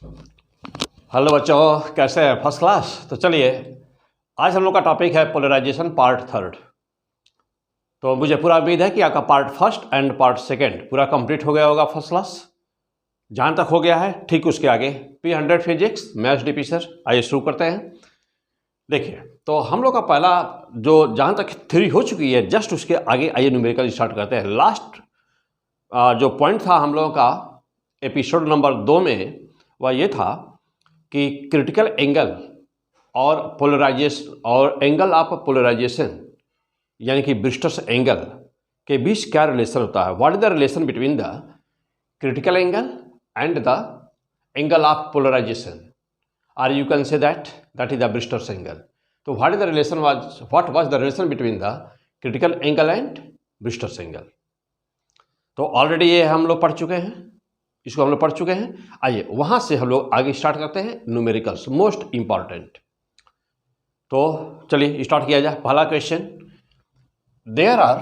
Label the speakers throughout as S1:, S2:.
S1: Hello बच्चों, कैसे हैं? First class. तो चलिए, आज हम लोग का टॉपिक है पोलराइजेशन पार्ट थर्ड। तो मुझे पूरा उम्मीद है कि आपका part first and part second पूरा कंप्लीट हो गया होगा फर्स्ट क्लास। जहाँ तक हो गया है ठीक उसके आगे P100 physics maths DP sir. आइए शुरू करते हैं। देखिए, तो हम लोग का पहला जो जहाँ तक थ्योरी हो चुकी है, जस्ट उसके आगे आइए न्यूमेरिकल स्टार्ट करते हैं। लास्ट जो पॉइंट था हम लोगों का एपिसोड नंबर 2 में, वह ये था कि क्रिटिकल एंगल और पोलराइजेशन और एंगल ऑफ पोलराइजेशन यानी कि ब्रिस्टर्स एंगल के बीच क्या रिलेशन होता है। What is the relation between the critical angle and the angle of polarization, और you can say that is the Brewster's angle. तो what is the relation what was the relation between the critical angle and Brewster's angle. तो already ये हम लोग पढ़ चुके हैं, इसको हम लोग पढ़ चुके हैं। आइए वहाँ से हम लोग आगे स्टार्ट करते हैं न्यूमेरिकल्स, मोस्ट इंपॉर्टेंट। तो चलिए स्टार्ट किया जाए। पहला question, there are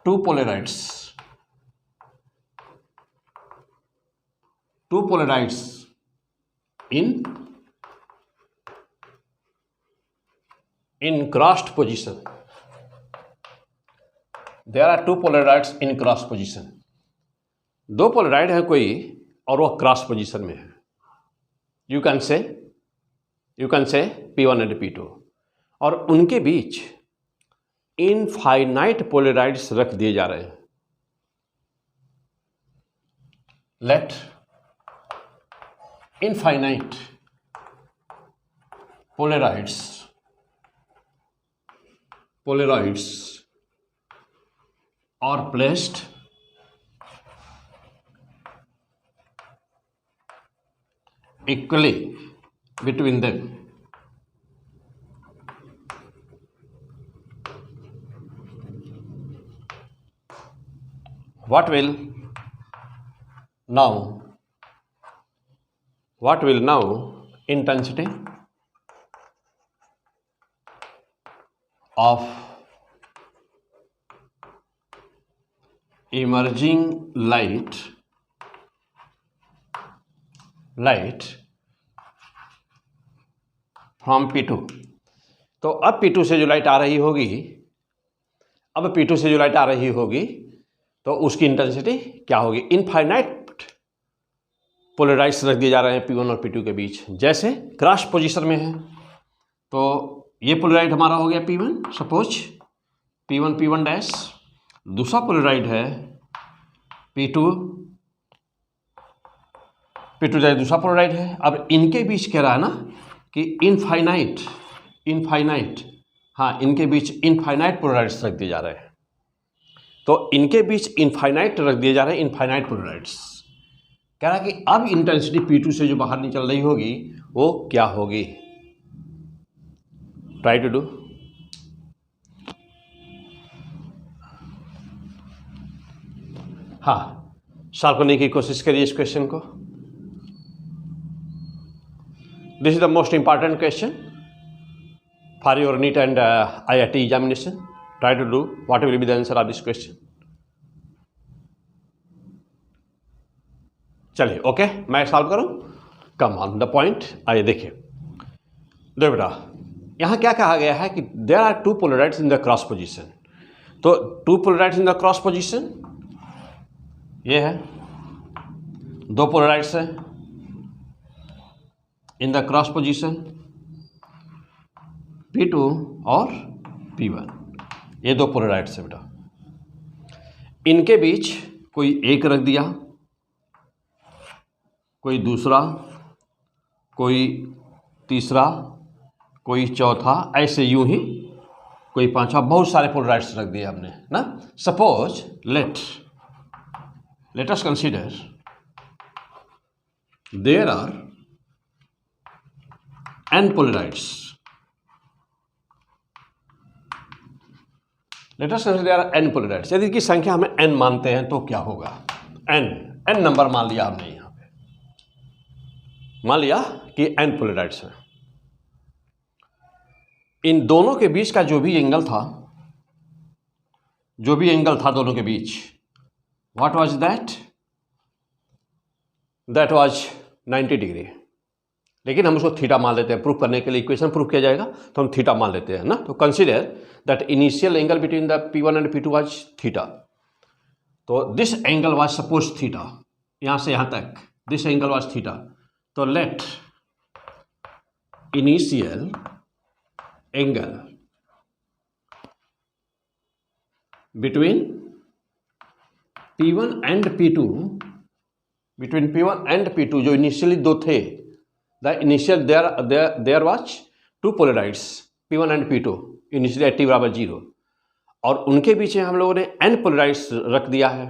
S1: two polaroids in crossed position. There are two polarides in cross position. दो पोलराइड है कोई और वह क्रॉस पोजीशन में है। यू कैन से P1 एंड P2, और उनके बीच इनफाइनाइट पोलराइड्स रख दिए जा रहे हैं। Let infinite polaroids are placed equally between them. What will now intensity of emerging light from P2। तो अब P2 से जो लाइट आ रही होगी, तो उसकी इंटेंसिटी क्या होगी। इनफाइनाइट पोलराइड्स रख दिए जा रहे हैं P1 और P2 के बीच, जैसे क्रॉस पोजीशन में है। तो ये पोलराइड हमारा हो गया P1, सपोज P1 डैश। दूसरा पोलराइड है P2 डैश, दूसरा पोलराइड है। अब इनके बीच कह रहा है ना कि इनफाइनाइट, हाँ, इनके बीच इनफाइनाइट पोलराइड्स रख दिए जा रहे हैं। तो इनके बीच इनफाइनाइट रख दिए जा रहे हैं, इनफाइनाइट पोलराइड्स। कह रहा है कि अब इंटेंसिटी P2 से जो बाहर निकल रही होगी वो क्या होगी। Try to do. हाँ, सॉल्व करने की कोशिश करिए इस क्वेश्चन को। This is the most important question for your NEET and IIT examination. Try to do what will be the answer of this question. चलिए, ओके, मैं सॉल्व करूं। Come on the point. आइए देखिए, देखो बेटा, यहाँ क्या कहा गया है कि there are two polaroids in the cross position. तो two polaroids in the cross position ये है, दो पोलराइड्स हैं इन द क्रॉस पोजीशन P2 और P1। ये दो पोलराइड्स हैं बेटा। इनके बीच कोई एक रख दिया, कोई दूसरा, कोई तीसरा, कोई चौथा, ऐसे यूं ही कोई पांचवा, बहुत सारे पोलराइड्स रख दिए हमने ना। Suppose let us consider there are n polarides. Let us consider there are n polarides. यदि की संख्या हमें n मानते हैं तो क्या होगा। n नंबर मान लिया हमने, यहां पे मान लिया कि n पोलराइड्स हैं। इन दोनों के बीच का जो भी एंगल था दोनों के बीच, what was that? That was 90 degree. लेकिन हम उसको थीटा मान लेते हैं, प्रूफ करने के लिए इक्वेशन प्रूफ किया जाएगा तो हम थीटा मान लेते हैं ना। तो consider that initial angle between the P1 and P2 was theta. तो this angle was suppose theta, यहां से यहां तक दिस एंगल वाज थीटा। तो let initial angle between P1 and P2, between P1 and P2 जो initially दो थे, the initial there was two polaroids P1 and P2 initially t बराबर 0, और उनके बीच में हम लोगों ने n पोलराइड्स रख दिया है।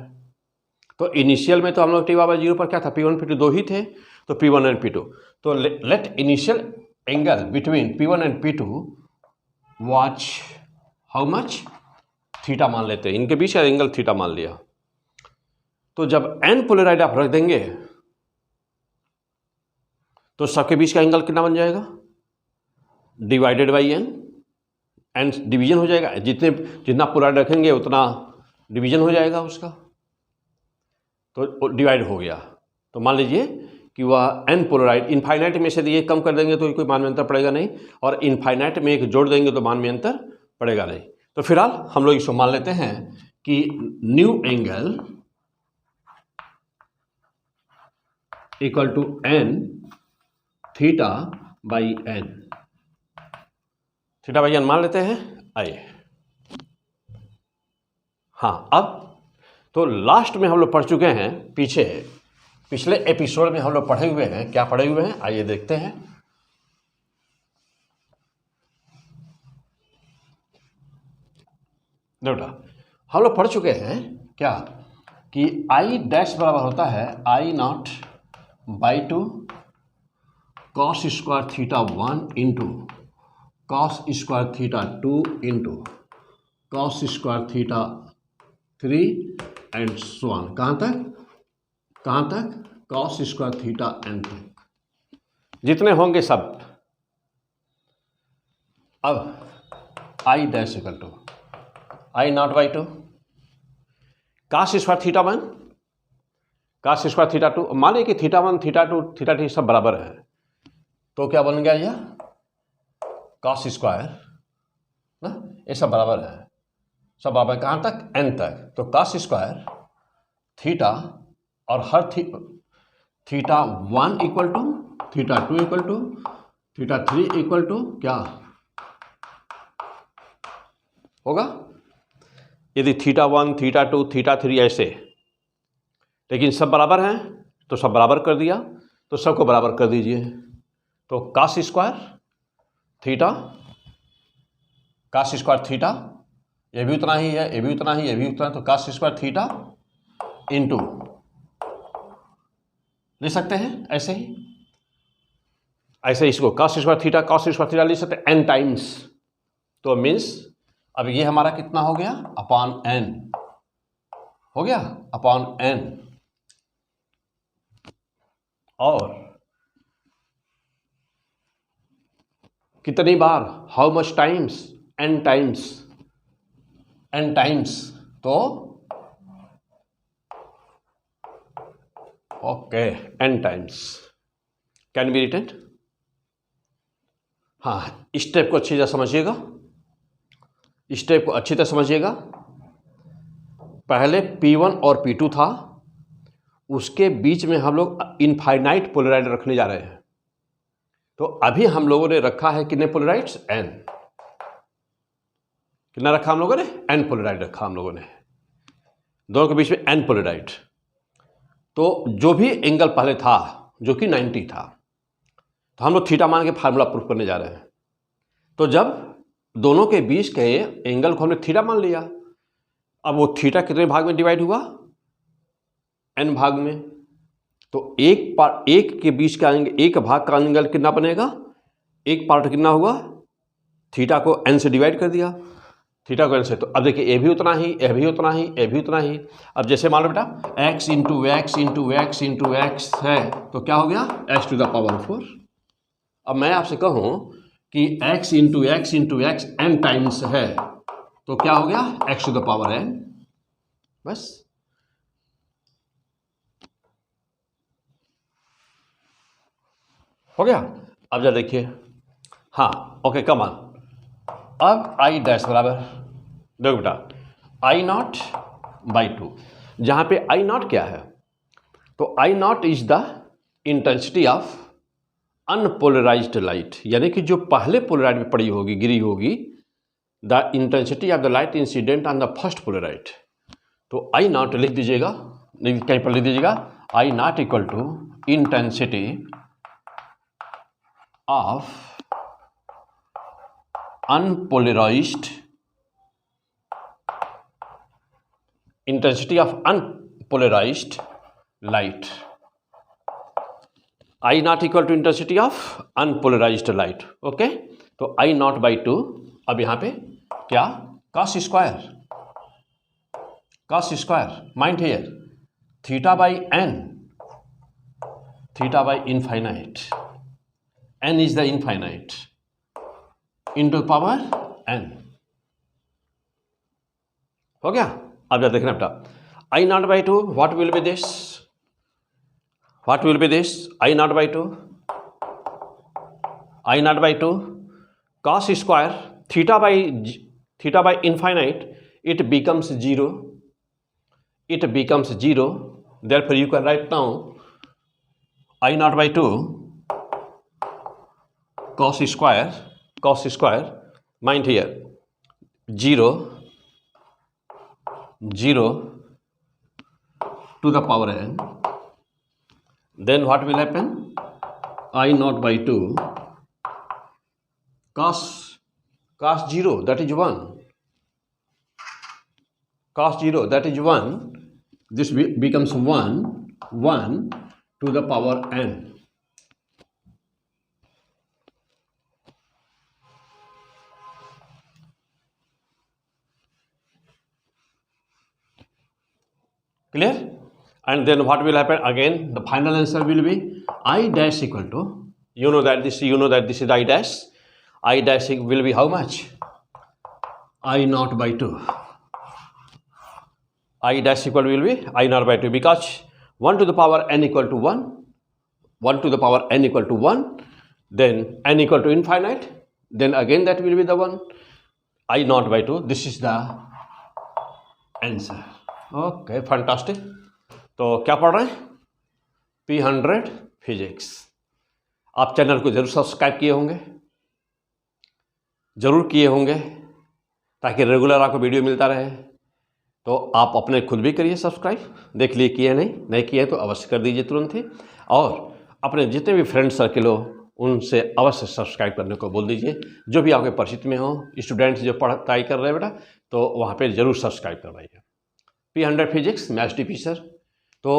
S1: तो इनिशियल में तो हम लोग t बराबर 0 पर क्या था, P1 P2 दो ही थे, तो P1 एंड P2। तो let initial angle between P1 and P2 was how much, theta मान लेते हैं, इनके बीच का एंगल थीटा मान लिया। तो जब n पोलराइड आप रख देंगे तो सबके बीच का एंगल कितना बन जाएगा, divided by n, and division हो जाएगा, जितना पोलराइड रखेंगे उतना डिवीजन हो जाएगा उसका, तो डिवाइड हो गया। तो मान लीजिए कि वह n पोलराइड, इनफाइनाइट में से ये कम कर देंगे तो कोई मान में अंतर पड़ेगा नहीं, और इनफाइनाइट में एक जोड़ देंगे तो मान में अंतर पड़ेगा नहीं। तो फिलहाल हम लोग इसको मान लेते हैं कि new angle equal to n theta by n, theta by n मान लेते हैं। आइए, हाँ, अब तो लास्ट में हम लोग पढ़ चुके हैं, पिछले एपिसोड में हम लोग पढ़े हुए हैं, क्या पढ़े हुए हैं आइए देखते हैं। देखो हम लोग पढ़ चुके हैं क्या कि I डैश बराबर होता है I not by 2 cos square theta 1 into cos square theta 2 into cos square theta 3 and so on. कहाँ तक कॉस स्क्वायर थीटा एन तक, जितने होंगे सब। अब I dash equal to I not by 2 cos square theta 1 cos square theta 2, मान लीजिए कि थीटा 1 थीटा 2 थीटा 3 सब बराबर है, तो क्या बन गया यह कॉस स्क्वायर ना, ये सब बराबर है, सब बराबर कहाँ तक, n तक। तो कॉस स्क्वायर थीटा और हर theta 1 equal to theta 2 equal to theta 3 equal to क्या होगा, यदि थीटा 1 थीटा 2 थीटा 3 ऐसे, लेकिन सब बराबर हैं तो सब बराबर कर दिया, तो सबको बराबर कर दीजिए। तो cos square theta, cos square theta, ये भी उतना ही है, ये भी उतना ही, ये भी उतना, तो कॉस स्क्वायर थीटा इंटू ले सकते हैं ऐसे ही, ऐसे इसको कॉस स्क्वायर थीटा ले सकते हैं n टाइम्स। तो मीन्स अब ये हमारा कितना हो गया, अपॉन n हो गया, अपॉन n, और कितनी बार, how much times, n times, तो okay n times can be written. हाँ, स्टेप को अच्छी तरह समझिएगा, स्टेप को अच्छी तरह समझिएगा। पहले P1 और P2 था, उसके बीच में हम लोग इनफाइनाइट पोलराइड रखने जा रहे हैं। तो अभी हम लोगों ने रखा है कितने पोलराइड्स, n, कितना रखा हम लोगों ने, n पोलराइड रखा हम लोगों ने, दोनों के बीच में n पोलराइड। तो जो भी एंगल पहले था जो कि 90 था, तो हम लोग थीटा मान के फार्मूला प्रूफ करने जा रहे हैं। तो जब दोनों के बीच के एंगल को हमने थीटा मान लिया, अब वो थीटा कितने भाग में डिवाइड हुआ, n भाग में। तो एक के बीच का एक भाग का एंगल कितना बनेगा, एक पार्ट कितना हुआ, थीटा को n से डिवाइड कर दिया, थीटा को n से। तो अब देखिए ये भी उतना ही, ये भी उतना ही, ये भी उतना ही। अब जैसे मान लो बेटा x into x into x into x है, तो क्या हो गया, x टू द पावर 4। अब मैं आपसे कहूँ कि x into x into x n times है, तो क्या हो गया, x to the power n, बस। हो गया। अब जरा देखिए, हाँ ओके कम ऑन। अब आई डैश बराबर, देखो बेटा, आई नॉट बाई टू। जहाँ पे आई नॉट क्या है, तो I not is the intensity of unpolarized light, यानी कि जो पहले पोलराइड में पड़ी होगी, गिरी होगी, the intensity of the light incident on the first polaroid. तो आई नॉट लिख दीजिएगा, कहीं पर लिख दीजिएगा, I naught equal to intensity of unpolarized, intensity of unpolarized light, I naught equal to intensity of unpolarized light. Okay, तो I not by two, अब यहाँ पे क्या, cos square mind here, theta by N, theta by infinite, N is the infinite, into power N. हो गया। अब जरा देखना बेटा, I not by two, what will be this, what will be this, I not by two, I not by two, cos square theta by infinite, it becomes 0, it becomes 0, therefore you can write now I naught by 2 cos square, mind here 0 to the power n, then what will happen, I naught by 2 cos 0, that is 1, cos 0, that is 1, this becomes 1 to the power n. Clear? And then what will happen again, the final answer will be I dash equal to, you know that this is I dash, I dash will be how much, I naught by 2, I dash equal will be I naught by 2, because 1 to the power n equal to 1, 1 to the power n equal to 1, then n equal to infinite, then again that will be the 1, I naught by 2, this is the answer. Okay, fantastic. तो क्या पढ़ रहे हैं, P100 physics. आप channel को जरूर subscribe किए होंगे, ताकि रेगुलर आपको वीडियो मिलता रहे। तो आप अपने खुद भी करिए सब्सक्राइब, देख लिए किए नहीं किए तो अवश्य कर दीजिए तुरंत ही, और अपने जितने भी फ्रेंड सर्किल हो उनसे अवश्य सब्सक्राइब करने को बोल दीजिए। जो भी आपके परिचित में हो, स्टूडेंट्स जो पढ़ाई कर रहे हैं बेटा, तो वहाँ पे ज़रूर सब्सक्राइब करवाइए। P100 physics maths D sir, तो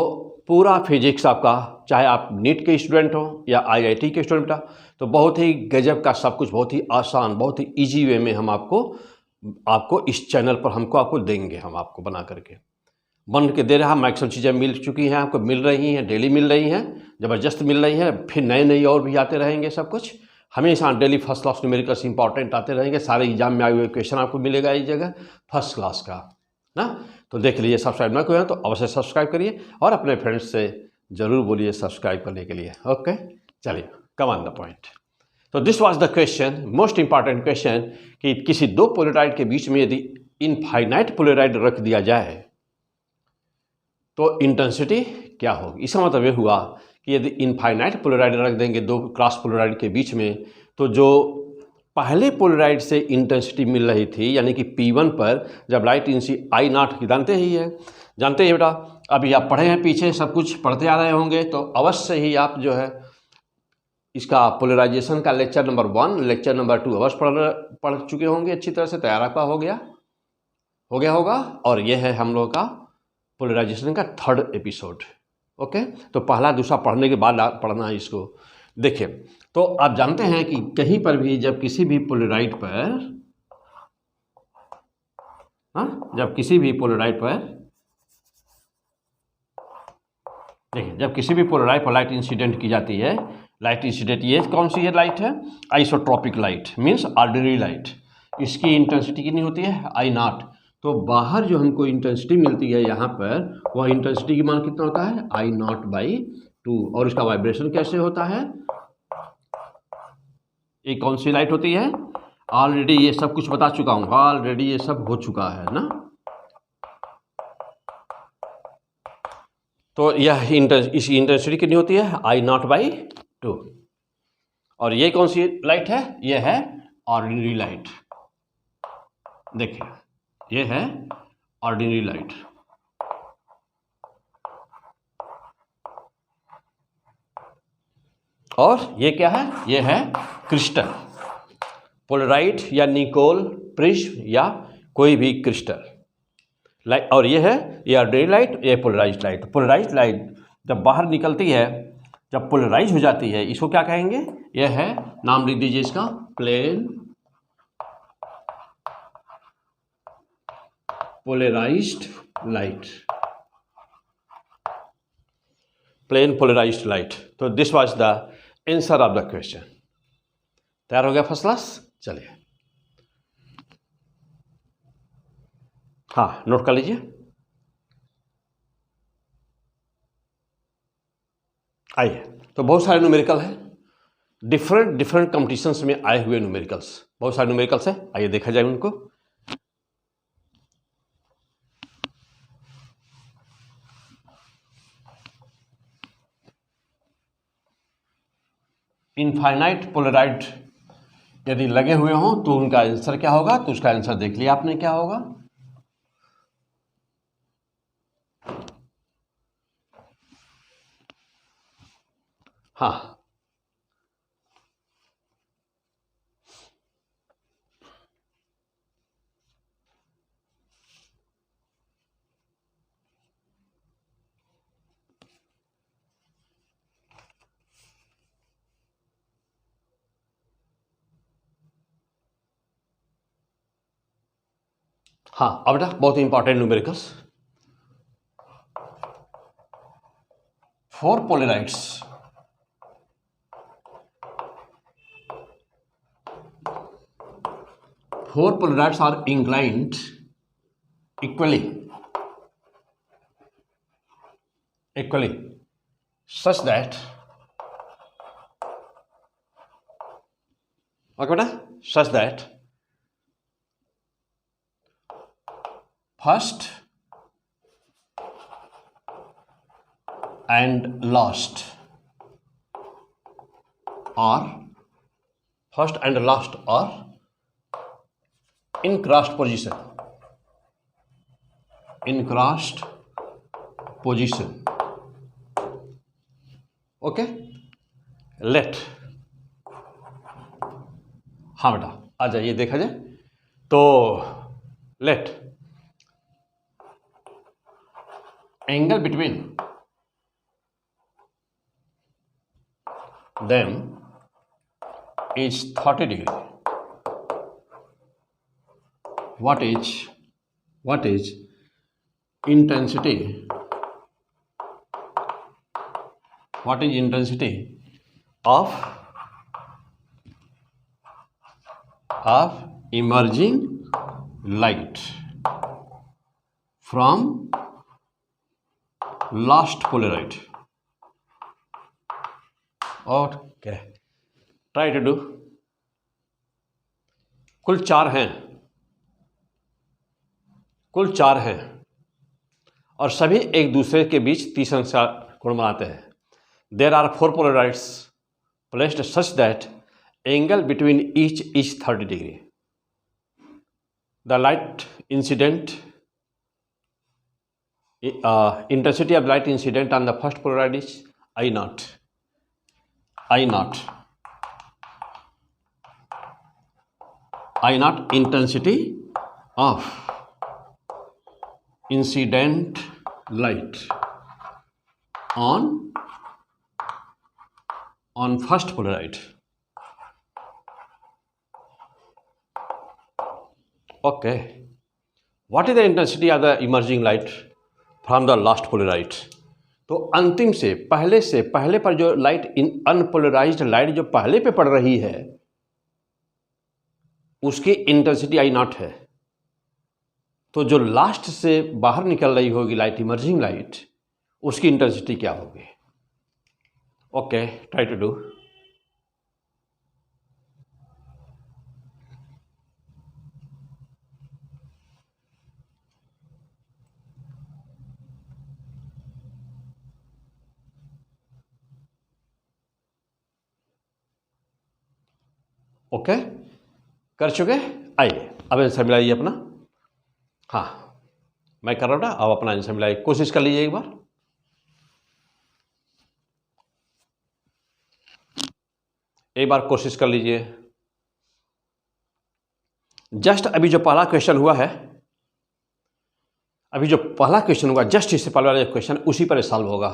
S1: पूरा फिजिक्स आपका, चाहे आप नीट के स्टूडेंट हो या IIT के स्टूडेंट हो, तो बहुत ही गजब का सब कुछ, बहुत ही आसान, बहुत ही इजी वे में हम आपको इस चैनल पर आपको देंगे, हम आपको बना करके बन के दे रहा। मैक्सिमम चीज़ें मिल चुकी हैं, आपको मिल रही हैं, डेली मिल रही हैं, ज़बरदस्त मिल रही हैं, फिर नई और भी आते रहेंगे। सब कुछ हमेशा daily first class numericals important आते रहेंगे, सारे एग्जाम में आए हुए क्वेश्चन आपको मिलेगा इस जगह फर्स्ट क्लास का ना। तो देख लीजिए, सब्सक्राइब ना करें तो अवश्य सब्सक्राइब करिए, और अपने फ्रेंड्स से ज़रूर बोलिए सब्सक्राइब करने के लिए। ओके, चलिए कम ऑन द पॉइंट। तो this was the question, most important question, कि किसी दो पोलराइड के बीच में यदि इनफाइनाइट पोलराइड रख दिया जाए तो इंटेंसिटी क्या होगी। इसका मतलब ये हुआ कि यदि इनफाइनाइट पोलराइड रख देंगे दो क्रॉस पोलराइड के बीच में, तो जो पहले पोलराइड से इंटेंसिटी मिल रही थी, यानी कि P1 पर जब लाइट आई नॉट की जानते हैं बेटा, अभी आप पढ़े हैं, पीछे सब कुछ पढ़ते आ रहे होंगे, तो अवश्य ही आप जो है इसका पोलराइजेशन का लेक्चर नंबर 1, लेक्चर नंबर 2 अवश्य पढ़ चुके होंगे, अच्छी तरह से तैयार आपका हो गया होगा। और ये है हम लोग का पोलराइजेशन का 3rd एपिसोड। ओके, तो पहला दूसरा पढ़ने के बाद पढ़ना है इसको। देखिए, तो आप जानते हैं कि कहीं पर भी जब किसी भी पोलराइड पर, जब किसी भी पोलराइड पर लाइट इंसिडेंट की जाती है, लाइट इंसिडेंट, ये कौन सी है लाइट है, isotropic light, means ordinary light, इसकी इंटेंसिटी कितनी होती है, I नॉट। तो बाहर जो हमको इंटेंसिटी मिलती है यहाँ पर, वह इंटेंसिटी की मान कितना होता है, I नॉट बाई 2, और इसका वाइब्रेशन कैसे होता है, ये कौन सी लाइट होती है? ऑलरेडी ये सब कुछ बता चुका हूँ, ऑलरेडी ये सब हो चुका है ना। तो यह इसकी इंटेंसिटी कितनी होती है? I0/2। और ये कौन सी लाइट है? ये है ऑर्डिनरी लाइट। देखिए ये है ऑर्डिनरी लाइट। और ये क्या है? ये है क्रिस्टल, पोलराइट या निकोल प्रिज्म या कोई भी क्रिस्टल लाइट। और ये है ये ऑर्डिनरी लाइट, ये पोलराइज्ड लाइट। पोलराइज्ड लाइट जब बाहर निकलती है, जब पोलराइज हो जाती है, इसको क्या कहेंगे? ये है, नाम लिख दीजिए इसका, plane polarized light. Plane polarized light. तो this was the answer of the question. तैयार हो गया फर्स्ट क्लास? चलिए हाँ, नोट कर लीजिए। आइए, तो बहुत सारे न्यूमेरिकल हैं, डिफरेंट कंपटीशंस में आए हुए न्यूमेरिकल्स, बहुत सारे न्यूमेरिकल्स हैं। आइए देखा जाए उनको। इनफाइनाइट पोलराइड यदि लगे हुए हों तो उनका आंसर क्या होगा? तो उसका आंसर देख लिया आपने क्या होगा। हाँ, हाँ, अब बेटा बहुत important numericals. 4 पोलराइड्स, 4 polarities are inclined equally such that, okay बेटा, such that first and last are in crossed position, okay, let, हाँ बेटा आ जाइए देखा जाए। तो let angle between them is 30 degree. What is intensity? What is intensity of emerging light from last polarite? Okay, try to do. कुल चार हैं और सभी एक दूसरे के बीच 30 अंश का कोण बनाते हैं। There are 4 polarities placed such that angle between each is 30 degree. The light incident intensity of light incident on the first polarity is I0. Intensity of incident light on first polarite. Okay, what is the intensity of the emerging light from the last polarite? तो अंतिम से पहले पर जो light, unpolarised light जो पहले पे पड़ रही है उसकी इंटेंसिटी I0 है। तो जो लास्ट से बाहर निकल रही होगी लाइट, इमर्जिंग लाइट, उसकी इंटेंसिटी क्या होगी? Okay, try to do. Okay, कर चुके? आइए अब आंसर मिलाइए अपना। हाँ, मैं कर रहा हूँ ना, अब अपना आंसर मिलाइए, कोशिश कर लीजिए एक बार कोशिश कर लीजिए। जस्ट अभी जो पहला क्वेश्चन हुआ है, जस्ट इससे पहले वाला क्वेश्चन, उसी पर सॉल्व होगा।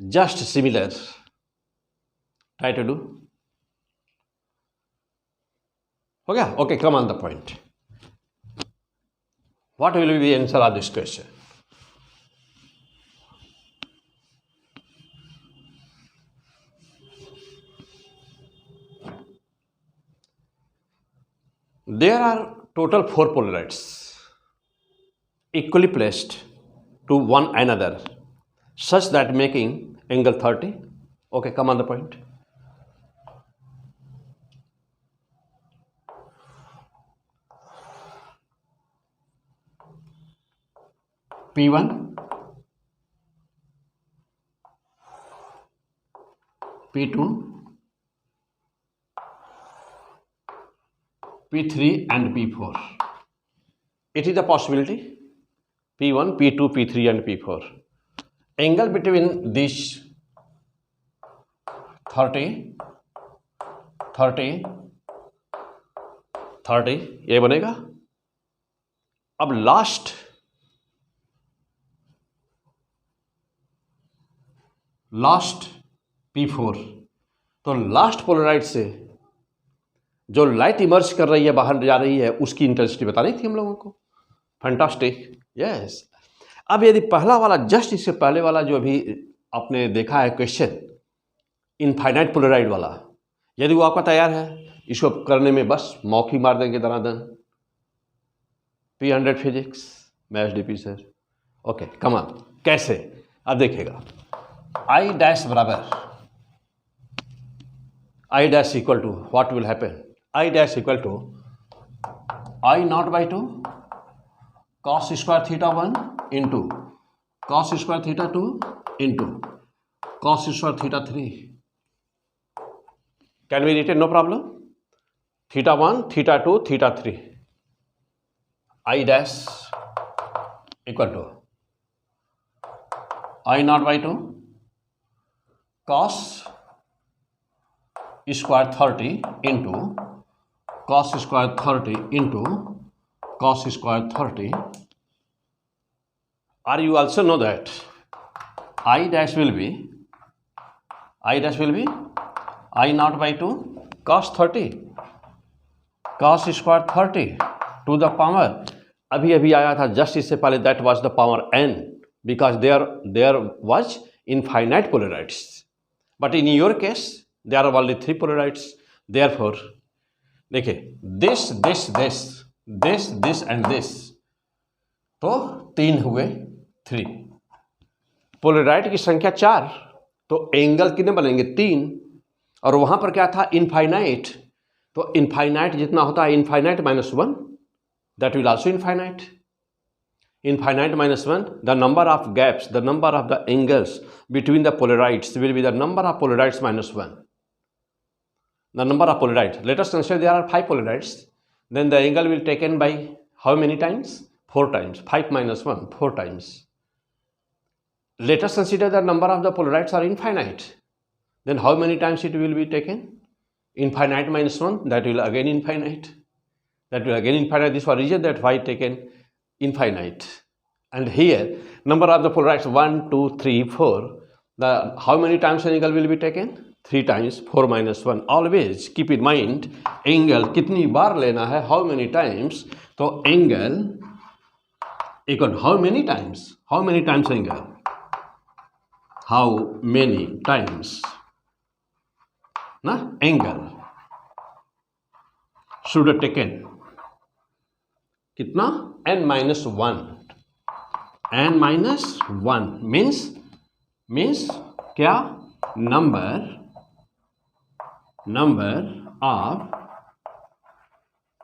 S1: Just similar, try to do. हो गया? Okay, come on the point. What will be the answer of this question? There are total 4 polarites equally placed to one another such that making angle 30. Okay, come on the point. P1, P2, P3 and P4. It is a possibility. P1, P2, P3 and P4. Angle between these 30, 30, 30 ये बनेगा। अब last P4, तो last Polaroid से जो light emerge कर रही है, बाहर जा रही है, उसकी इंटेंसिटी बतानी थी हम लोगों को। Fantastic, yes. अब यदि पहला वाला, जस्ट इससे पहले वाला जो अभी आपने देखा है क्वेश्चन, इनफाइनाइट पोलराइड वाला, यदि वो आपका तैयार है, इसको करने में बस मौखी मार देंगे दनादन। P100 physics, maths DP sir. Okay, come on. कैसे? अब देखिएगा, I डैश बराबर, I dash equal to what will happen? I dash equal to I not by 2 cos square theta 1 into cos square theta 2 into cos square theta 3। Can be written, no problem. Theta 1, theta 2, theta 3। I dash equal to I not by 2 cos square 30 into cos square 30 into cos square 30। Or you also know that I dash will be I naught by 2 cos 30 cos square 30 to the power, अभी अभी आया था just इससे पहले, that was the power n, because there was infinite polaroids, but in your case there are only 3 polaroids. Therefore देखिए, this and this, तो 3 हुए 3। Polaroid की संख्या 4, तो एंगल कितने बनेंगे? 3। और वहां पर क्या था? इनफाइनाइट। तो इनफाइनाइट जितना होता है, infinite minus 1, that will also infinite. Infinite minus 1, the number of gaps, the number of the angles between the polarides will be the number of polarides minus 1. The number of polarides. Let us consider there are 5 polarides. Then the angle will taken by how many times? 4 times. 5 minus 1, 4 times. Let us consider the number of the polarides are infinite. Then how many times it will be taken? Infinite minus 1, that will again infinite. That will again infinite. This was reason that why taken infinite. And here number of the polarides 1, 2, 3, 4. The how many times angle will be taken? 3 times. 4 minus 1. Always keep in mind angle कितनी बार लेना है, how many times. तो angle equal how many times? How many times angle? How many times ना angle should have taken कितना? n minus 1. n minus 1 means क्या? number of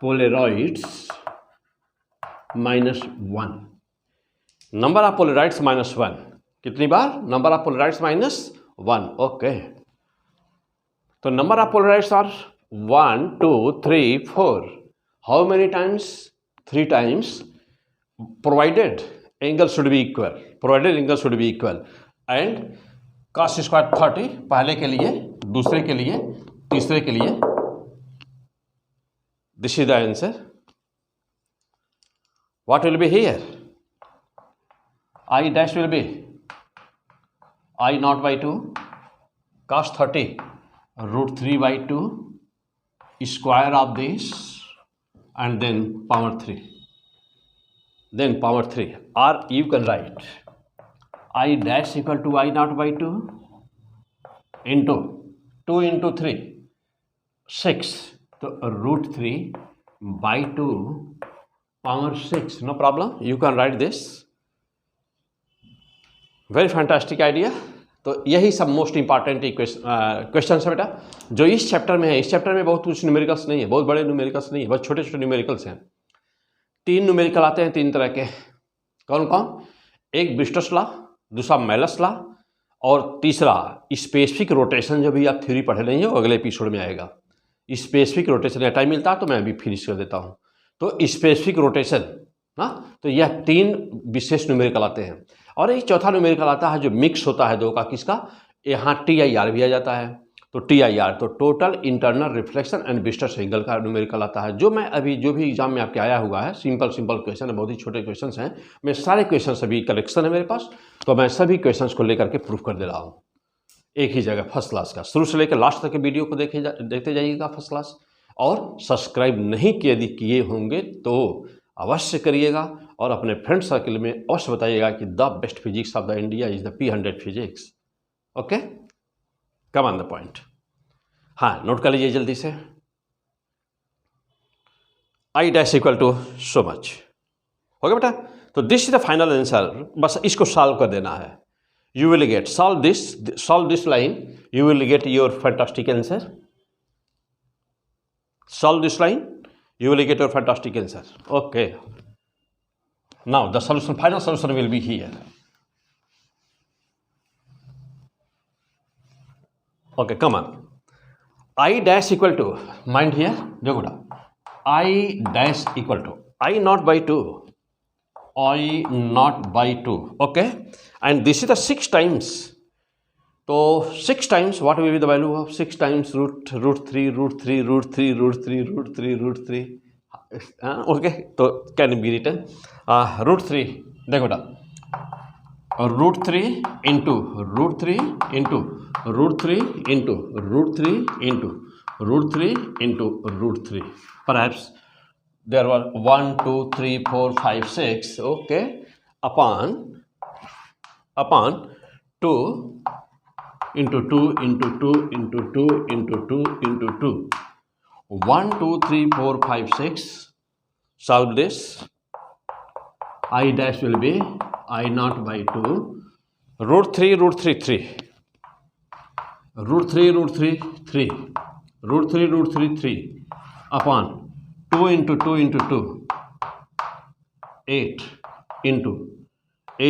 S1: polaroids minus 1. number of polaroids minus 1 कितनी बार? number of polaroids minus 1. Okay, तो number of polaroids are 1 2 3 4. How many times? 3 times. Provided angle should be equal. Provided angle should be equal. And cos square 30 पहले के लिए, दूसरे के लिए, तीसरे के लिए. This is the answer. What will be here? I dash will be I naught by 2 cos 30 root 3 by 2 square of this and then power 3. Then power 3. Or you can write I dash equal to I naught by 2 into 2 into 3 6. So root 3 by 2 power 6. No problem. You can write this. Very fantastic idea. तो यही सब most important question है बेटा जो इस chapter में है. इस चैप्टर में बहुत कुछ न्यूमेरिकल्स नहीं है, बहुत बड़े न्यूमेरिकल्स नहीं है, बहुत छोटे छोटे न्यूमेरिकल्स हैं. 3 न्यूमेरिकल आते हैं 3 तरह के. कौन कौन? एक ब्रिस्टस लॉ, दूसरा मेलस लॉ और तीसरा स्पेसिफिक रोटेशन. जो भी आप थ्योरी पढ़े नहीं हो अगले एपिसोड में आएगा. स्पेसिफिक रोटेशन का टाइम मिलता है तो मैं अभी फिनिश कर देता हूँ. तो स्पेसिफिक रोटेशन, हाँ, तो यह 3 विशेष न्यूमेरिकल आते हैं. और एक चौथा न्यूमेरिकल आता है जो मिक्स होता है दो का. किसका? यहाँ TIR भी आ जाता है. तो TIR तो total internal reflection and Brewster's angle का न्यूमेरिकल आता है. जो मैं अभी जो भी एग्जाम में आपके आया हुआ है सिंपल क्वेश्चन है, बहुत ही छोटे क्वेश्चन हैं. मैं सारे क्वेश्चन अभी कलेक्शन है मेरे पास, तो मैं सभी क्वेश्चन को लेकर के प्रूफ कर दे रहा हूँ एक ही जगह फर्स्ट क्लास का. शुरू से लेकर लास्ट तक के वीडियो को देखते जाइएगा फर्स्ट क्लास. और सब्सक्राइब नहीं किए होंगे तो अवश्य करिएगा और अपने फ्रेंड सर्कल में अवश्य बताइएगा कि the best physics of the India is the P100 physics. Okay, come on the point. हाँ, नोट कर लीजिए जल्दी से. I dash equal to so much. Okay बेटा, तो this is the final answer. बस इसको सॉल्व कर देना है. You will get solve this line, you will get your fantastic answer. Solve this line, you will get your fantastic answer. Okay. Now the solution, final solution will be here. Okay, come on. I dash equal to, mind here, देखो I dash equal to I naught by 2. I naught by 2. Okay. And this is the 6 times. तो 6 times what will be the value of 6 times root 3 root 3 root 3 root 3 root 3 root 3. Okay, तो can be written root 3. देखो बेटा root 3 into root 3 into root 3 into root 3 into root 3 into root 3. Perhaps there were 1 2 3 4 5 6. Okay, upon 2 into 2 into 2 into 2 into 2 into 2. 1 2 3 4 5 6. Solve this. I dash will be I naught by 2 root 3 root 3 3 root 3 root 3 3 root 3 root 3 3 upon 2 into 2 into 2 8 into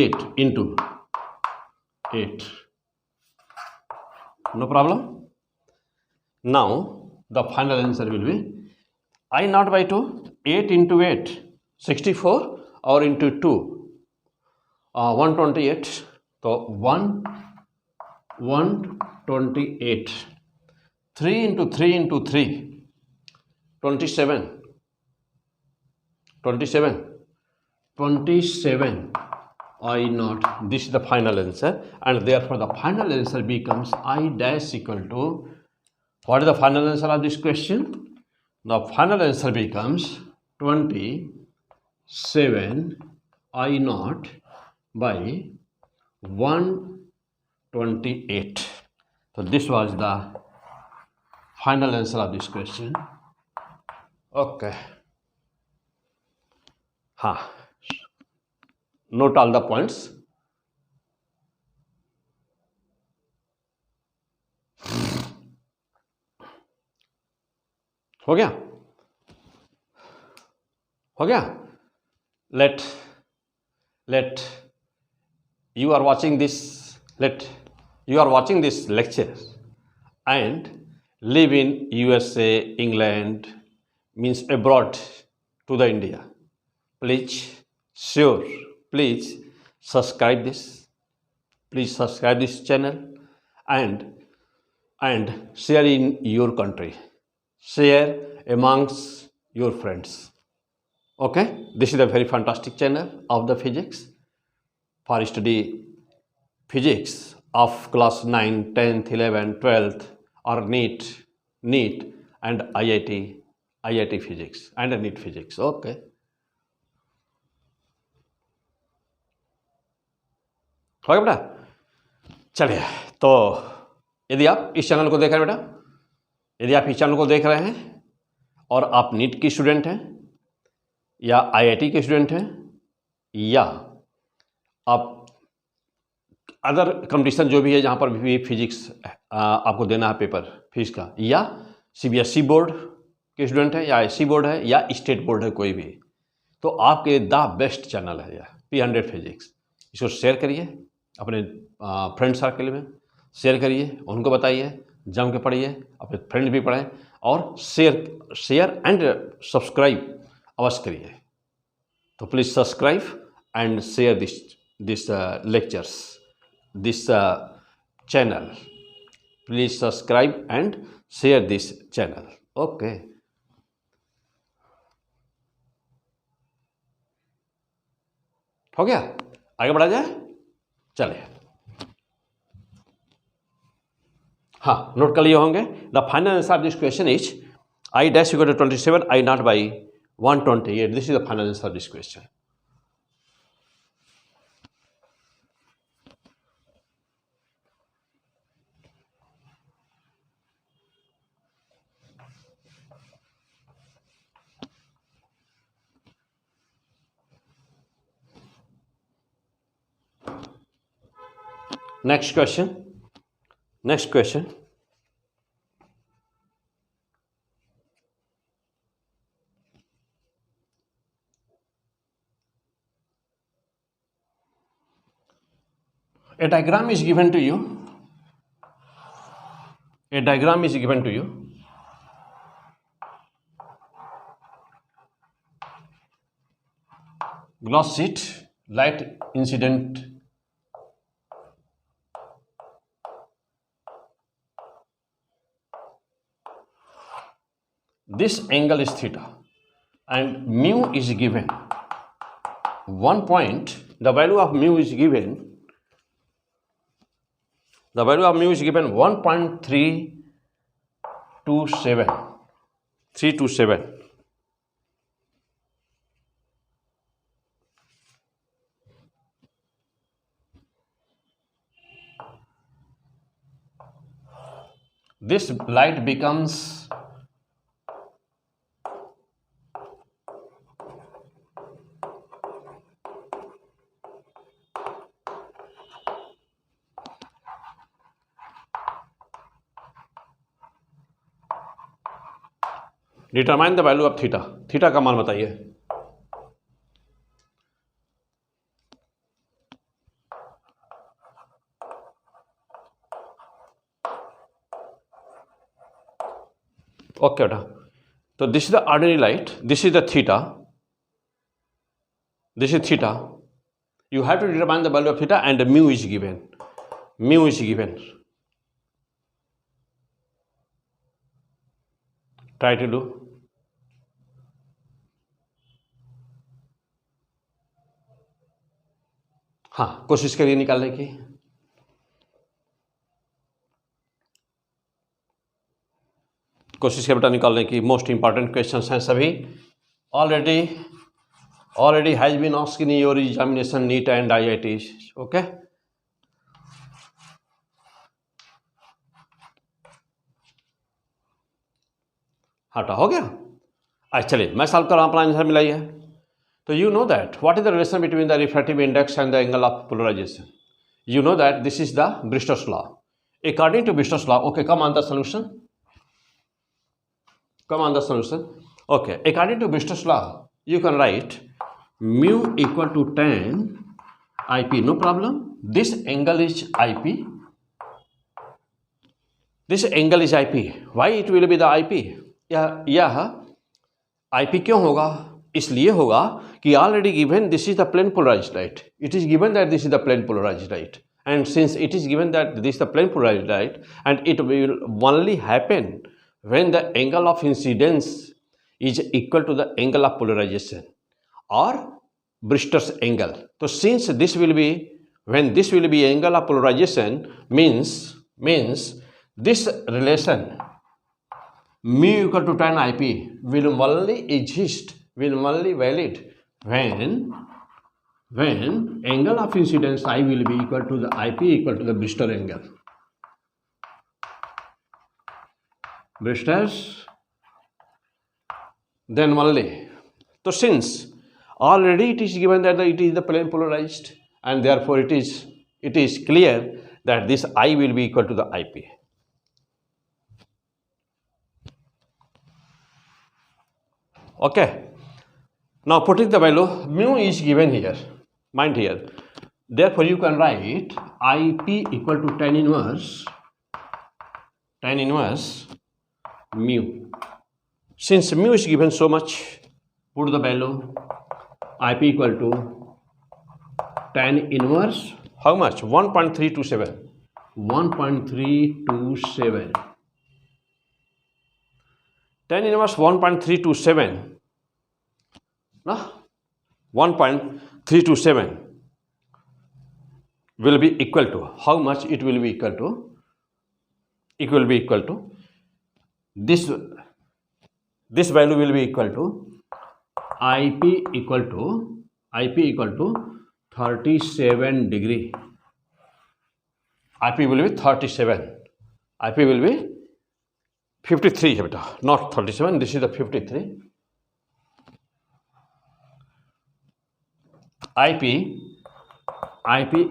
S1: 8 into 8. No problem. Now the final answer will be I naught by 2 8 into 8 64 or into 2 128. So 128. 3 into 3 into 3 27. 27 I naught. This is the final answer, and therefore the final answer becomes I dash equal to, what is the final answer of this question? The final answer becomes 27 I naught by 128. So this was the final answer of this question. Okay. हाँ, note all the points. हो गया? Let you are watching this lecture, and live in USA, England, means abroad to the India. Please, sure, please subscribe this. Please subscribe this channel and share in your country. Share amongst your friends. Okay, this is a very fantastic channel of the physics for study physics of class 9, 10th, 11th, 12th or NEET and IIT physics and NEET physics. Okay. हो गया बेटा? चलिए, तो यदि आप इस channel को देख रहे हैं बेटा, यदि आप इस चैनल को देख रहे हैं और आप नीट की स्टूडेंट हैं या आईआईटी के स्टूडेंट हैं या आप अदर कंपटीशन जो भी है जहाँ पर भी फिजिक्स आपको देना है पेपर फिजिक्स का, या सीबीएसई बोर्ड के स्टूडेंट हैं या आईसी बोर्ड है या स्टेट बोर्ड है कोई भी, तो आपके द बेस्ट चैनल है यह P100 फिजिक्स। इसको शेयर करिए अपने फ्रेंड सर्कल में, शेयर करिए, उनको बताइए, जम के पढ़िए, अपने फ्रेंड भी पढ़ें और शेयर एंड सब्सक्राइब अवश्य करिए। तो please subscribe and share this lectures, this channel. Please subscribe and share this channel. Okay. हो गया? आगे बढ़ा जाए? चलिए, हाँ, नोट कर लिए होंगे। The final answer of this question is I dash equal to 27, I naught by 128. This is the final answer of this question. Next question. A diagram is given to you. Glass sheet, light incident. This angle is theta and mu is given 1 point. The value of mu is given 1.327. This light becomes determine the value of theta. Theta का मान बताइए। Okay बेटा, तो this is the ordinary light, this is the theta, this is theta. You have to determine the value of theta and mu is given. Try to do. हाँ, कोशिश करिए निकालने की। कोशिश करिए बेटा निकालने की। मोस्ट इंपॉर्टेंट क्वेश्चंस हैं सभी। Already has been asked in your examination NEET and IIT। Okay, हटा हो गया। अच्छा, चलिए मैं सॉल्व कर रहा हूँ, अपना आंसर मिलाइए। तो you know that what is the relation between the refractive index and the angle of polarization. You know that this is the Brewster's law. According to Brewster's law, okay, come on the solution. Okay, according to Brewster's law you can write mu equal to tan IP, no problem. This angle is IP this angle is IP. Why it will be the IP? यह IP क्यों होगा? इसलिए होगा कि already given this is the plane polarized light. It is given that this is the plane polarized light, and since it is given that this is the plane polarized light, and it will only happen when the angle of incidence is equal to the angle of polarization or Brewster's angle. So since this will be, when this will be angle of polarization, means this relation mu equal to tan IP will only exist, will only valid when angle of incidence I will be equal to the IP equal to the Brewster angle. Brewster's, then only. So since already it is given that it is the plane polarized, and therefore it is clear that this I will be equal to the IP. Okay. Now putting the value, mu is given here. Mind here. Therefore you can write IP equal to tan inverse mu. Since mu is given so much, put the value IP equal to tan inverse how much? 1.327. 1.327. Tan inverse 1.327. No? 1.327 will be equal to how much? It will be equal to, it will be equal to this value will be equal to IP equal to 37 degree. IP will be 37. IP will be 53 है बेटा, not 37. This is the 53. IP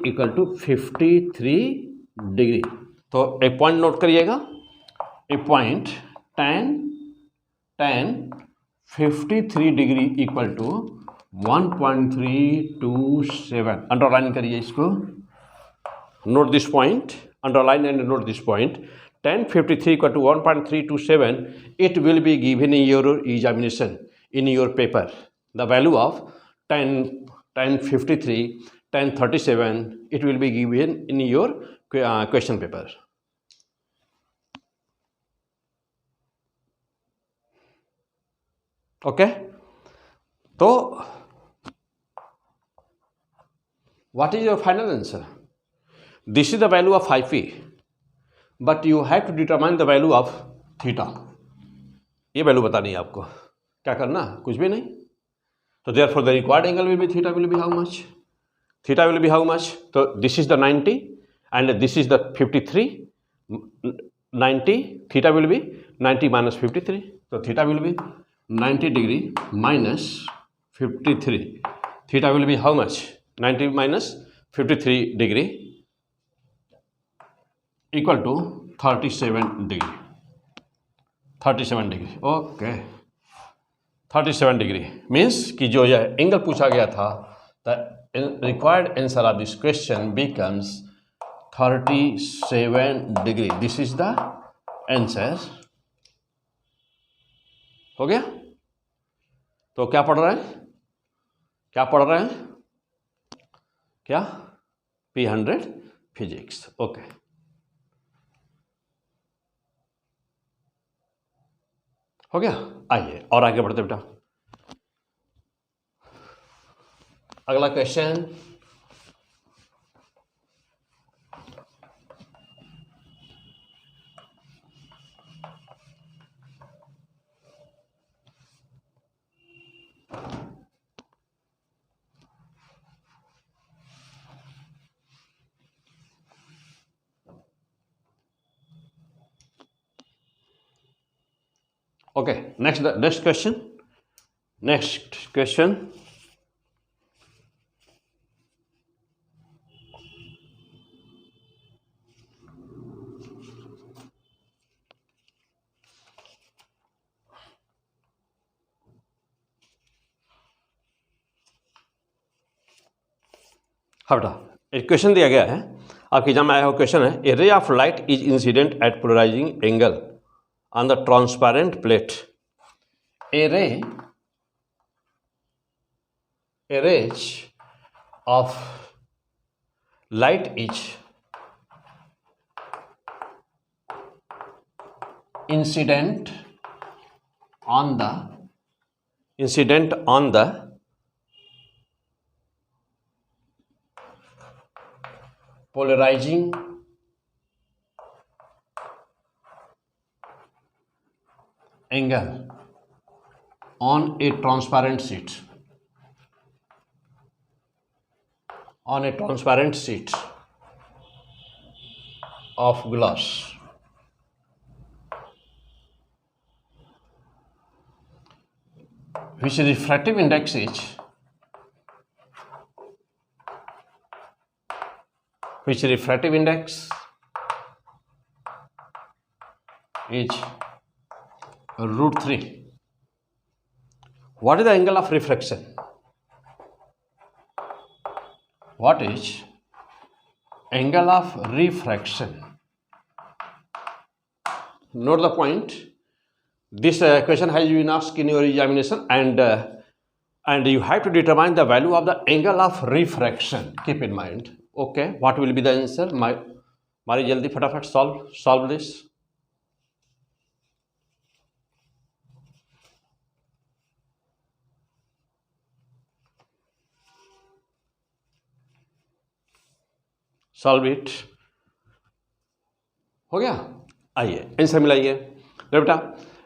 S1: equal to 53 degree. तो एक point note करिएगा, एक point tan 53 degree equal to 1.327. Underline करिए इसको, note this point, underline and note this point. tan 53 equal to 1.327. It will be given in your examination, in your paper. The value of tan 53, tan 37, it will be given in your question paper. Okay. So what is your final answer? This is the value of IP, but you have to determine the value of theta. ये value बतानी है आपको, क्या करना? कुछ भी नहीं. So therefore the required angle will be theta will be how much? Theta will be how much? So this is the 90 and this is the 53. 90, theta will be 90 minus 53. So theta will be 90 degree minus 53. Theta will be how much? 90 minus 53 degree equal to 37 degree. 37 degree. Okay. 37 degree means कि जो यह angle पूछा गया था, the required answer of this question becomes 37 degree. This is the answer. हो गया. तो क्या पढ़ रहे हैं, क्या? P100 physics. ओके. हो गया. आइए और आगे बढ़ते बेटा. अगला क्वेश्चन, okay. Next question. हाँ बेटा, एक क्वेश्चन दिया गया है. आपके एग्जाम में आया हुआ क्वेश्चन है, a ray of light is incident at polarizing angle on the transparent plate. A rays of light is incident on the polarizing angle on a transparent sheet. On a transparent sheet of glass, which refractive index is √3. What is the angle of refraction? What is angle of refraction? Note the point. This question has been asked in your examination, and you have to determine the value of the angle of refraction. Keep in mind. Okay, what will be the answer? मारी जल्दी फटाफट solve this. Solve it. हो गया? आइए answer मिलाइए. बेटा,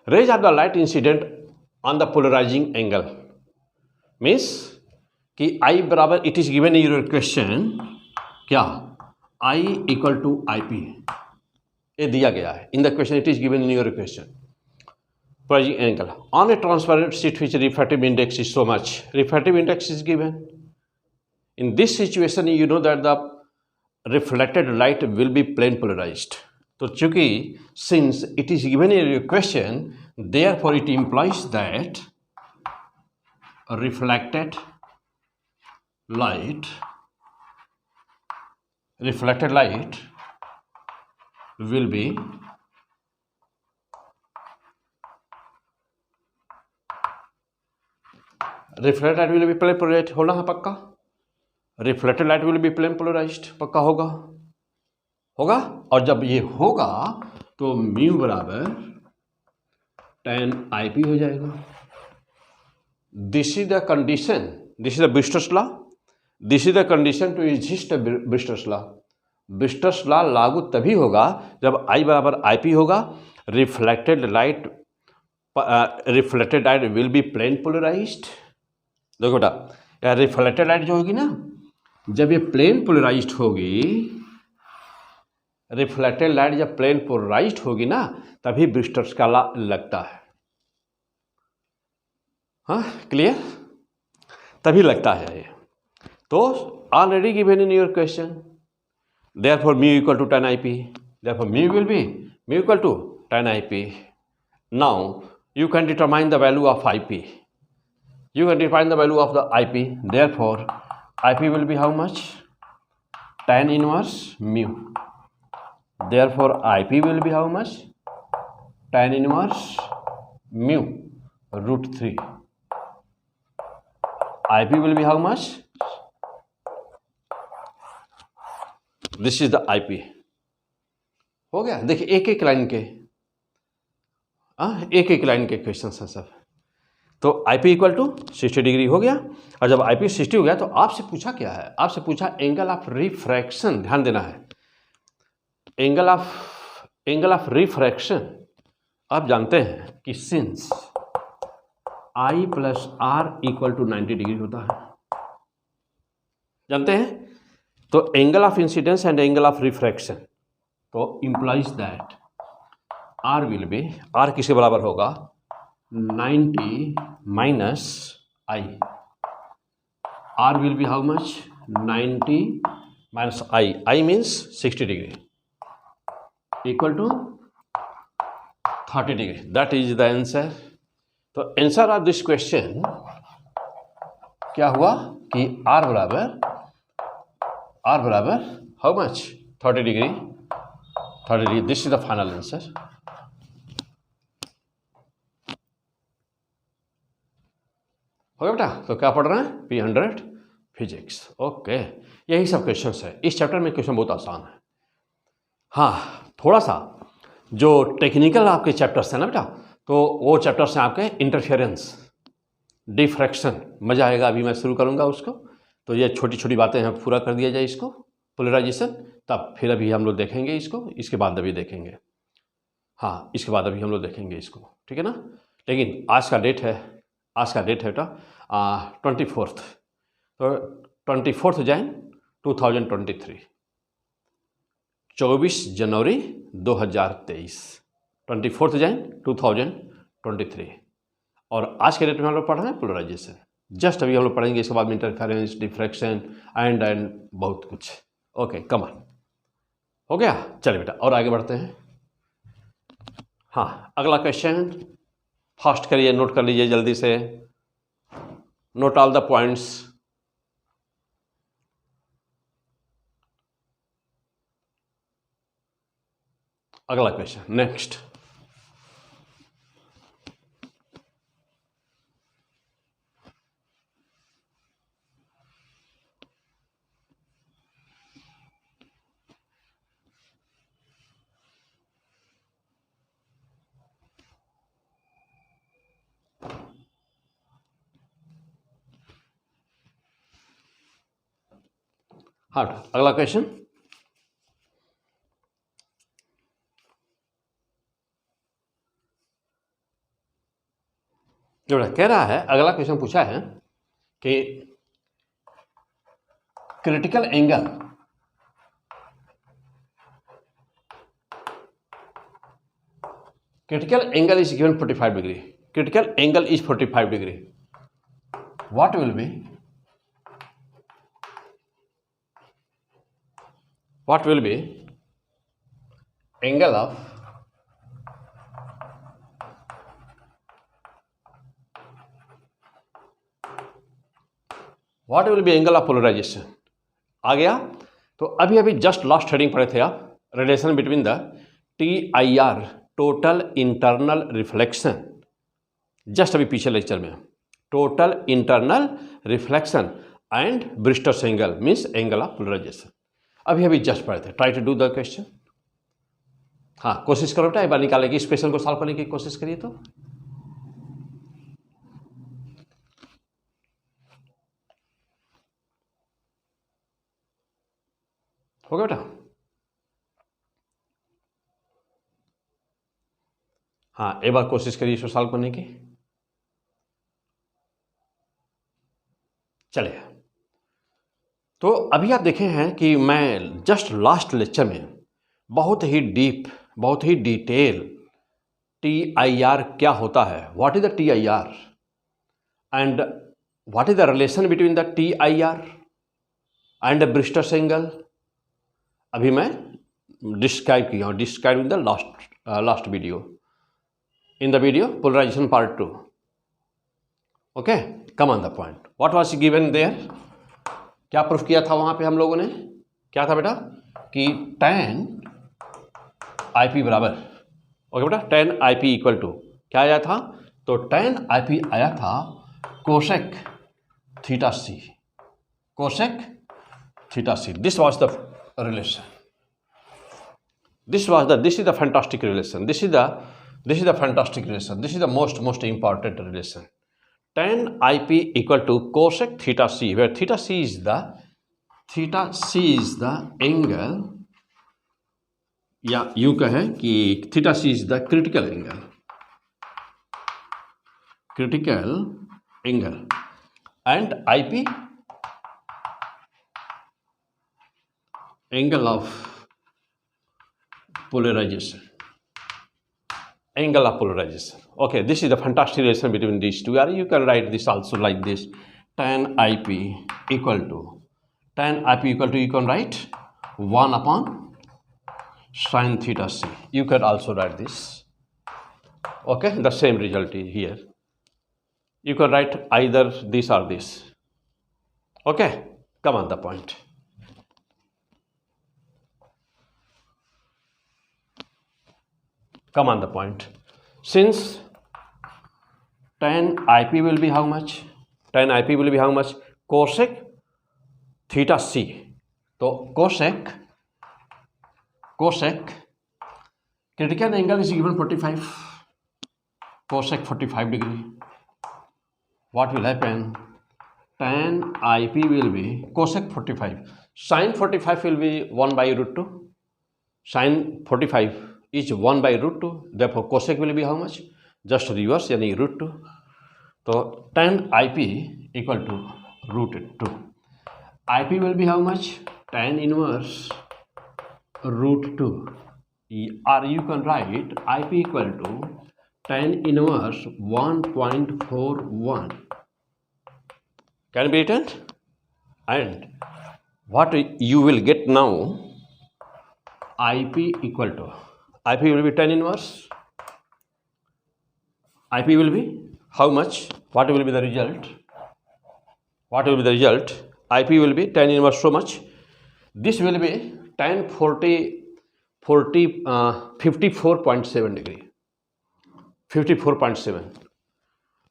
S1: rays of the light incident on the polarizing angle means कि I बराबर, it is given in your question, क्या I इक्वल टू IP, ये दिया गया है in the question. It is given in your question. Polarizing angle on a transparent sheet which refractive index is so much. Refractive index is given. In this situation you know that the reflected light will be plane polarized. तो चूंकि since it is given in your question, therefore it implies that reflected light will be plane polarized. होना है पक्का. Reflected light will be plane polarized, पक्का होगा. और जब ये होगा तो म्यू बराबर tan IP हो जाएगा. This is the condition, this is the Brewster's law, this is the condition to exist Brewster's law. Brewster's law लागू तभी होगा जब I बराबर IP होगा. Reflected light will be plane polarized. देखो बेटा, यार रिफ्लेक्टेड लाइट जो होगी ना, जब ये प्लेन पोलराइज्ड होगी, रिफ्लेक्टेड लाइट जब प्लेन पोलराइज्ड होगी ना, तभी ब्रिस्टर्स का लॉ लगता है. हाँ, क्लियर? तभी लगता है ये. तो already given in your question. Therefore mu equal to tan IP. Therefore mu will be mu equal to tan IP. Now you can determine the value of IP. You can define the value of the IP. Therefore, IP will be how much? Tan inverse mu. Therefore, IP will be how much? Tan inverse mu √3. IP will be how much? This is the IP. हो गया. देखिए एक line के line के question हैं सब. तो IP equal to 60 degree हो गया. और जब IP 60 हो गया तो आपसे पूछा क्या है? आपसे पूछा एंगल ऑफ रिफ्रैक्शन. ध्यान देना है, एंगल ऑफ रिफ्रैक्शन. आप जानते हैं कि since I plus R equal to 90 degree होता है, जानते हैं. तो angle of incidence and angle of refraction, तो implies that R will be, R किसके बराबर होगा? 90 minus I. R will be how much? 90 minus I. I means 60 degree equal to 30 degree. That is the answer. तो answer of this question क्या हुआ कि R बराबर how much? 30 degree, 30 degree, this is the final answer. हो गया बेटा? तो क्या पढ़ रहे हैं? P100 physics. ओके, यही सब क्वेश्चन है इस चैप्टर में। क्वेश्चन बहुत आसान है। हाँ, थोड़ा सा जो टेक्निकल आपके चैप्टर्स हैं ना बेटा, तो वो चैप्टर्स हैं आपके इंटरफेरेंस, डिफ्रैक्शन। मजा आएगा, अभी मैं शुरू करूंगा उसको। तो ये छोटी छोटी बातें हैं, पूरा कर दिया जाए इसको, पोलराइजेशन, तब फिर अभी हम लोग देखेंगे इसको, इसके बाद अभी देखेंगे। हाँ, इसके बाद अभी हम लोग देखेंगे इसको, ठीक है ना। लेकिन आज का डेट है बेटा 24, तो 24 जैन 2023, 24 जनवरी 2023, 24 जैन 2023। और आज के डेट में हम लोग पढ़ रहे हैं पोलराइजेशन। जस्ट अभी हम लोग पढ़ेंगे, इसके बाद में इंटरफेरेंस, डिफ्रैक्शन एंड बहुत कुछ। ओके, कम ऑन, हो गया। चलिए बेटा, और आगे बढ़ते हैं। हाँ, अगला क्वेश्चन फास्ट करिए, नोट कर लीजिए जल्दी से, नोट ऑल द पॉइंट्स। अगला क्वेश्चन, नेक्स्ट। हाँ, अगला क्वेश्चन। जो कह रहा है, अगला क्वेश्चन पूछा है कि critical angle is given 45 degree. Critical angle is 45 degree. What will be angle of polarization? आ गया? तो अभी जस्ट लास्ट हेडिंग पढ़े थे आप, relation between the TIR, total internal reflection. Just अभी पीछे लेक्चर में total internal reflection and Brewster's angle means angle of polarization. अभी जस्ट पढ़े थे। Try to do the question. हाँ, कोशिश करो बेटा, एक बार निकालने की, इस क्वेश्चन को सॉल्व करने की कोशिश करिए। तो हो गया बेटा? हाँ, एक बार कोशिश करिए इसको सॉल्व करने की। चलिए, तो अभी आप देखे हैं कि मैं जस्ट लास्ट लेक्चर में बहुत ही डीप, बहुत ही डिटेल TIR क्या होता है, what is the TIR and what is the relation between the TIR and Brewster's angle, अभी मैं डिस्क्राइब किया हूँ, describe in the last video, in the video polarization part 2। Okay, come on the point. What was given there? क्या proof किया था वहां पे हम लोगों ने? क्या था बेटा कि tan IP बराबर, ओके बेटा, tan IP इक्वल टू क्या आया था? तो tan IP आया था cosec theta C, cosec theta C। This was the relation, this is the fantastic relation, this is the fantastic relation, this is the most important relation. Tan IP equal to cosec theta C, where theta C is the angle, या यूं कहें कि theta C is the critical angle, and IP angle of polarization, Okay, this is the fantastic relation between these two. You can write this also like this: tan IP equal to you can write 1 upon sin theta C. You can also write this. Okay, the same result is here. You can write either this or this. Okay, come on the point. come on the point. Since tan IP will be how much? Tan IP will be how much? Cosec theta c. So cosec critical angle is given 45. Cosec 45 degree. What will happen? Tan IP will be cosec 45. Sin 45 will be 1 by root 2. Sin 45 is 1 by root 2. Therefore cosec will be how much? Just reverse, यानी root 2. So tan IP equal to root 2. IP will be how much? Tan inverse root 2. Or you can write IP equal to tan inverse 1.41. Can be written? And what you will get now, IP equal to, IP will be tan inverse. IP will be how much? What will be the result? What will be the result? IP will be tan inverse so much. This will be tan 54.7 degree. 54.7.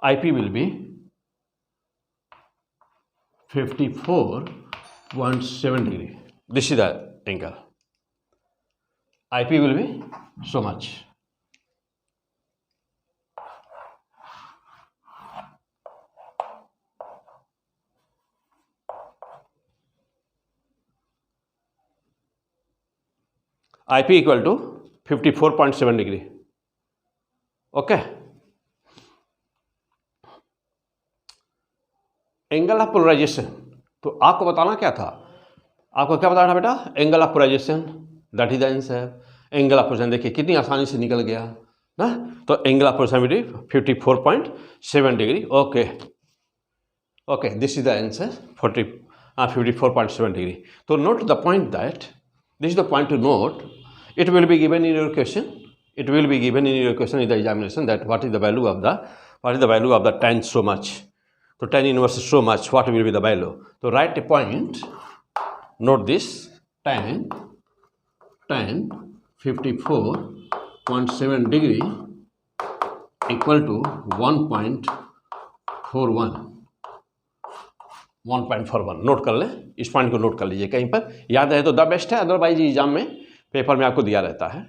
S1: IP will be 54.7 degree. This is the angle. IP will be so much. IP equal to 54.7 degree. Okay. Angle of polarization, तो आपको बताना क्या था? आपको क्या बताना था बेटा? Angle of polarization, that is the answer. Angle of polarization देखिए कितनी आसानी से निकल गया ना. तो angle of polarization 54.7 degree. Okay okay, this is the answer 54.7 degree. तो note the point that this is the point to note. It will be given in your question. It will be given in your question in the examination that what is the value of the tan so much. So tan inverse is so much. What will be the value? So write a point. Note this: tan 54.7 degree equal to 1.41. 1.41 note कर लें. इस point को note कर लीजिए कहीं पर. याद है तो द बेस्ट है. अदरवाइज एग्जाम में पेपर में आपको दिया रहता है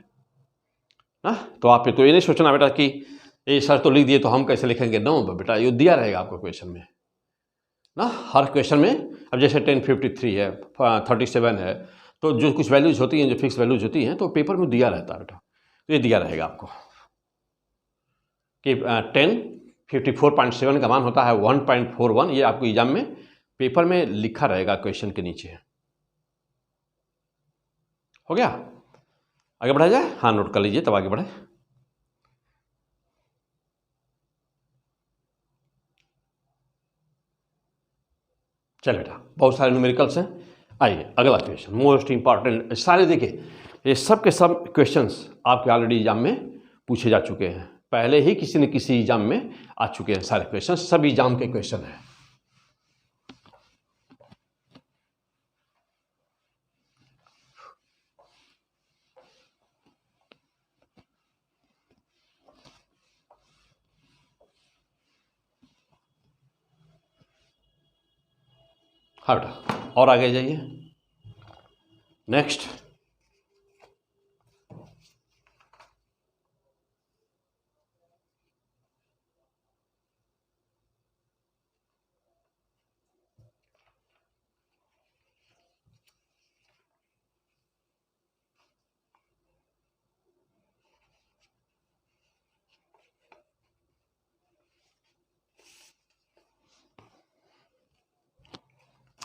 S1: ना. तो आप तो ये नहीं सोचना बेटा कि ये सर तो लिख दिए तो हम कैसे लिखेंगे. नो बेटा, ये दिया रहेगा आपको क्वेश्चन में ना. हर क्वेश्चन में अब जैसे 1053 है, 37 है, तो जो कुछ वैल्यूज होती हैं, जो फिक्स वैल्यूज होती हैं, तो पेपर में दिया रहता है बेटा. तो ये दिया रहेगा आपको कि 1054.7 का मान होता है 1.41. ये आपको एग्जाम में पेपर में लिखा रहेगा क्वेश्चन के नीचे. हो गया? आगे बढ़ा जाए. हाँ, नोट कर लीजिए तब आगे बढ़े. चल बेटा, बहुत सारे न्यूमेरिकल्स हैं. आइए अगला क्वेश्चन, मोस्ट इंपॉर्टेंट. सारे देखिए, ये सब के सब क्वेश्चंस आपके ऑलरेडी एग्जाम में पूछे जा चुके हैं. पहले ही किसी न किसी एग्जाम में आ चुके हैं सारे क्वेश्चन. सब एग्जाम के क्वेश्चन हैं. हाँ बेटा, और आगे जाइए. नेक्स्ट,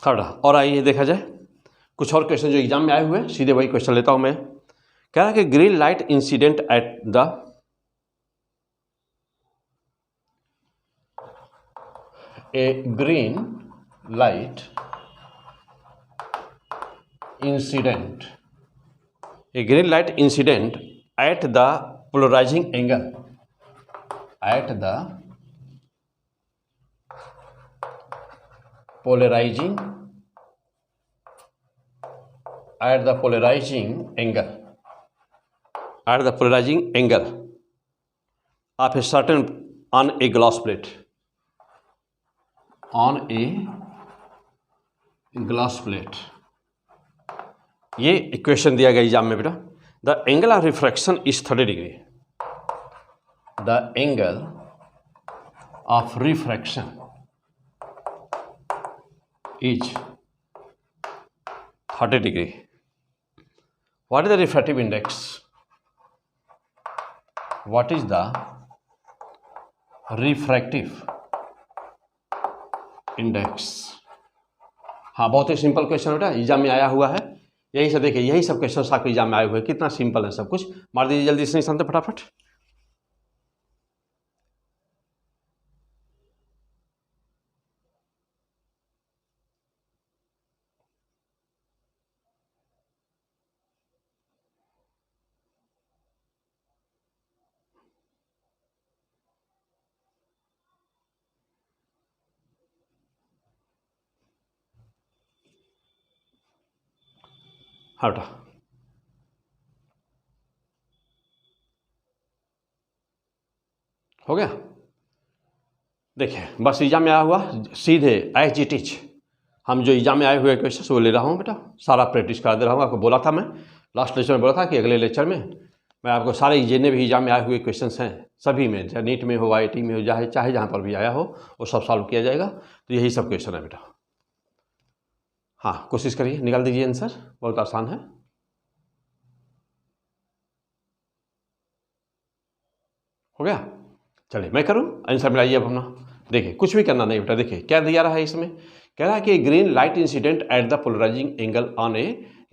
S1: और आइए देखा जाए कुछ और क्वेश्चन जो एग्जाम में आए हुए हैं. सीधे वही क्वेश्चन लेता हूं मैं. कह रहा है कि green light incident at the green light incident at the polarizing angle at the polarizing angle at the polarizing angle of a certain on a glass plate. On a glass plate. ये equation दिया गया exam में बेटा. The angle of refraction is 30 degree. The angle of refraction is 30 degree. What is the refractive index? What is the refractive index? हाँ, बहुत ही simple question बेटा, exam में आया हुआ है. यही सब देखिए, यही सब क्वेश्चन आपके एग्जाम में आए हुए हैं. कितना सिंपल है सब कुछ. मार दीजिए जल्दी से निशान फटाफट. हाँ बेटा, हो गया. देखिए बस एग्जाम में आया हुआ सीधे IIT हम जो एग्जाम में आए हुए क्वेश्चन वो ले रहा हूँ बेटा. सारा प्रैक्टिस करा दे रहा हूँ. आपको बोला था मैं लास्ट लेक्चर में, बोला था कि अगले लेक्चर में मैं आपको सारे जितने भी एग्जाम में आए हुए क्वेश्चंस हैं सभी में, चाहे नीट में हो, IIT में हो, चाहे जहाँ पर भी आया हो, वो सब सॉल्व किया जाएगा. तो यही सब क्वेश्चन है बेटा. हाँ, कोशिश करिए, निकाल दीजिए आंसर. बहुत आसान है. हो गया. चलिए मैं करूं, आंसर मिलाइए अब अपना. देखिए कुछ भी करना नहीं बेटा. देखिए क्या दिया रहा है इसमें. कह रहा है कि green light incident at the polarizing angle on a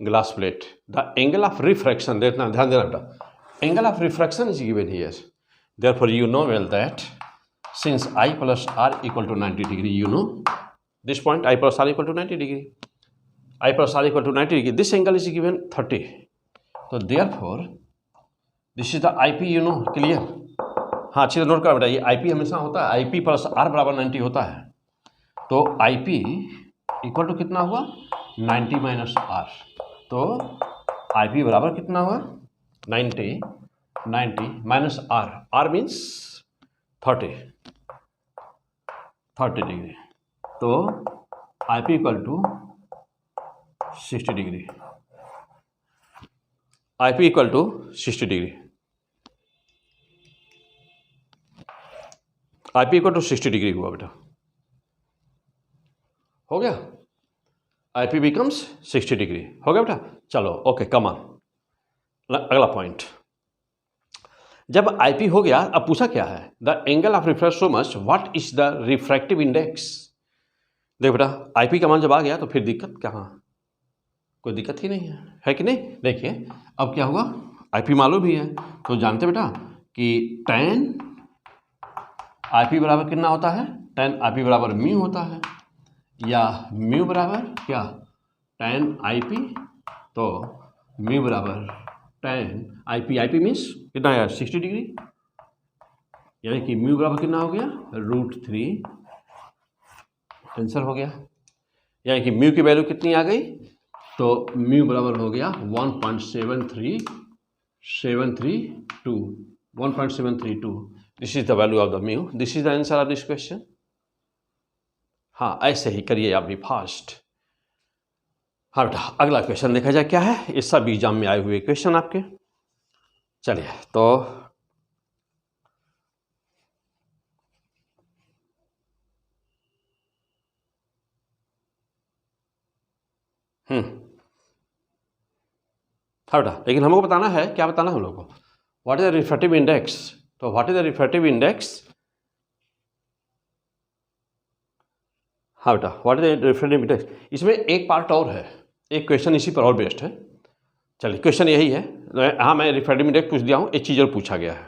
S1: glass plate. The angle of refraction, देखना ध्यान देना बेटा, angle of refraction is given here. Therefore you know well that since I plus R equal to 90 degree, you know this point I plus R equal to 90 degree. I plus R equal to 90 degree. This angle is given 30. So therefore this is the IP, you know, clear. हाँ, अच्छी तरह note करो बेटा, ये IP हमेशा होता है IP plus R बराबर 90 होता है. तो IP इक्वल टू कितना हुआ 90 माइनस R. तो IP बराबर कितना हुआ 90 minus R. R means 30 degree. तो IP equal to 60 degree. IP equal to 60 degree. IP equal to 60 degree हुआ बेटा. हो गया. IP becomes 60 degree. हो गया बेटा. चलो ओके, कम ऑन. अगला पॉइंट. जब IP हो गया, अब पूछा क्या है, the angle of refraction so much, what is the refractive index. देख बेटा, IP का मान जब आ गया तो फिर दिक्कत कहाँ, कोई दिक्कत ही नहीं है कि नहीं. देखिए अब क्या हुआ, IP मालूम भी है तो जानते बेटा कि tan IP बराबर कितना होता है, tan IP बराबर म्यू होता है, या म्यू बराबर क्या tan IP. तो म्यू बराबर tan IP मीन्स कितना है 60 डिग्री. यानी कि म्यू बराबर कितना हो गया √3. आंसर हो गया. यानी कि म्यू की वैल्यू कितनी आ गई, तो म्यू बराबर हो गया 1.732. This is the value of the mu. This is the answer of this question. हाँ, ऐसे ही करिए आप भी फास्ट. हाँ बेटा, अगला क्वेश्चन देखा जाए क्या है. ये सब एग्जाम में आए हुए क्वेश्चन आपके. चलिए तो हाँ बेटा, लेकिन हमको बताना है, क्या बताना है हम लोग को, what is the refractive index. तो what is the refractive index. हाँ बेटा, what is the refractive index. इसमें एक पार्ट और है, एक क्वेश्चन इसी पर और बेस्ड है. चलिए क्वेश्चन यही है. हाँ, मैं रिफ्रैक्टिव इंडेक्स पूछ दिया हूँ, एक चीज़ और पूछा गया है.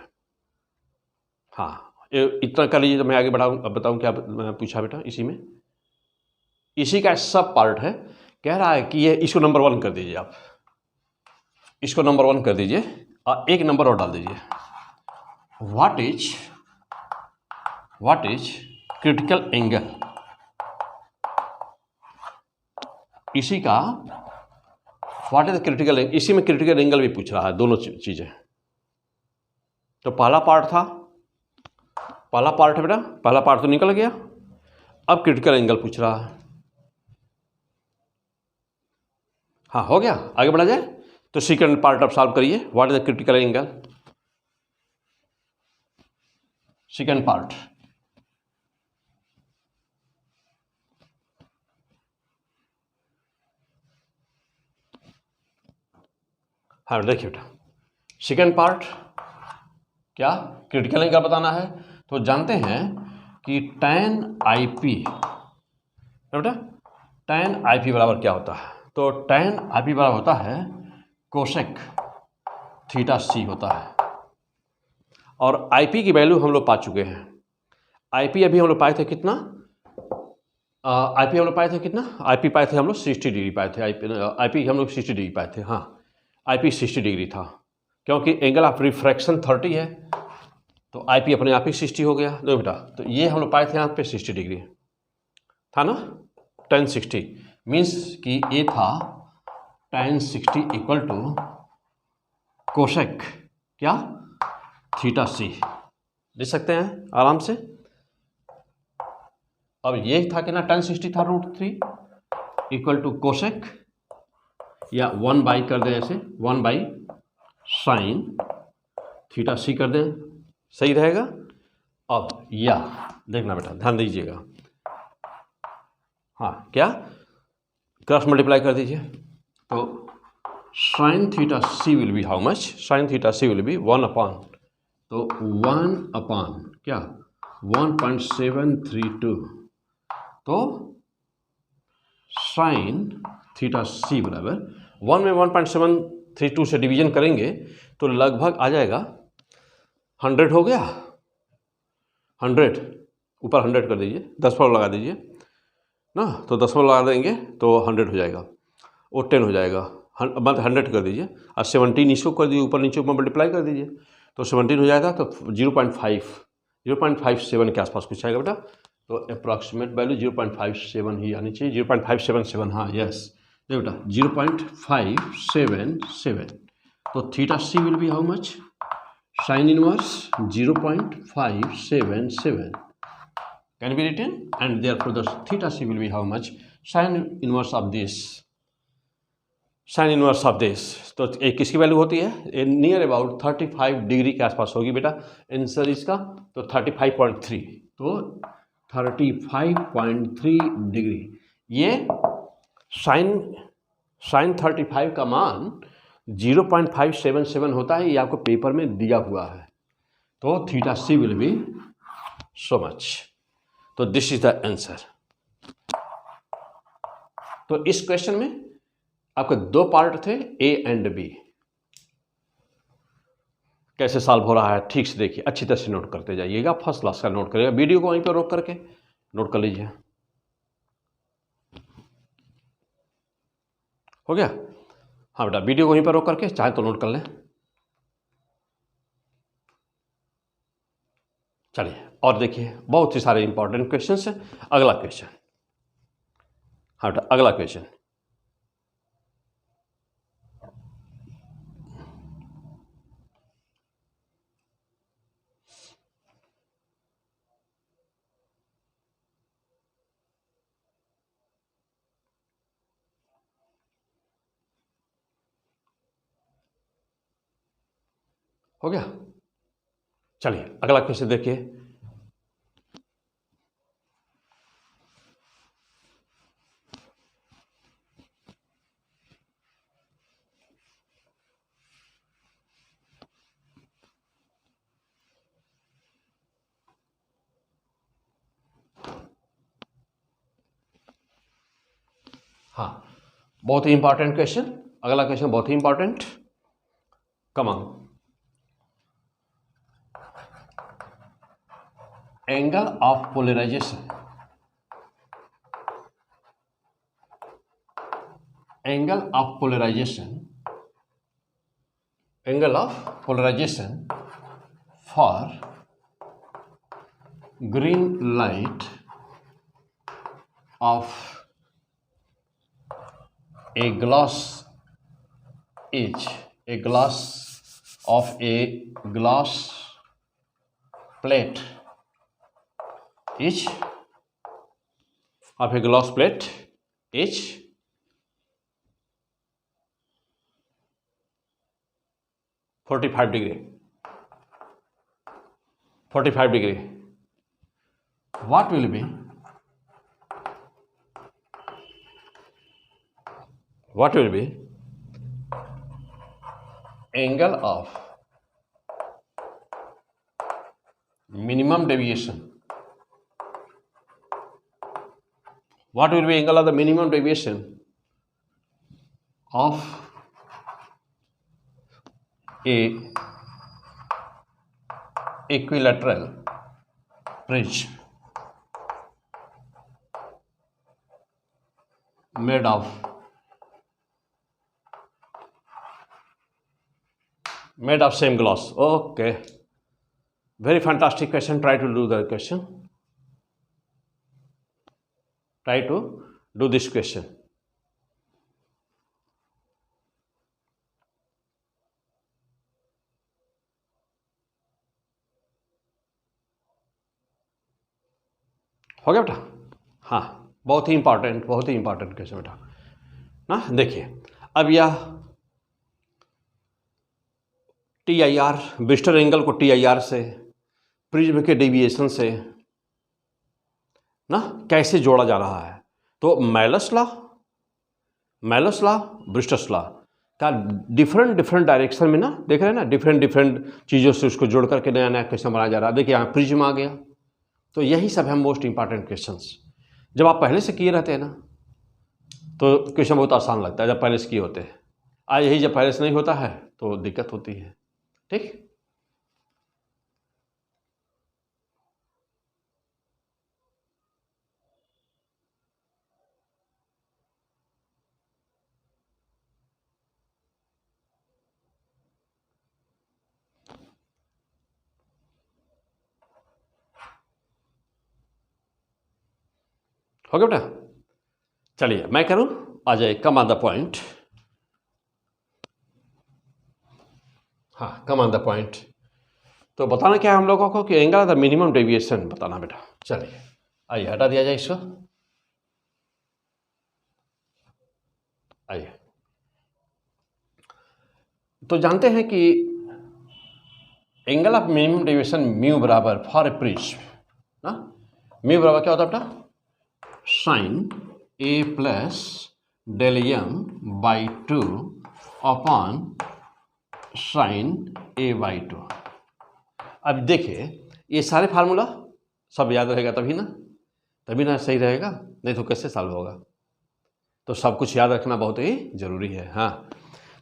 S1: हाँ, इतना कर लीजिए तो मैं आगे बढ़ाऊँ. अब बताऊँ क्या पूछा बेटा. इसी में इसी का सब पार्ट है. कह रहा है कि ये इसको नंबर 1 कर दीजिए, आप इसको नंबर 1 कर दीजिए और एक नंबर और डाल दीजिए. What is critical angle. इसी का what is the critical angle. इसी में क्रिटिकल एंगल भी पूछ रहा है, दोनों चीज़ें. तो पहला पार्ट था, पहला पार्ट है बेटा, पहला पार्ट तो निकल गया। अब क्रिटिकल एंगल पूछ रहा है। हाँ हो गया, आगे बढ़ा जाए। तो सेकंड पार्ट अब सॉल्व करिए। What is the critical angle? Second part, हाँ देखिए बेटा, सेकंड पार्ट क्या क्रिटिकल एंगल बताना है। तो जानते हैं कि tan IP बेटा, tan IP बराबर क्या होता है? तो tan IP बराबर होता है कोसेक थीटा सी होता है। और IP की वैल्यू हम लोग पा चुके हैं। IP अभी हम लोग पाए थे कितना? IP हम लोग पाए थे कितना? IP पाए थे हम लोग 60 डिग्री पाए थे। IP हम लोग 60 डिग्री पाए थे। हाँ, IP 60 डिग्री था, क्योंकि एंगल ऑफ रिफ्रैक्शन 30 है, तो IP अपने आप ही 60 हो गया। दो बेटा, तो ये हम लोग पाए थे यहाँ पे 60 डिग्री था ना, tan 60 मीन्स कि ये था tan 60 इक्वल टू कोसेक क्या थीटा सी, देख सकते हैं आराम से। अब ये था कि ना tan 60 था √3 इक्वल टू कोसेक, या 1 बाई कर दें, ऐसे 1 बाई साइन थीटा सी कर दें, सही रहेगा। अब या देखना बेटा, ध्यान दीजिएगा, हाँ क्या क्रॉस मल्टीप्लाई कर दीजिए। तो sine theta C will be how much? Sine theta C will be 1 upon, तो 1 अपॉन क्या 1.732, तो साइन थीटा सी बराबर 1 में 1.732 से डिवीजन करेंगे तो लगभग आ जाएगा 100 हो गया। 100 ऊपर 100 कर दीजिए, 10 पर लगा दीजिए ना, तो 10 पर लगा देंगे तो 100 हो जाएगा, वो 10 हो जाएगा, मतलब 100 कर दीजिए और 17 इसको कर दीजिए, ऊपर नीचे ऊपर मल्टीप्लाई कर दीजिए तो 17 हो जाएगा। तो 0.57 के आसपास कुछ आएगा बेटा, तो अप्रॉक्सीमेट वैल्यू 0.57 ही आनी चाहिए। 0.577, हाँ यस, देखो बेटा 0.577, तो theta C will be how much? Sine inverse 0.577 can be written, and therefore the theta c will be how much? Sin inverse of this, sin inverse of this। तो एक किसकी value होती है? नियर अबाउट 35 डिग्री के आसपास होगी बेटा answer इसका, तो 35.3, तो 35.3 डिग्री। ये साइन 35 का मान 0.577 होता है, ये आपको पेपर में दिया हुआ है। तो theta C will be so much, तो दिस इज द आंसर। तो इस क्वेश्चन में आपके दो पार्ट थे, ए एंड बी। कैसे सॉल्व हो रहा है ठीक से देखिए, अच्छी तरह से नोट करते जाइएगा, फर्स्ट क्लास का नोट करिएगा, वीडियो को वहीं पर रोक करके नोट कर लीजिए। हो गया? हाँ बेटा, वीडियो को वहीं पर रोक करके चाहे तो नोट कर लें। चलिए और देखिए, बहुत ही सारे इंपॉर्टेंट क्वेश्चन हैं। अगला क्वेश्चन, हाँ बेटा अगला क्वेश्चन, हो गया? चलिए अगला क्वेश्चन देखिए। हाँ, बहुत ही इंपॉर्टेंट क्वेश्चन, अगला क्वेश्चन बहुत ही important. Come on, angle of polarization, angle of polarization, angle of polarization for green light of a glass is a glass of a glass plate is of a glass plate is 45 degree. 45 degree. What will be angle of minimum deviation? What will be angle of the minimum deviation of a equilateral prism made of same glass? Okay, very fantastic question. Try to do the question. Try to do this question. हो गया बेटा? हाँ, बहुत ही important question बेटा ना। देखिए, अब यह TIR ब्रिस्टर एंगल को TIR से, प्रिज्म के डेविएशन से ना कैसे जोड़ा जा रहा है। तो मेलस लॉ, ब्रिस्टर्स लॉ का डिफरेंट डायरेक्शन में ना देख रहे हैं ना, डिफरेंट चीज़ों से उसको जोड़ करके नया क्वेश्चन बनाया जा रहा है। देखिए यहाँ प्रिज्म आ गया। तो यही सब है मोस्ट इंपॉर्टेंट क्वेश्चंस। जब आप पहले से किए रहते हैं ना तो क्वेश्चन बहुत आसान लगता है, जब पहले से किए होते हैं। आज यही जब पहले से नहीं होता है तो दिक्कत होती है। ठीक, हो गया बेटा? चलिए मैं करूं, आ जाए कम ऑन द पॉइंट। हाँ, कम ऑन द पॉइंट। तो बताना क्या है हम लोगों को कि angle of the minimum deviation बताना बेटा। चलिए आइए हटा दिया जाए इसको। आइए, तो जानते हैं कि angle of minimum deviation mu बराबर फॉर ए प्रिज्म ना, म्यू बराबर क्या होता है बेटा? Sine A plus del M by 2 upon sine A by 2। अब देखिए ये सारे फार्मूला सब याद रहेगा तभी ना सही रहेगा, नहीं तो कैसे सॉल्व होगा। तो सब कुछ याद रखना बहुत ही जरूरी है। हाँ,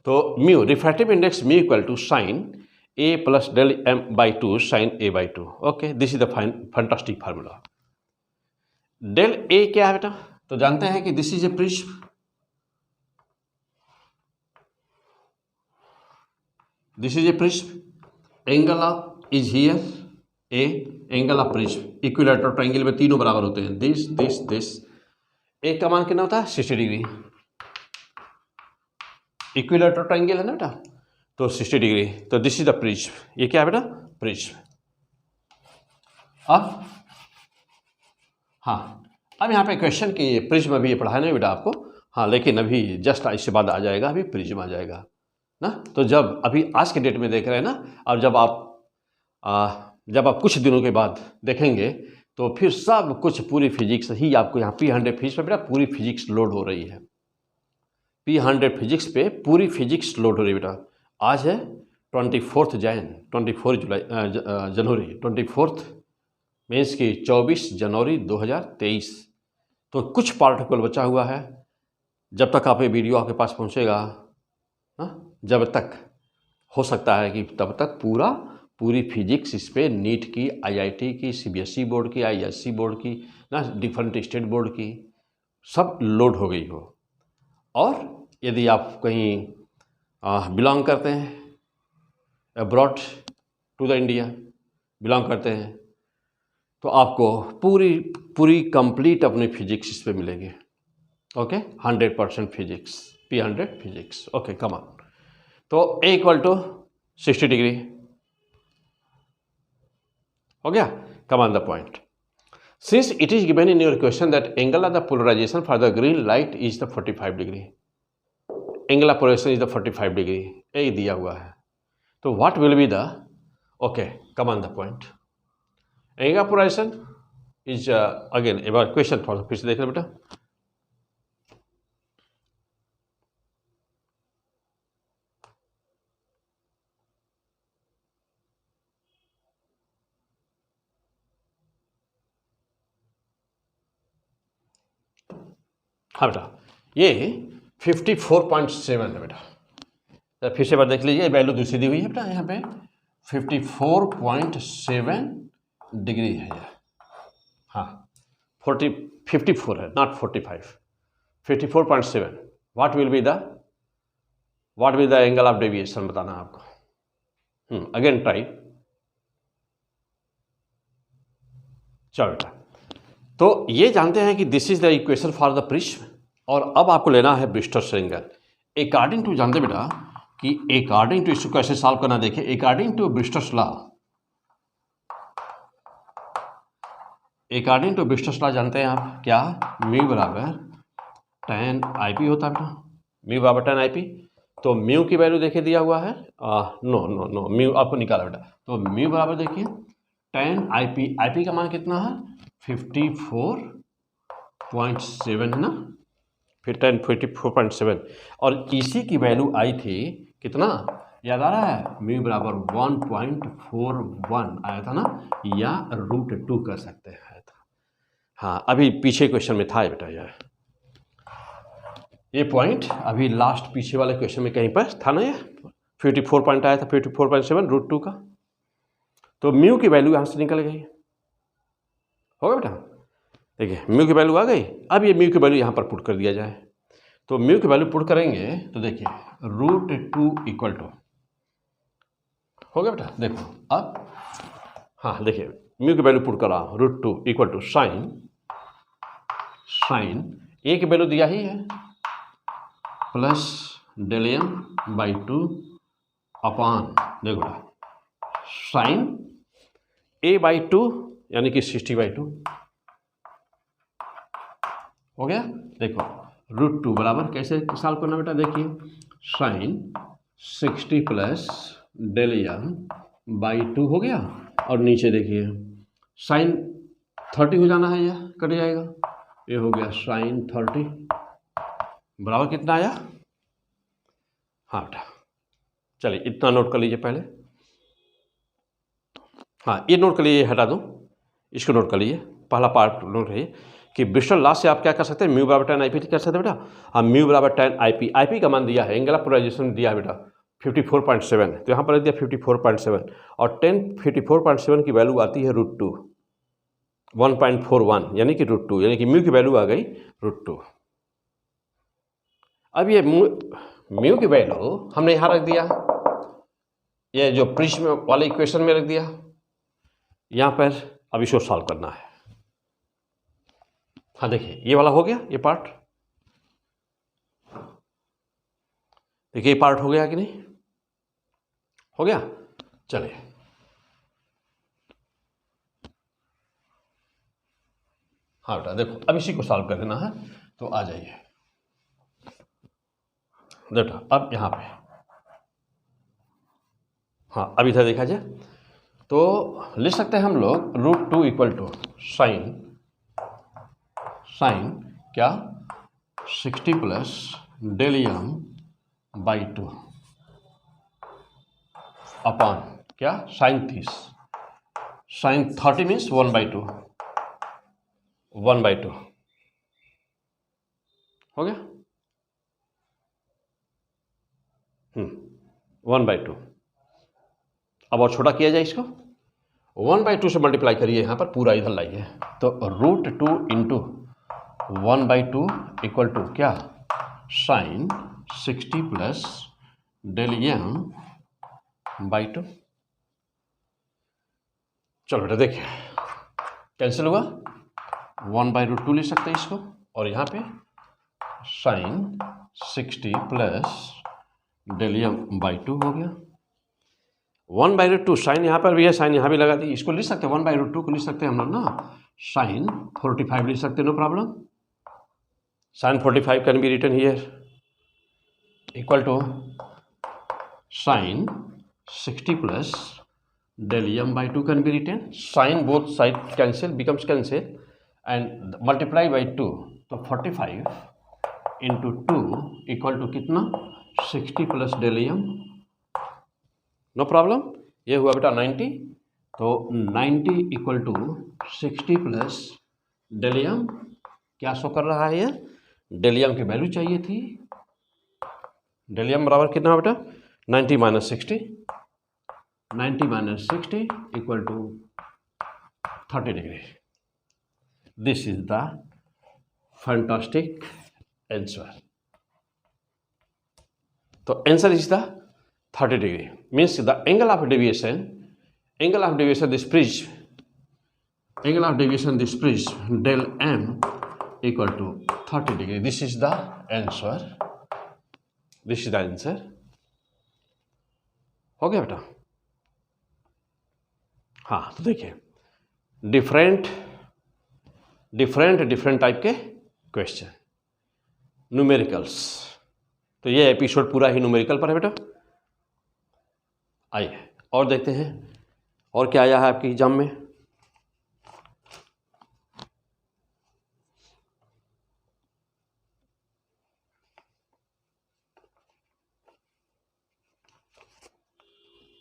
S1: तो mu refractive index mu equal to sine A plus del M by 2 sine A by 2। Okay, this is the fantastic formula. Del A क्या है बेटा? तो जानते हैं कि this is a prism, this is a prism, angle of is here A, angle of prism, equilateral triangle में तीनों बराबर होते हैं, दिस। ए का मान कितना होता है? 60 डिग्री। इक्विलैटरल ट्रायंगल है ना बेटा, तो 60 डिग्री। तो दिस इज द प्रिज्म। ये क्या है बेटा? प्रिज्म। अब हाँ, अब यहाँ पे क्वेश्चन कि प्रिज्म अभी ये पढ़ाया नहीं बेटा आपको। हाँ, लेकिन अभी जस्ट इसके बाद आ जाएगा, अभी प्रिज्म आ जाएगा ना। तो जब अभी आज के डेट में देख रहे हैं ना, अब जब आप कुछ दिनों के बाद देखेंगे तो फिर सब कुछ पूरी फिजिक्स ही आपको यहाँ P100 फिजिक्स पे बेटा पूरी फिजिक्स लोड हो रही है। P100 फिजिक्स पे पूरी फिजिक्स लोड हो रही है बेटा। आज है 24 जनवरी 24 मीन्स की 24 जनवरी 2023। तो कुछ पार्ट केवल बचा हुआ है। जब तक आप ये वीडियो आपके पास पहुँचेगा ना, जब तक हो सकता है कि तब तक पूरी फिजिक्स इस पर नीट की, IIT की, CBSE बोर्ड की, ISC बोर्ड की ना, डिफरेंट स्टेट बोर्ड की सब लोड हो गई हो। और यदि आप कहीं बिलोंग करते हैं, abroad to the India belong करते हैं, तो आपको पूरी कंप्लीट अपनी फिजिक्स इस पे मिलेगी। Okay, 100% physics, P100 physics. Okay, come on. तो A इक्वल टू 60 डिग्री हो गया, come on the point. Since it is given in your question that angle of the polarization for the green light is the 45 degree, angle of polarization is the 45 degree, यही दिया हुआ है। तो what will be the, okay come on the point, angle of polarization is again एक बार question थोड़ा सा फिर से देख लो बेटा। हाँ बेटा, ये 54.7 है बेटा, तो फिर से बार देख लीजिए, वैल्यू दूसरी दी हुई है बेटा, यहाँ पे 54.7 डिग्री है ये, हाँ 54 है, not 45, 54.7। What will be the angle of deviation, बताना आपको। Again try. चलो बेटा, तो ये जानते हैं कि this is the equation for the prism, और अब आपको लेना है ब्रिस्टल्स एंगल। अकॉर्डिंग टू जानते बेटा कि अकॉर्डिंग टू, इसको कैसे सॉल्व करना देखिए, according to Brewster's law, according to Brewster's law जानते हैं आप क्या, म्यू बराबर tan IP होता है बेटा, म्यू बराबर tan IP। तो म्यू की वैल्यू देखिए दिया हुआ है, नो म्यू आपको निकाला बेटा, तो म्यू बराबर देखिए tan IP, IP का मान कितना है 54.7 है ना, फिर 54.7, और इसी की वैल्यू आई थी कितना, याद आ रहा है, म्यू बराबर 1.41 आया था ना, या √2 कर सकते हैं, हाँ अभी पीछे क्वेश्चन में था बेटा ये पॉइंट, अभी लास्ट पीछे वाले क्वेश्चन में कहीं पर था ना, ये 54 पॉइंट आया था, 54.7 √2 का, तो म्यू की वैल्यू यहाँ से निकल गई, होगा बेटा। देखिए म्यू की वैल्यू आ गई, अब ये म्यू की वैल्यू यहाँ पर पुट कर दिया जाए, तो म्यू की वैल्यू पुट करेंगे तो देखिए √2 इक्वल टू, हो गया बेटा। देखो अब, हाँ देखिए म्यू की वैल्यू पुट कर रहा हूँ, √2 इक्वल टू साइन ए की वैल्यू दिया ही है, प्लस ΔM/2 अपॉन, देखो साइन A/2 यानी कि 60/2 हो गया। देखो √2 बराबर कैसे सॉल्व करना बेटा, देखिए साइन 60 प्लस ΔM/2 हो गया, और नीचे देखिए साइन 30 हो जाना है, यह कट जाएगा, ये हो गया साइन 30 बराबर कितना आया, हाँ बेटा चलिए इतना नोट कर लीजिए पहले, हाँ ये नोट कर लीजिए, हटा दूँ इसको, नोट कर लीजिए पहला पार्ट नोट रहिए कि ब्रिस्टल लॉ से आप क्या कर सकते हैं, म्यू बराबर tan IP कर सकते हैं बेटा, हाँ म्यू बराबर tan IP, IP का मान दिया है, एंगल ऑफ पोलराइजेशन दिया है बेटा 54.7, तो यहाँ पर दिया 54.7, और 54.7 की वैल्यू आती है √2, 1.41 यानी कि √2, यानी कि म्यू की वैल्यू आ गई √2। अब ये म्यू की वैल्यू हमने यहाँ रख दिया, ये जो प्रिज्म वाले इक्वेशन में रख दिया यहाँ पर, अब इसको सॉल्व करना है। हाँ देखिए ये वाला हो गया, ये पार्ट देखिए, ये पार्ट हो गया कि नहीं, हो गया। चलिए हाँ बेटा देखो अब इसी को सॉल्व कर देना है, तो आ जाइए बेटा, अब यहाँ पे हाँ अब इधर देखा जाए तो लिख सकते हैं हम लोग √2 इक्वल टू साइन क्या 60 प्लस ΔM/2 अपॉन क्या साइन 30 मीन्स 1/2 हो गया, 1/2। अब और छोटा किया जाए इसको, 1/2 से मल्टीप्लाई करिए, यहाँ पर पूरा इधर लाइए, तो √2 इंटू 1/2 इक्वल टू क्या साइन 60 प्लस ΔM/2। चलो बेटा देखिए कैंसिल हुआ, 1/√2 ले सकते हैं इसको, और यहाँ पे साइन 60 प्लस ΔM/2 हो गया, 1/√2 साइन यहाँ पर भी है, साइन यहाँ भी लगा दी, इसको लिख सकते हैं 1/√2 को लिख सकते हैं हम लोग ना साइन 45 लिख सकते हैं, no problem. Sine 45 can be written here equal to sine 60 plus del m/2 can be written. Sin both side cancel becomes cancel and multiply by 2, तो 45 into 2 इक्वल टू कितना 60 plus del m, no problem. ये हुआ बेटा 90, तो 90 equal to 60 plus del m, क्या show कर रहा है ये, del m की वैल्यू चाहिए थी, del m बराबर कितना बेटा 90 minus 60, 90 minus 60 equal to 30 degree. This is the fantastic answer. So answer is the 30 degree. Means the angle of deviation this prism, angle of deviation this prism del m equal to 30 degree. This is the answer. This is the answer. हो गया बेटा। हाँ, तो देखिए different type के question, numericals, तो ये episode पूरा ही न्यूमेरिकल पर है बेटा। आइए और देखते हैं और क्या आया है आपके एग्जाम में।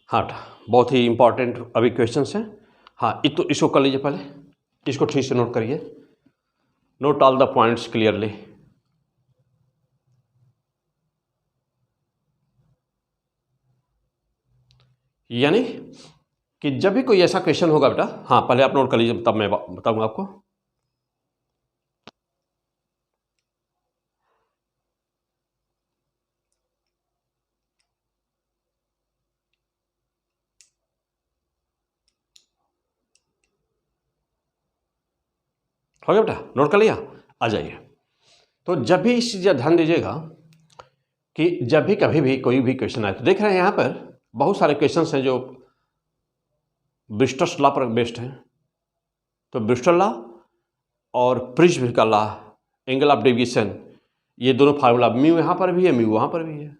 S1: हाँ, बहुत ही इंपॉर्टेंट अभी क्वेश्चंस हैं। हाँ, तो इसको कर लीजिए, पहले इसको ठीक से नोट करिए, note all the points clearly. यानी कि जब भी कोई ऐसा क्वेश्चन होगा बेटा, हाँ पहले आप नोट कर लीजिए, तब मैं बताऊंगा आपको। हो गया बेटा, नोट कर लिया, आ जाइए। तो जब भी इस चीज़ ध्यान दीजिएगा कि जब भी कभी भी कोई भी क्वेश्चन आए, तो देख रहे हैं यहाँ पर बहुत सारे क्वेश्चंस हैं जो ब्रिस्टल्स लॉ पर बेस्ड हैं। तो ब्रिस्टल लॉ और प्रिज्म का लॉ, एंगल ऑफ डेविएशन, ये दोनों फार्मूला, म्यू यहाँ पर भी है, म्यू वहाँ पर भी है।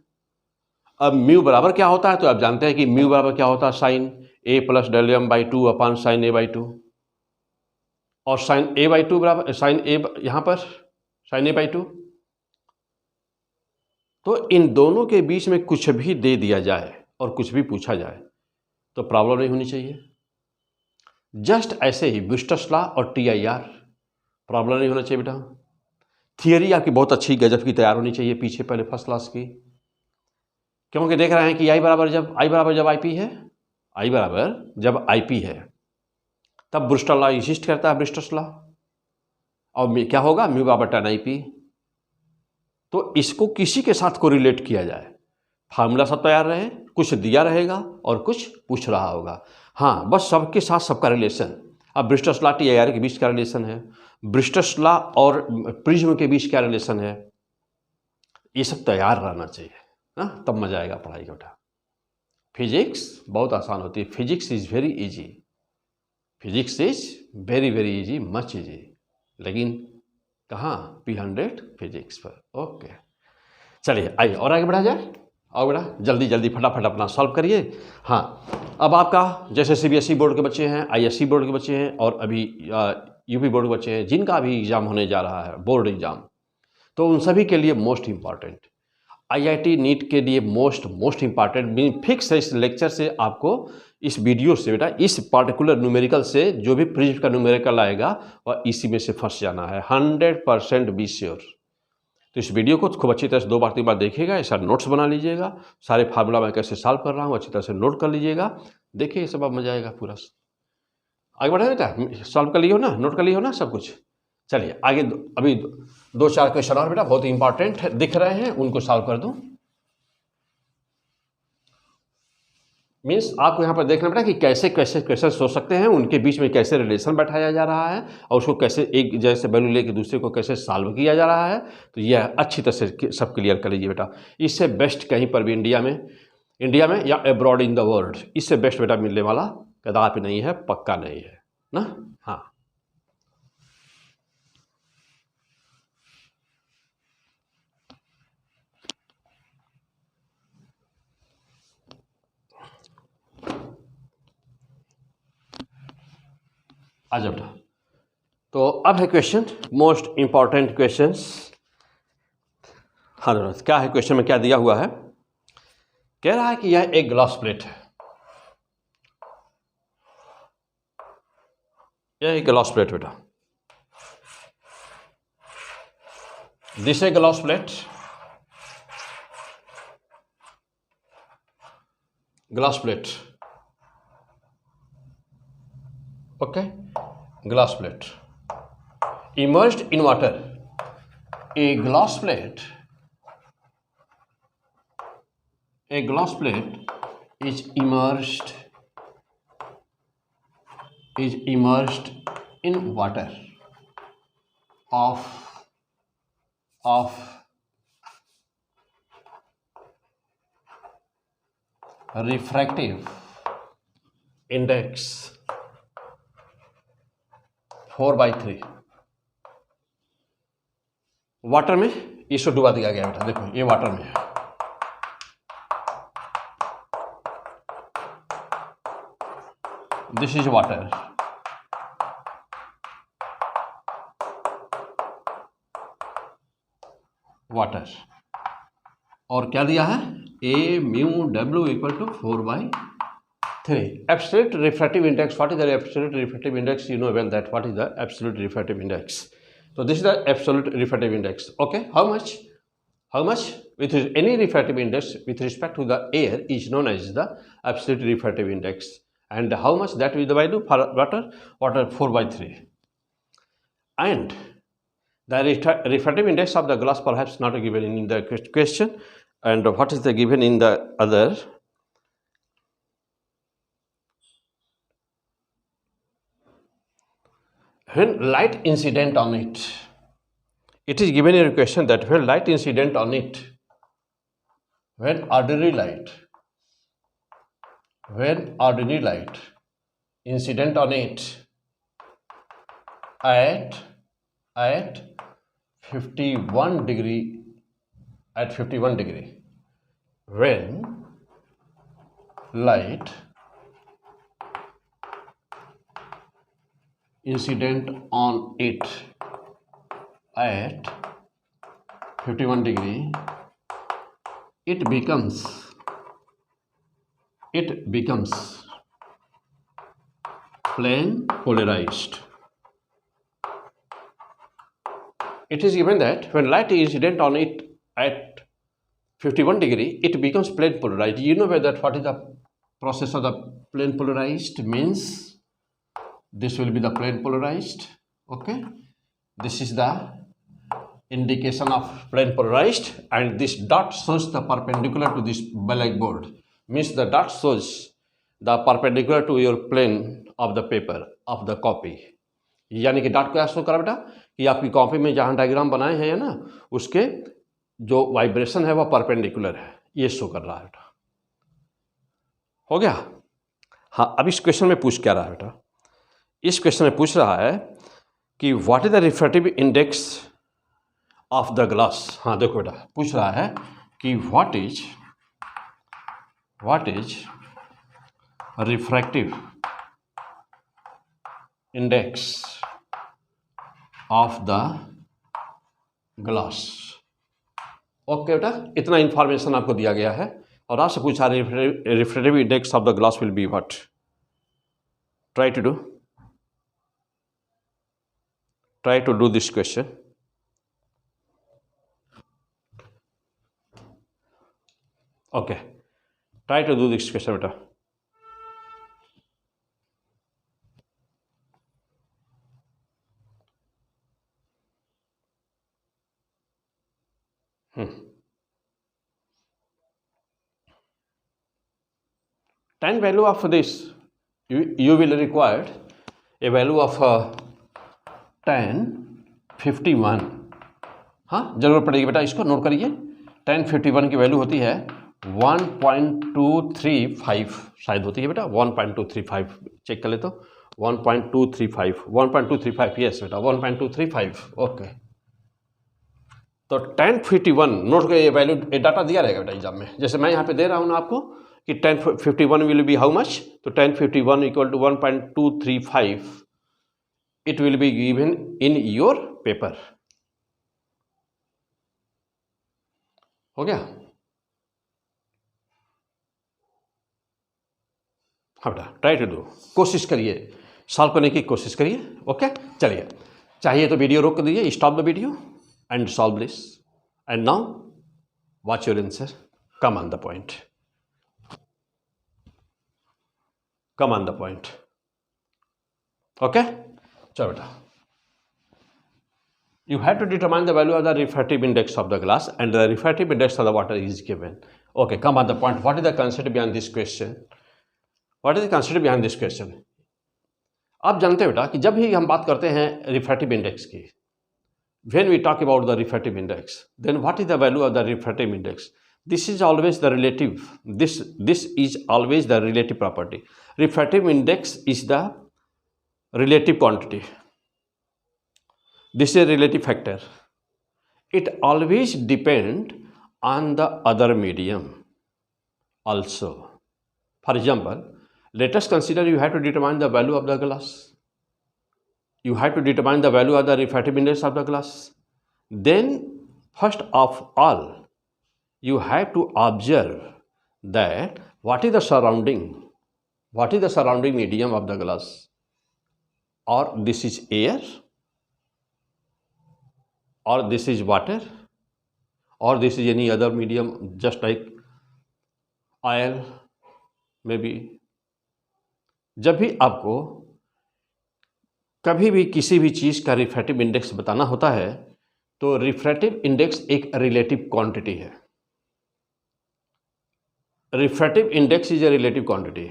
S1: अब म्यू बराबर क्या होता है, तो आप जानते हैं कि म्यू बराबर क्या होता है, sine A plus del m/2 upon sine a/2, और साइन a/2 बराबर साइन ए, यहाँ पर साइन a/2। तो इन दोनों के बीच में कुछ भी दे दिया जाए और कुछ भी पूछा जाए तो प्रॉब्लम नहीं होनी चाहिए। जस्ट ऐसे ही ब्रिस्टल्स लॉ और TIR, प्रॉब्लम नहीं होना चाहिए बेटा। थियरी आपकी बहुत अच्छी गजब की तैयार होनी चाहिए पीछे पहले फर्स्ट क्लास की, क्योंकि देख रहे हैं कि I बराबर जब IP है, I बराबर जब IP है तब ब्रिस्टल लॉ एग्जिस्ट करता है, ब्रिस्टल्स लॉ, और क्या होगा म्यू बराबर tan IP। तो इसको किसी के साथ कोरिलेट किया जाए, फार्मूला सब तैयार रहे, कुछ दिया रहेगा और कुछ पूछ रहा होगा। हाँ, बस सबके साथ सबका रिलेशन। अब ब्रिस्टल्स लॉ TIR के बीच क्या रिलेशन है, ब्रिस्टल्स लॉ और प्रिज्म के बीच क्या रिलेशन है, ये सब तैयार रहना चाहिए ना, तब मजा आएगा पढ़ाई का बेटा। फिजिक्स बहुत आसान होती है, physics is very easy, physics is very very easy, much easy. लेकिन कहाँ, P100 फिजिक्स पर। ओके, चलिए आइए और आगे बढ़ा जाए, और बेटा जल्दी जल्दी फटाफट अपना सॉल्व करिए। हाँ, अब आपका जैसे CBSE बोर्ड के बच्चे हैं, ISC बोर्ड के बच्चे हैं, और अभी UP बोर्ड के बच्चे हैं जिनका भी एग्ज़ाम होने जा रहा है, बोर्ड एग्ज़ाम, तो उन सभी के लिए मोस्ट इम्पॉर्टेंट, IIT नीट के लिए मोस्ट इम्पॉर्टेंट फिक्स है। इस लेक्चर से आपको, इस वीडियो से बेटा, इस पार्टिकुलर न्यूमेरिकल से जो भी प्रिज्म का न्यूमेरिकल आएगा वह इसी में से फंस जाना है, 100% बी श्योर। तो इस वीडियो को खूब अच्छी तरह से 2 बार 3 बार देखिएगा, ऐसा नोट्स बना लीजिएगा, सारे फार्मूला मैं कैसे सॉल्व कर रहा हूँ अच्छी तरह से नोट कर लीजिएगा, देखिए सब अब मजा आएगा पूरा। आगे बढ़े बेटा, सॉल्व कर लियो ना, नोट कर लियो ना सब कुछ। चलिए आगे, अभी 2-4 क्वेश्चन और बेटा बहुत इंपॉर्टेंट दिख रहे हैं, उनको सॉल्व कर दूं। मीन्स आपको यहाँ पर देखना पड़ेगा कि कैसे कैसे क्वेश्चन सोच सकते हैं, उनके बीच में कैसे रिलेशन बैठाया जा रहा है, और उसको कैसे एक जैसे वैल्यू लेके दूसरे को कैसे सॉल्व किया जा रहा है। तो यह अच्छी तरह से सब क्लियर कर लीजिए बेटा। इससे बेस्ट कहीं पर भी इंडिया में इंडिया में या अब्रॉड इन द वर्ल्ड, इससे बेस्ट बेटा मिलने वाला कदापि नहीं है, पक्का नहीं है ना। हाँ, आ जाओ बेटा। तो अब है क्वेश्चन, मोस्ट इंपॉर्टेंट क्वेश्चंस। हाँ दोस्त, क्या है क्वेश्चन में, क्या दिया हुआ है? कह रहा है कि यह एक ग्लास प्लेट है, यह एक ग्लास प्लेट बेटा, this A glass plate, glass plate, okay, glass plate immersed in water, a glass plate is immersed in water of refractive index 4/3। Water में इसको डुबा दिया गया बेटा, देखो ये वाटर में है, दिस इज वाटर, वाटर, और क्या दिया है, A mu W equal to 4/3। Absolute refractive index, what is the absolute refractive index? You know well that what is the absolute refractive index. So this is the absolute refractive index. Okay, how much with any refractive index with respect to the air is known as the absolute refractive index, and how much that is the value for water 4/3, and the refractive index of the glass perhaps not given in the question, and what is the given in the other? When light incident on it, it is given in a question that when light incident on it, when ordinary light incident on it at 51 degree, when light incident on it at 51 degree, it becomes plane polarized. It is given that when light incident on it at 51 degree, it becomes plane polarized. You know that what is the process of the plane polarized means? This will be the plane polarized. Okay, this is the indication of plane polarized, and this dot shows the perpendicular to this blackboard, means the dot shows the perpendicular to your plane of the paper of the copy। यानी कि dot क्या show करा बेटा कि आपकी copy में जहाँ diagram बनाए हैं ना, उसके जो वाइब्रेशन है वह परपेंडिकुलर है, ये शो कर रहा है बेटा। हो गया? हाँ, अब इस क्वेश्चन में पूछ क्या रहा है बेटा? इस क्वेश्चन में पूछ रहा है कि what is the refractive index of the glass. हाँ देखो बेटा, पूछ रहा है कि what is refractive index of the glass. Okay बेटा, इतना इंफॉर्मेशन आपको दिया गया है और आपसे पूछा refractive index of the glass will be what. Try to do this question. Okay, try to do this question beta. Tan value of this, you will require a value of tan 51। हाँ, जरूरत पड़ेगी बेटा, इसको note करिए। tan 51 की value होती है 1.235 शायद होती है बेटा, 1.235 चेक कर ले तो 1.235 यस बेटा 1.235 ओके। तो 1051 नोट का ये वैल्यू डाटा दिया रहेगा बेटा एग्जाम में, जैसे मैं यहाँ पे दे रहा हूँ ना आपको कि 1051 विल बी हाउ मच, तो 1051 equal to 1.235 it will be given in your paper. हो गया? हाँ बेटा ट्राई टू डू, कोशिश करिए, सॉल्व करने की कोशिश करिए। ओके चलिए, चाहिए तो वीडियो रोक दीजिए, stop the video and solve this and now watch your answer, come on the point, come on the point. Okay चलो बेटा, you have to determine the value of the refractive index of the glass and the refractive index of the water is given. Okay, come on the point. What is the concept behind this question? What is the concept behind this question? आप जानते हैं बेटा कि जब भी हम बात करते हैं रिफ्रैक्टिव इंडेक्स की, when we talk about the refractive index, then what is the value of the refractive index? This is always the relative. This is always the relative property. Refractive index is the relative quantity. This is a relative factor. It always depends on the other medium also. For example, let us consider you have to determine the value of the glass. You have to determine the value of the refractive index of the glass. Then, first of all, you have to observe that what is the surrounding medium of the glass, or this is air, or this is water, or this is any other medium just like oil maybe. जब भी आपको कभी भी किसी भी चीज़ का refractive index बताना होता है तो रिफ्रैक्टिव इंडेक्स एक रिलेटिव क्वांटिटी है। Refractive index is a relative quantity.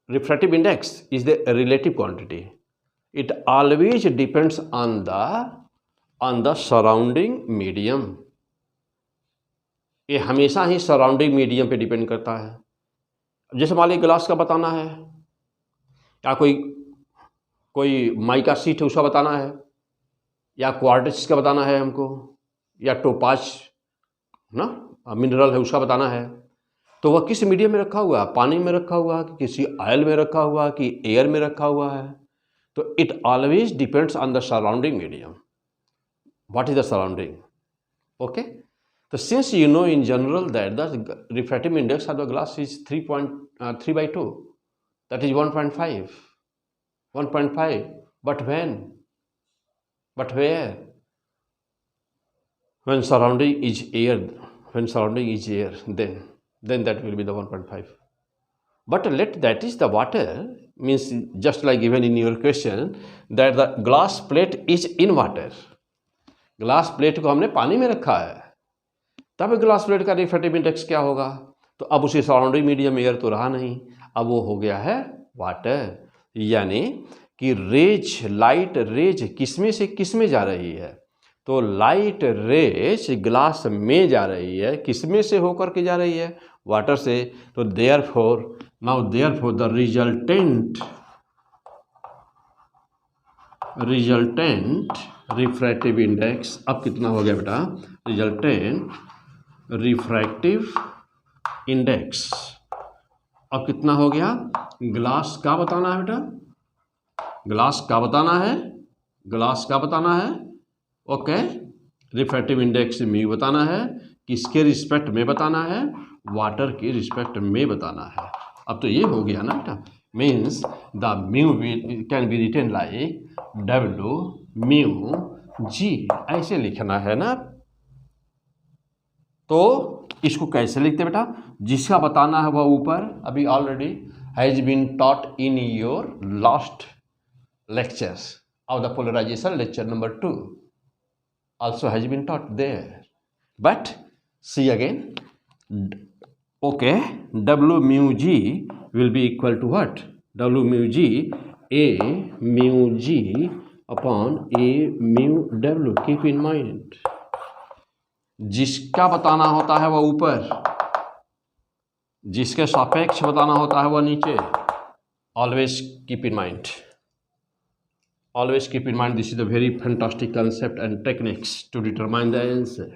S1: Refractive index is the relative quantity. It always depends on the surrounding medium. ये हमेशा ही सराउंडिंग मीडियम पे डिपेंड करता है। जैसे मान लीजिए ग्लास का बताना है, या कोई माइका सीट है उसका बताना है, या क्वार्ट्ज का बताना है हमको, या टोपाज ना मिनरल है उसका बताना है, तो वह किस मीडियम में रखा हुआ है? पानी में रखा हुआ है कि किसी ऑयल में रखा हुआ है कि एयर में रखा हुआ है? तो it always depends on the surrounding medium. What is the surrounding? Okay. So since you know in general that the refractive index of the glass is 3/2, that is 1.5. 1.5. But when? But where? When surrounding is air. When surrounding is air, then that will be the 1.5. But let that is the water, means just like given in your question that the glass plate is in water. Glass plate को हमने पानी में रखा है, तब glass plate का refractive index क्या होगा? तो अब उसी सराउंडिंग मीडियम एयर तो रहा नहीं, अब वो हो गया है वाटर। यानी कि लाइट रेज किसमें से किसमें जा रही है? तो लाइट रेज ग्लास में जा रही है, किसमें से होकर के जा रही है? वाटर से। तो therefore the resultant refractive index, अब कितना हो गया बेटा? रिजल्टेंट रिफ्रैक्टिव इंडेक्स अब कितना हो गया? ग्लास का बताना है बेटा, ग्लास का बताना है। ओके, रिफ्रैक्टिव इंडेक्स म्यू बताना है, किसके रिस्पेक्ट में बताना है? वाटर के रिस्पेक्ट में बताना है। अब तो ये हो गया ना बेटा, means the mu can be written like W mu G, ऐसे लिखना है ना। तो इसको कैसे लिखते बेटा? जिसका बताना है वह ऊपर अभी already has been taught in your last lectures of the polarization, lecture number 2 also has been taught there. But see again, okay, W mu G will be equal to what? W mu G, A mu G upon A mu W. Keep in mind, जिसका बताना होता है वह ऊपर, जिसके सापेक्ष बताना होता है वह नीचे। Always keep in mind, always keep in mind, this is a very fantastic concept and techniques to determine the answer.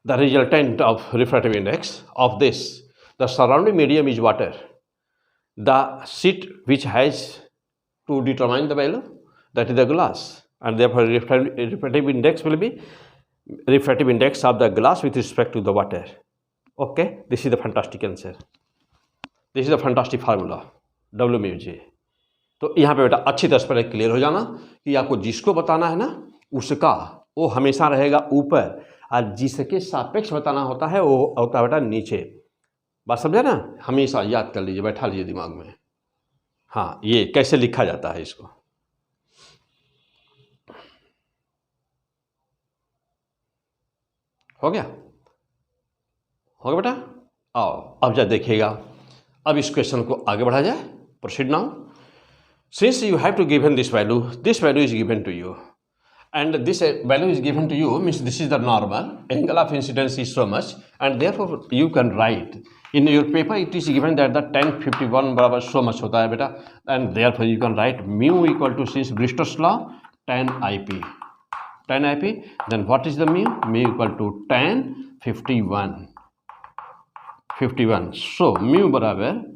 S1: The resultant of refractive index of this, the surrounding medium is water. The sheet which has to determine the value, that is the glass, and therefore refractive index will be refractive index of the glass with respect to the water. Okay, this is the fantastic answer. This is the fantastic formula. W mu J. तो यहाँ पे बेटा अच्छी तरह से पहले clear हो जाना कि आपको जिसको बताना है ना उसका वो हमेशा रहेगा ऊपर, और जिसके सापेक्ष बताना होता है वो होता है बेटा नीचे। बात समझे ना, हमेशा याद कर लीजिए, बैठा लीजिए दिमाग में। हाँ, ये कैसे लिखा जाता है इसको। हो गया, हो गया बेटा। आओ अब जा देखिएगा, अब इस क्वेश्चन को आगे बढ़ा जाए। Proceed now. Since you have to given this value is given to you, and this value is given to you, means this is the normal angle of incidence is so much, and therefore you can write in your paper it is given that the tan 51 बराबर so much होता है बेटा, and therefore you can write mu equal to, since Bristol's law, tan IP, then what is the mu equal to tan 51, so mu बराबर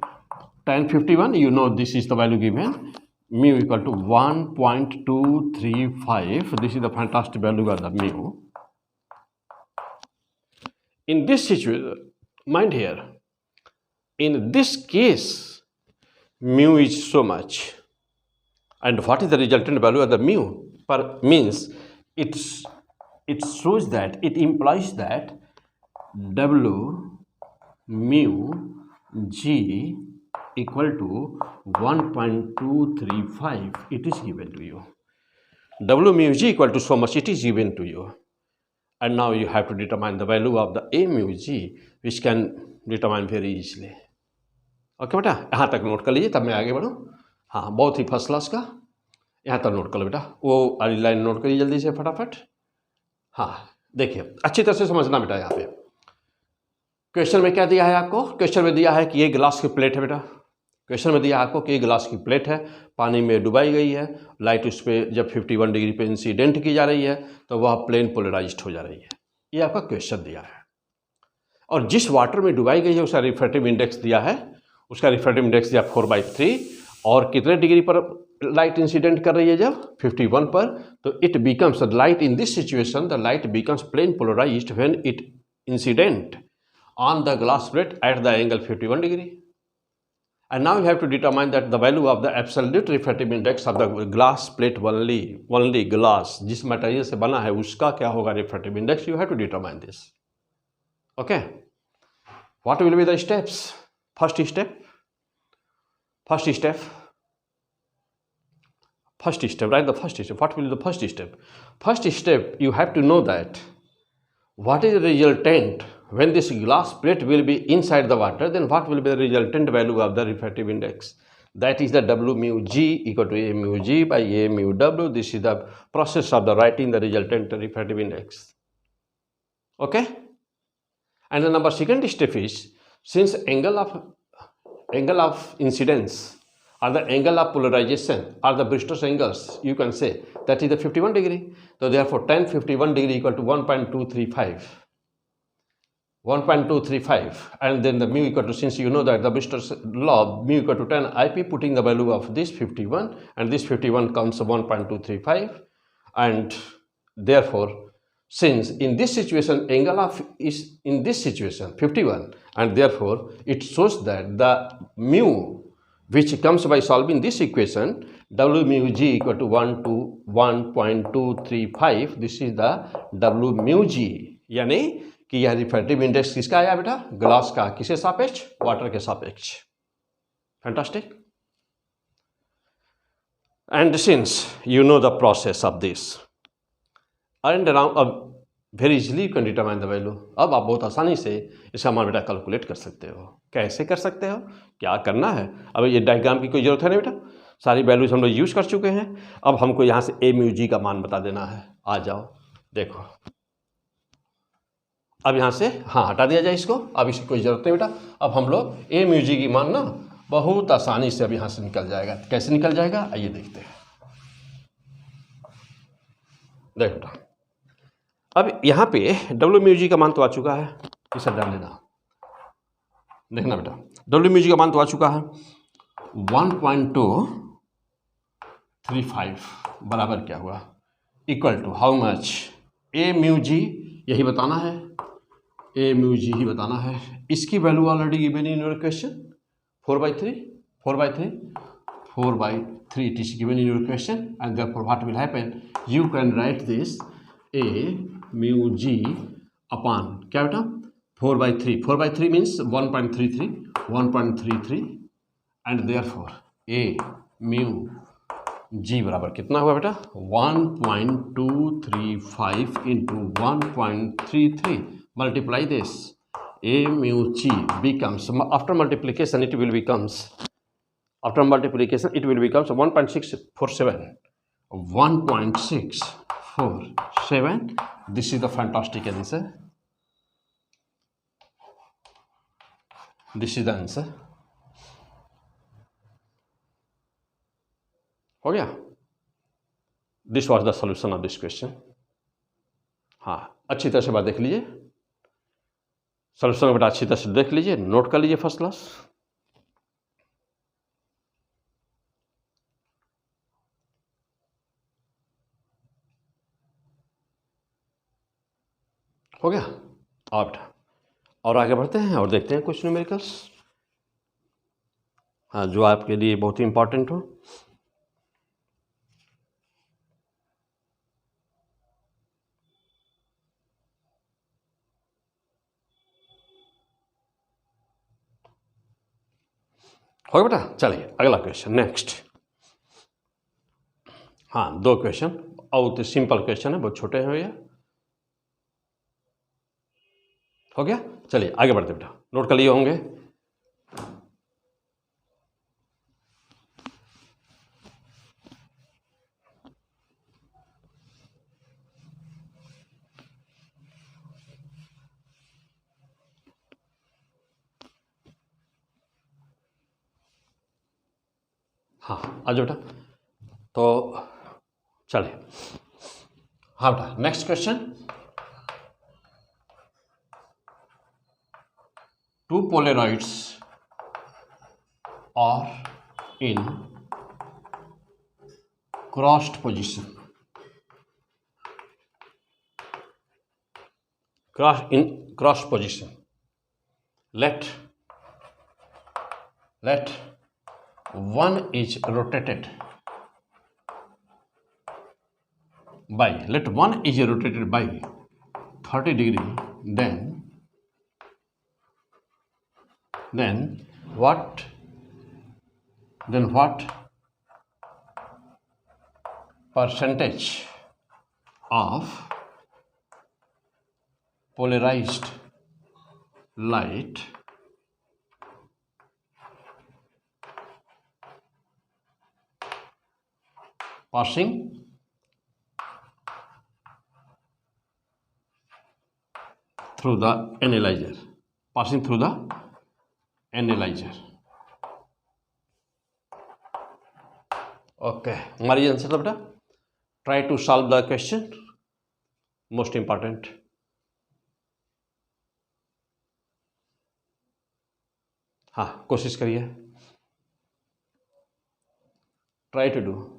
S1: tan 51, you know this is the value given, mu equal to 1.235. This is the fantastic value of the mu. In this situation, mind here, in this case, mu is so much. And what is the resultant value of the mu? Means it shows that, it implies that W mu G equal to 1.235, it is given to you. W mu G equal to so much, it is given to you. And now you have to determine the value of the A mu G, which can determine very easily. Okay बेटा, यहाँ तक note कर लीजिए, तब मैं आगे बढ़ूँ। हाँ, बहुत ही फर्स्ट क्लास का, यहाँ तक नोट कर लो बेटा। वो वाली लाइन नोट करिए जल्दी से फटाफट। हाँ देखिए, अच्छी तरह से समझना बेटा। यहाँ पे क्वेश्चन में क्या दिया है आपको? क्वेश्चन में दिया है कि ये ग्लास की प्लेट है बेटा। क्वेश्चन में दिया आपको कि ये ग्लास की प्लेट है, पानी में डुबाई गई है, लाइट उस पर जब 51 डिग्री पे इंसिडेंट की जा रही है तो वह प्लेन पोलराइज्ड हो जा रही है। ये आपका क्वेश्चन दिया है। और जिस वाटर में डुबाई गई है उसका रिफ्रैक्टिव इंडेक्स दिया है, उसका रिफ्रैक्टिव इंडेक्स दिया 4/3, और कितने डिग्री पर लाइट इंसिडेंट कर रही है जब 51 पर, तो it becomes light in this situation, the light becomes plane polarized when it incident on the glass plate at the angle 51 degree. And now you have to determine that the value of the absolute refractive index of the glass plate only glass, जिस material से बना है उसका क्या होगा refractive index. You have to determine this. Okay. What will be the steps? First step, write the first step. What will be the first step? First step, you have to know that what is the resultant when this glass plate will be inside the water, then what will be the resultant value of the refractive index? That is the W mu G equal to A mu G by A mu W. This is the process of the writing the resultant refractive index. Okay? And the number second step is, since angle of incidence or the angle of polarization or the Bristol's angles, you can say that is the 51 degree. So therefore tan 51 degree equal to 1.235, and then the mu equal to, since you know that the Bristol's law, mu equal to tan IP, putting the value of this 51, and this 51 comes 1.235, and therefore since in this situation angle of is in this situation 51, and therefore it shows that the mu which comes by solving this equation, W mu G equal to 1.235, this is the W mu G, यानी कि यह refractive index किसका आया बेटा? Glass का। किसके सापेक्ष? Water के सापेक्ष। Fantastic. And since you know the process of this and now अब very easily you can determine the value. अब आप बहुत आसानी से इसका मान बेटा कैलकुलेट कर सकते हो। कैसे कर सकते हो? क्या करना है? अब ये डायग्राम की कोई जरूरत है नहीं बेटा। सारी वैल्यूज हम लोग यूज कर चुके हैं। अब हमको यहाँ से ए म्यू जी का मान बता देना है। आ जाओ देखो, अब यहाँ से हाँ हटा दिया जाए इसको, अब इसकी कोई ज़रूरत नहीं बेटा। अब हम लोग ए म्यू जी की मान ना बहुत आसानी से अब यहाँ से निकल जाएगा। कैसे निकल जाएगा आइए देखते हैं। देख बेटा, अब यहाँ पे डब्ल्यू म्यू जी का मान तो आ चुका है, इसे डाल देना। देखना बेटा, डब्ल्यू म्यू जी का मान तो आ चुका है 1.235 बराबर क्या हुआ, equal to how much, a mu g यही बताना है, ए म्यू जी ही बताना है। इसकी value already given in your question 4/3 it is given in your question, and therefore what will happen, you can write this a mu g upon क्या बेटा 4/3 means 1.33 and therefore a mu g बराबर कितना हुआ बेटा 1.235 into 1.33 multiply this, a mu g becomes, after multiplication it will becomes 1.647. This is the fantastic answer. This is the answer. हो गया? This was the solution of this question. हाँ, अच्छी तरह से बात देख लीजिए, सोल्यूशन बेटा अच्छी तरह से देख लीजिए, नोट कर लीजिए फर्स्ट क्लास। हो गया? और आगे बढ़ते हैं और देखते हैं कुछ न्यूमेरिकल्स, हाँ जो आपके लिए बहुत ही इंपॉर्टेंट हो। हो गया बेटा? चलिए अगला क्वेश्चन नेक्स्ट। हाँ 2 क्वेश्चन, बहुत सिंपल क्वेश्चन है, बहुत छोटे हैं ये। हो गया? चलिए आगे बढ़ते बेटा, नोट कर लिए होंगे। हाँ आज बेटा, तो चलिए हाँ बेटा next question. 2 Polaroids are in crossed position. Cross position. Let one is rotated by 30 degree, then what percentage of polarized light passing through the analyzer, okay हमारी आंसर था बेटा, try to solve the question, most important. हाँ कोशिश करिए, try to do.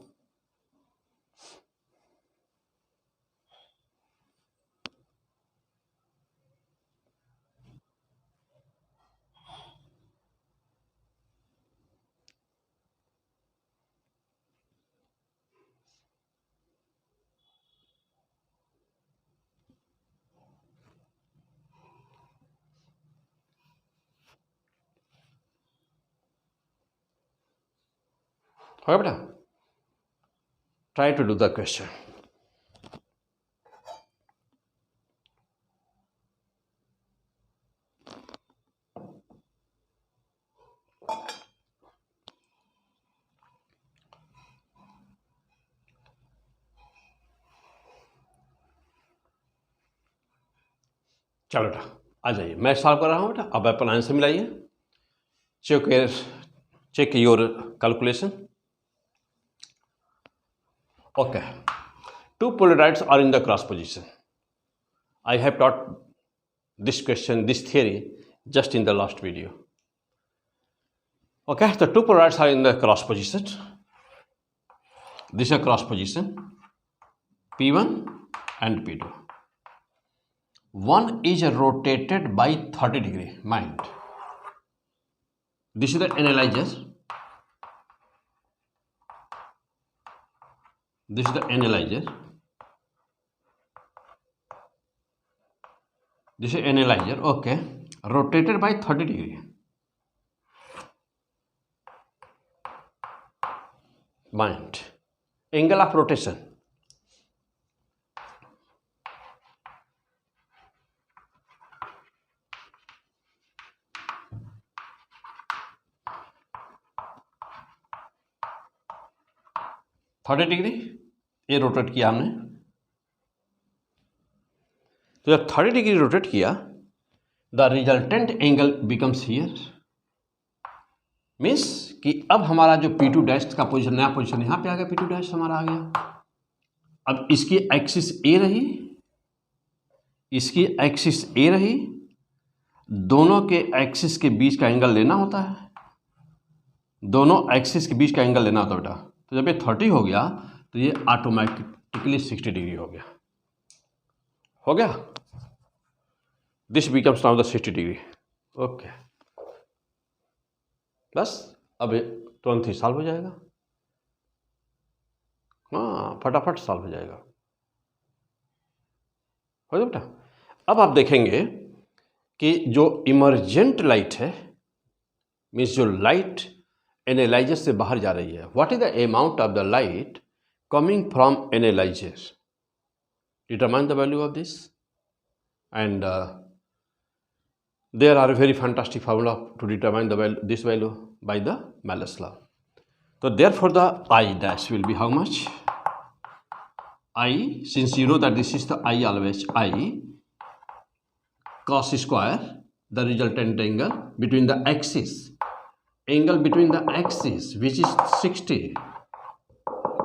S1: हो गया बेटा? Try to do the question. चलो बेटा आ जाइए, मैं सॉल्व कर रहा हूँ बेटा, अब अपन आंसर मिलाइए। Check your calculation. Okay, two polarites are in the cross position. I have taught this question, this theory just in the last video. Okay, the two polarites are in the cross position. This is a cross position, P1 and P2. One is rotated by 30 degree, mind. This is the analyzer. This is the analyzer. This is analyzer, okay, rotated by 30 degree. Mind, angle of rotation. (30 degree ये rotate किया हमने, तो जब 30 degree rotate किया, the resultant angle becomes here, means कि अब हमारा जो P2 डैश का पोजीशन, नया पोजीशन यहाँ पे आ गया, P2 डैश हमारा आ गया। अब इसकी एक्सिस ए रही, इसकी एक्सिस ए रही, दोनों के एक्सिस के बीच का एंगल लेना होता है, दोनों एक्सिस के बीच का एंगल लेना होता है बेटा। तो जब ये 30 हो गया तो ये ऑटोमेटिकली 60 डिग्री हो गया। This becomes now the 60 degree. Okay, बस अब तुरंत ही सॉल्व हो जाएगा। हाँ, फटाफट सॉल्व हो जाएगा, हो जाए बेटा। अब आप देखेंगे कि जो इमर्जेंट लाइट है, मीन्स जो लाइट एनालाइजर से बाहर जा रही है, what is the amount of the light coming from analyser, determine the value of this, and there are a very fantastic formula to determine the value, this value by the Malus law. So therefore the I dash will be how much? I, since you know that this is the I always, I cos square the resultant angle between the axis, angle between the axis which is 60.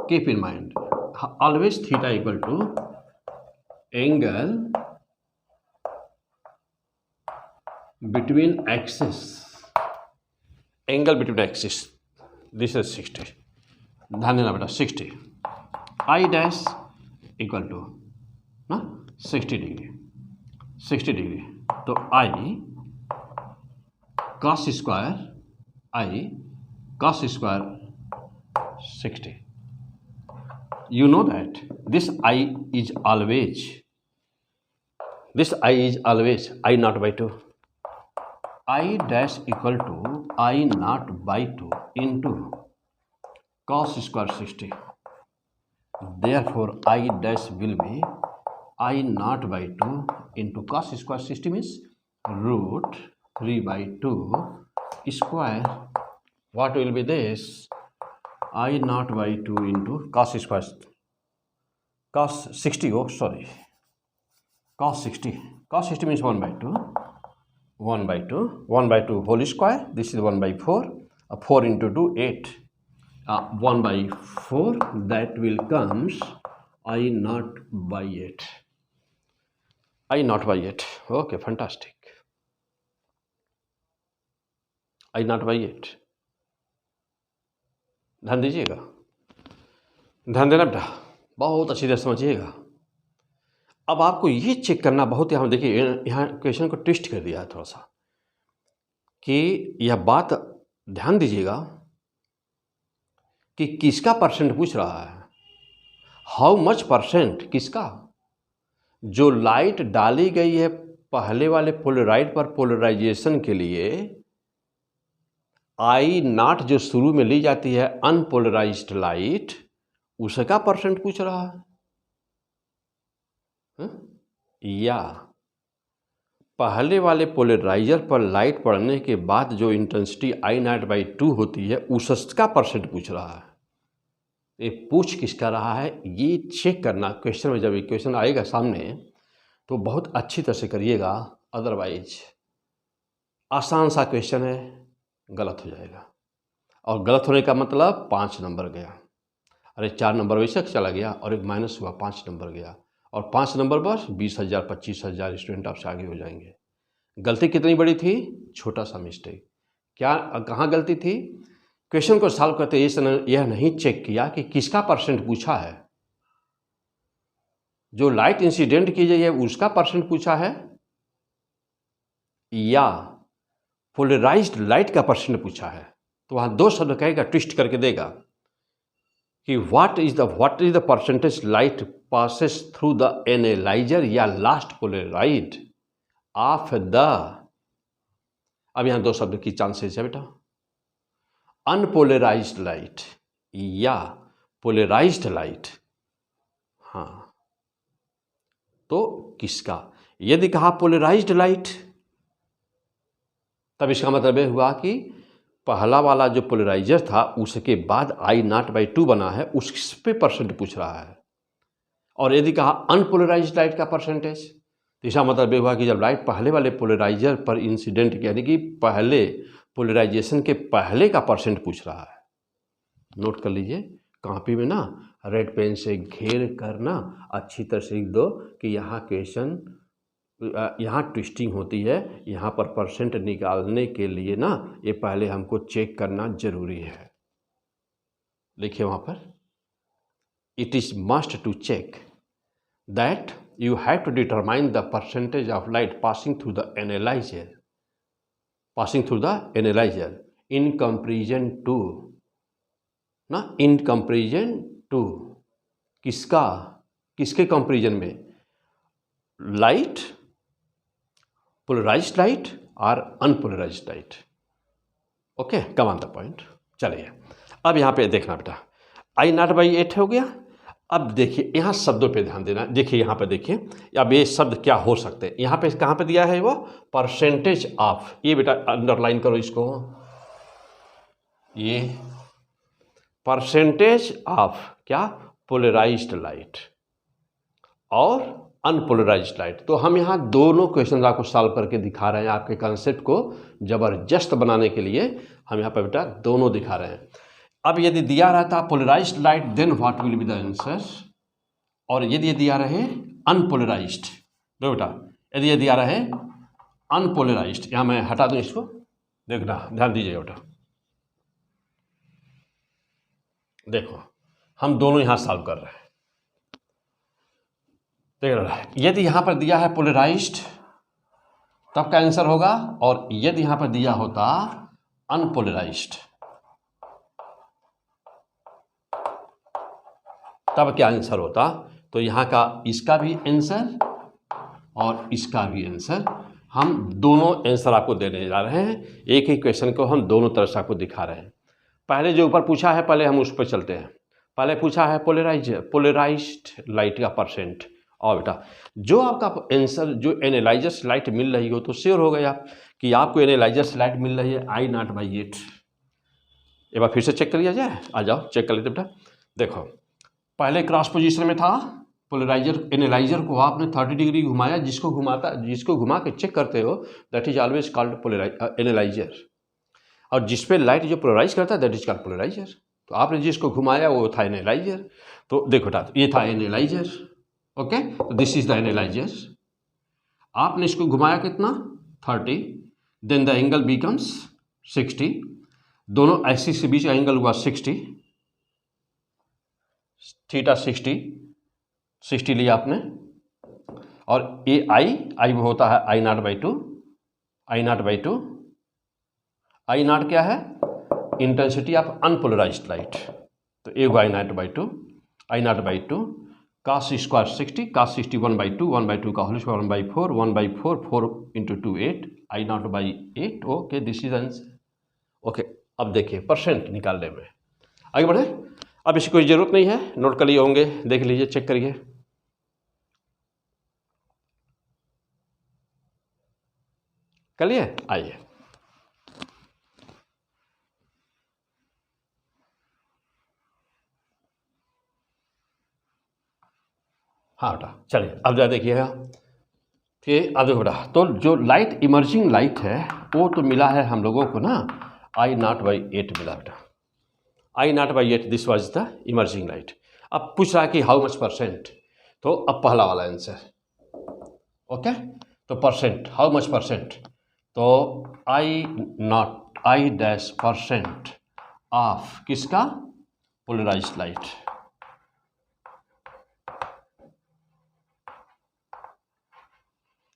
S1: Keep in mind always theta equal to angle between axis, angle between axis, this is 60, ध्यान देना बेटा 60, I dash equal to ना 60 degree, 60 degree, तो I cos square, I cos square 60. You know that this I is always, this I is always I naught by 2. I dash equal to I naught by 2 into cos square 60. Therefore, I dash will be I naught by 2 into cos square 60 means root 3 by 2 square. What will be this? I naught by 2 into cos square, cos 60, oh sorry, cos 60. Cos 60 means 1 by 2. 1 by 2, 1 by 2 whole square, this is 1 by 4, 4 into 2, 8, 1 by 4, that will comes I naught by 8, I naught by 8, okay, fantastic, I naught by 8, ध्यान दीजिएगा, ध्यान देना बेटा, बहुत अच्छी तरह समझिएगा। अब आपको ये चेक करना बहुत, यहाँ देखिए यहाँ क्वेश्चन को ट्विस्ट कर दिया है थोड़ा सा, कि यह बात ध्यान दीजिएगा कि किसका परसेंट पूछ रहा है, हाउ मच परसेंट, किसका, जो लाइट डाली गई है पहले वाले पोलराइड पर पोलराइजेशन के लिए, आई नॉट जो शुरू में ली जाती है अनपोलराइज्ड लाइट, उसका परसेंट पूछ रहा है, या पहले वाले पोलराइजर पर लाइट पड़ने के बाद जो इंटेंसिटी आई नॉट बाई 2 होती है उसका परसेंट पूछ रहा है। ये पूछ किसका रहा है ये चेक करना, क्वेश्चन में जब क्वेश्चन आएगा सामने तो बहुत अच्छी तरह से करिएगा, अदरवाइज आसान सा क्वेश्चन है, गलत हो जाएगा। और गलत होने का मतलब 5 नंबर गया। अरे 4 नंबर वैसे चला गया और एक माइनस हुआ, 5 नंबर गया। और 5 नंबर पर 20,000 25,000 स्टूडेंट आपसे आगे हो जाएंगे। गलती कितनी बड़ी थी? छोटा सा मिस्टेक। क्या कहाँ गलती थी? क्वेश्चन को सॉल्व करते यह नहीं चेक किया कि किसका परसेंट पूछा है। जो लाइट इंसिडेंट की जाए उसका परसेंट पूछा है या पोलराइज्ड लाइट का परसेंट पूछा है। तो वहाँ 2 शब्द कहेगा, ट्विस्ट करके देगा कि what is the percentage light passes through the analyser या लास्ट पोलराइड ऑफ द। अब यहाँ 2 शब्द की चांसेस है बेटा, अनपोलराइज्ड लाइट या पोलराइज्ड लाइट। हाँ, तो किसका? यदि कहा पोलराइज्ड लाइट, तब इसका मतलब यह हुआ कि पहला वाला जो पोलराइजर था उसके बाद I0/2 बना है, उस पे परसेंट पूछ रहा है। और यदि कहा अनपोलराइज्ड लाइट का परसेंटेज, तो इसका मतलब यह हुआ कि जब लाइट पहले वाले पोलराइजर पर इंसिडेंट, यानी कि पहले पोलराइजेशन के पहले का परसेंट पूछ रहा है। नोट कर लीजिए, कॉपी में ना रेड पेन से घेर कर ना अच्छी तरह से लिख दो कि यहाँ क्वेश्चन, यहाँ ट्विस्टिंग होती है, यहाँ पर परसेंट निकालने के लिए ना ये पहले हमको चेक करना जरूरी है। लिखिए वहाँ पर, it is must to check that you have to determine the percentage of light passing through the analyzer in comparison to किसके कंपेरिजन में? लाइट, पोलराइज्ड लाइट और unpolarised light. Okay, come on the point. चलिए अब यहाँ पे देखना बेटा, I0/8 हो गया। अब देखिए यहाँ शब्दों पे ध्यान देना। देखिए यहाँ पे देखिए, अब ये शब्द क्या हो सकते हैं। यहाँ पे कहाँ पे दिया है वो? Percentage of. ये बेटा अंडरलाइन करो इसको, ये परसेंटेज ऑफ क्या? पोलराइज्ड लाइट और अनपोलराइज्ड लाइट। तो हम यहाँ दोनों क्वेश्चन आपको सॉल्व करके दिखा रहे हैं। आपके कंसेप्ट को जबरदस्त बनाने के लिए हम यहाँ पर बेटा दोनों दिखा रहे हैं। अब यदि दिया रहता polarized light, then what will be the answer. और यदि ये दिया रहे अनपोलराइज्ड, दो बेटा, यदि ये दिया रहे अनपोलराइज्ड, यहाँ मैं हटा दूं इसको, देखना ध्यान दीजिएगा बेटा। देखो हम दोनों यहाँ सॉल्व कर रहे हैं, देख रहा है। यदि यहाँ पर दिया है पोलराइज्ड तब का आंसर होगा, और यदि यहाँ पर दिया होता अनपोलराइज्ड तब क्या आंसर होता। तो यहाँ का इसका भी आंसर और इसका भी आंसर, हम दोनों आंसर आपको देने जा रहे हैं। एक ही क्वेश्चन को हम दोनों तरह से आपको दिखा रहे हैं। पहले जो ऊपर पूछा है, पहले हम उस पर चलते हैं। पहले पूछा है पोलराइज्ड लाइट का परसेंट। और बेटा जो आपका आंसर, जो एनालाइजर से लाइट मिल रही हो, तो श्योर हो गया कि आपको एनालाइजर से लाइट मिल रही है I0/8। एक बार फिर से चेक कर लिया जाए, आ जाओ चेक कर लेते बेटा। देखो पहले क्रॉस पोजीशन में था पोलराइजर, एनालाइजर को आपने 30 डिग्री घुमाया, जिसको घुमा के चेक करते हो that is always called analyser. और जिस पे लाइट जो पोलराइज करता है दैट इज कॉल्ड पोलराइजर। तो आपने जिसको घुमाया वो था एनालाइजर। तो देखो बेटा ये था analyser, okay, this is the analyser. आपने इसको घुमाया कितना? 30, देन द एंगल बिकम्स 60। दोनों एक्सिस के बीच का एंगल हुआ 60, थीटा 60 लिया आपने। और ये आई वो होता है I0/2। I0 क्या है? Intensity of unpolarized light. तो ये हुआ I0/2 cos स्क्वायर 60, cos 60 1/2 का whole square 1/4, 1/4 4 × 2 8, I0/8। Okay, this is answer. Okay, अब देखिए परसेंट निकालने में आगे बढ़े। अब इसकी कोई ज़रूरत नहीं है, नोट कर लिए होंगे, देख लीजिए, चेक करिए। कर लिए? आइए हाँ बेटा, चलिए अब जरा देखिएगा। ठीक, अब देखो बेटा, तो जो लाइट इमर्जिंग लाइट है वो तो मिला है हम लोगों को ना I0/8 मिला बेटा, I0/8 this was the emerging light. अब पूछ रहा है कि हाउ मच परसेंट, तो अब पहला वाला आंसर, ओके, तो परसेंट, हाउ मच परसेंट, तो I-% ऑफ किसका, पोलराइज्ड लाइट।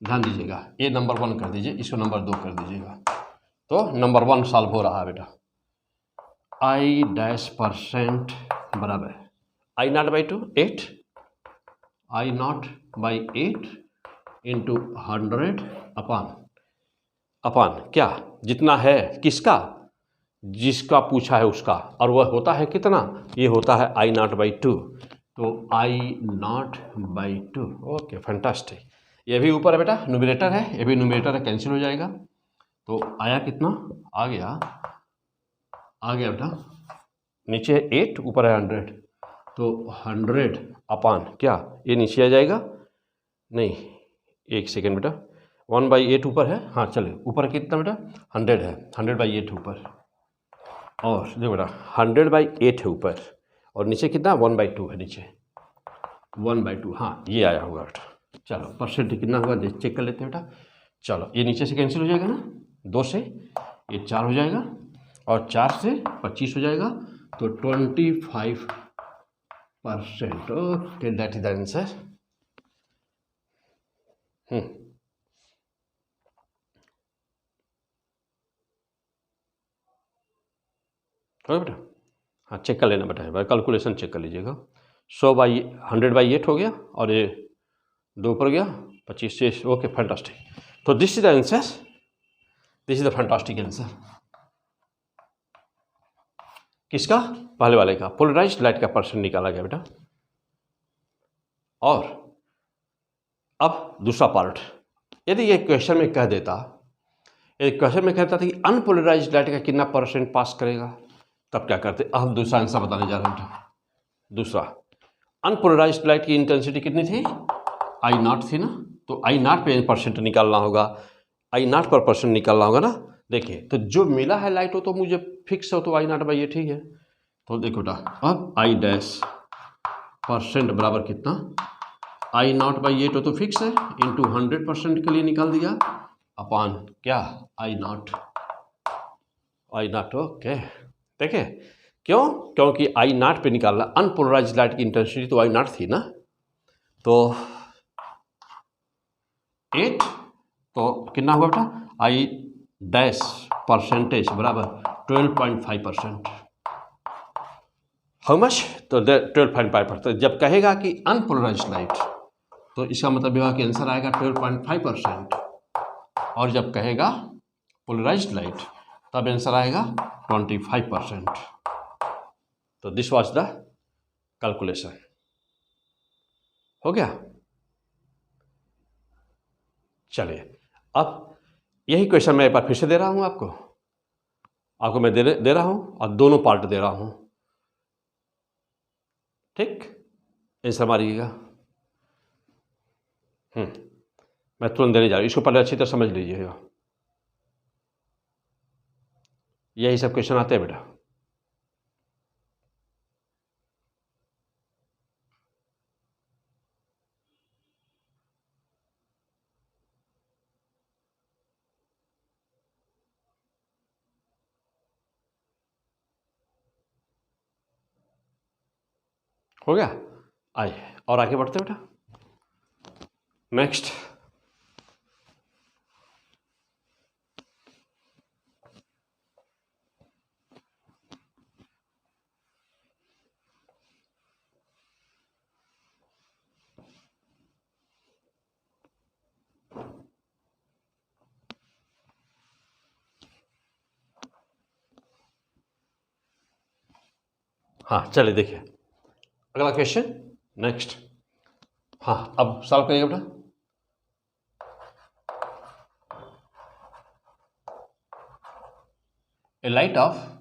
S1: ध्यान दीजिएगा, ये नंबर 1 कर दीजिए, इसको नंबर 2 कर दीजिएगा, तो नंबर 1 सॉल्व हो रहा है बेटा। I-% बराबर I0/2 8, I0/8 इंटू 100 अपान क्या, जितना है किसका, जिसका पूछा है उसका, और वह होता है कितना, ये होता है I0/2, तो I0/2, ओके फैंटास्टिक। ये भी ऊपर है बेटा, न्यूमरेटर है, ये भी न्यूमरेटर है, कैंसिल हो जाएगा, तो आया कितना, आ गया बेटा, नीचे 8 ऊपर है 100, तो 100 अपान क्या, ये नीचे आ जाएगा, नहीं एक सेकेंड बेटा, 1/8 ऊपर है, हाँ चले ऊपर कितना बेटा 100 है, 100/8 ऊपर, और देखो बेटा 100/8 है ऊपर, और नीचे कितना 1/2 है, नीचे 1/2, हाँ ये आया होगा बेटा। चलो परसेंट कितना होगा चेक कर लेते हैं बेटा, चलो ये नीचे से कैंसिल हो जाएगा ना, 2 से ये 4 हो जाएगा, और 4 से 25 हो जाएगा, तो 25%, okay that is the answer. हो बेटा, हाँ चेक कर लेना बेटा, कैलकुलेशन चेक कर लीजिएगा, 100/100/8 हो गया, और ये 2 पर गया 25 से, ओके फैंटास्टिक, तो this is the answer, this is the fantastic answer, किसका, पहले वाले का, पोलराइज्ड लाइट का परसेंट निकाला गया बेटा। और अब दूसरा पार्ट, यदि ये क्वेश्चन में कह देता, एक क्वेश्चन में कहता था कि अनपोलराइज्ड लाइट का कितना परसेंट पास करेगा, तब क्या करते, हम दूसरा आंसर बताने जा रहे हैं। दूसरा, अनपोलराइज्ड लाइट की इंटेंसिटी कितनी थी, I0 थी ना, तो I0 पे परसेंट निकालना होगा, I0 पर परसेंट निकालना होगा ना। देखिए तो जो मिला है लाइट हो तो मुझे फिक्स हो, तो I0/8 ठीक है, तो देखो बेटा अब I' % बराबर कितना, I0/8 हो तो फिक्स है, इंटू 100% के लिए निकाल दिया, अपान क्या I0, ओके। देखिए क्यों, क्योंकि I0 पे निकालना, अनपोलराइज्ड लाइट की इंटेंसिटी तो I0 थी ना, तो 8, तो कितना हुआ बेटा, I' % बराबर 12.5%, हाउ मच, तो 12.5%। जब कहेगा कि अनपोलराइज्ड लाइट, तो इसका मतलब यह कि आंसर आएगा 12.5%, और जब कहेगा पोलराइज्ड लाइट तब आंसर आएगा 25%। तो दिस वाज द कैलकुलेशन, हो गया। चलिए अब यही क्वेश्चन मैं एक बार फिर से दे रहा हूं आपको मैं दे रहा हूं, और दोनों पार्ट दे रहा हूं, ठीक, आंसर मारिएगा। मैं तुरंत देने जा रहा हूं, इसको पहले अच्छी तरह समझ लीजिएगा, यही सब क्वेश्चन आते हैं बेटा। हो गया, आइए और आगे बढ़ते बेटा, नेक्स्ट। हाँ चलिए देखिए अगला क्वेश्चन, नेक्स्ट। हाँ अब सॉल्व करिएगा बेटा। A light of 1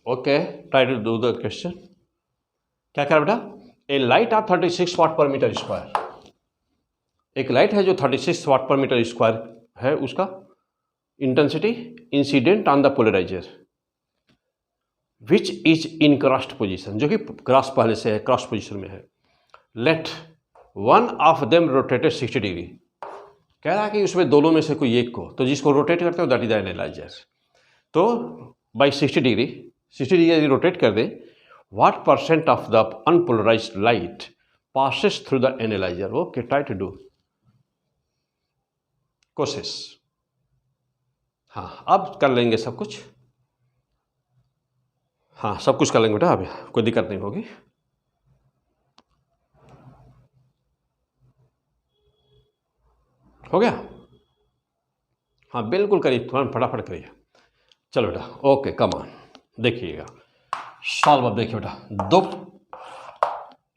S1: okay, try to do the question. क्या कह रहा बेटा? ए light of 36 watt per metre square. एक लाइट है जो 36 वाट पर मीटर स्क्वायर है, उसका intensity incident on the polarizer which is in crossed position, जो कि क्रॉस पहले से है, क्रॉस पोजीशन में है। Let one of them rotated 60 degree. कह रहा है कि उसमें दोनों में से कोई एक को, तो जिसको रोटेट करते हो दैट इज द एनालाइजर। तो बाई 60 डिग्री रोटेट कर दे, what percent of the unpolarised light passes through the analyser. Okay, try to do कोशिश। हाँ, अब कर लेंगे सब कुछ। हाँ, सब कुछ कर लेंगे बेटा, अभी कोई दिक्कत नहीं होगी। हो गया? हाँ बिल्कुल करिए, तुरंत फटाफट करिए। चलो बेटा, ओके कम ऑन, देखिएगा सॉल्व। अब देखिए बेटा, दो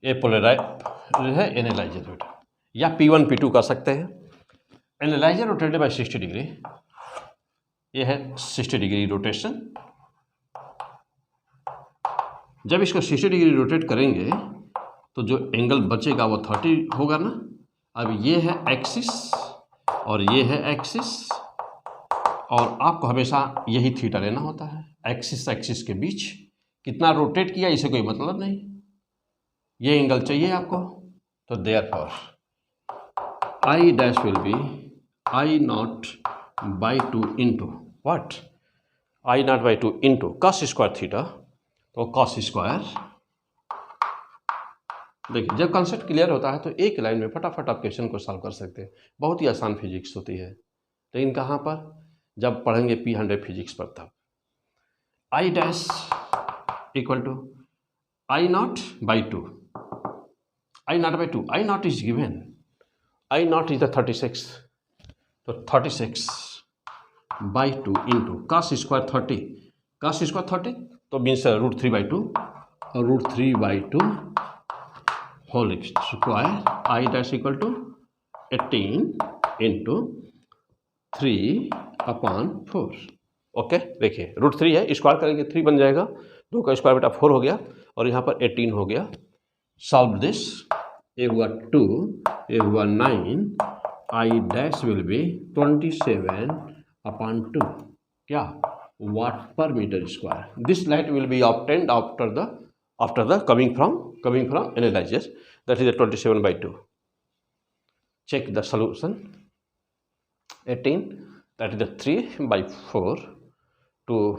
S1: ये पोलराइज है एनालाइजर बेटा, या P1 P2 कर सकते हैं। एनालाइजर रोटेटेड बाय 60 डिग्री, ये है 60 डिग्री रोटेशन। जब इसको 60 डिग्री रोटेट करेंगे तो जो एंगल बचेगा वो 30 होगा ना। अब ये है एक्सिस और ये है एक्सिस, और आपको हमेशा यही थीटा लेना होता है। एक्सिस एक्सिस के बीच कितना रोटेट किया इसे कोई मतलब नहीं, ये एंगल चाहिए आपको। तो therefore I dash will be I not by 2 into what, I not by 2 into cos square theta. तो कॉस स्क्वायर, देखिए जब कॉन्सेप्ट क्लियर होता है तो एक लाइन में फटाफट आप क्वेश्चन को सॉल्व कर सकते हैं। बहुत ही आसान फिजिक्स होती है, लेकिन कहाँ पर? जब पढ़ेंगे P100 फिजिक्स पर, तब I dash equal to I not by 2, I not by 2, I not is given, I not is the 36, तो 36 बाई 2 into cos square 30, cos square 30 तो मीन्स √3/2 और √3/2 whole square, I dash equal to 18 into 3/4। ओके, देखिए √3 है, square करेंगे 3 बन जाएगा, 2 का स्क्वायर बेटा 4 हो गया, और यहाँ पर 18 हो गया। सॉल्व दिस, ये हुआ 2, ये हुआ 9, आई डैश विल बी 27/2 क्या watt per metre square. This light will be obtained after the coming from analysis, that is a 27/2. Check the solution. 18, that is the 3/4, 2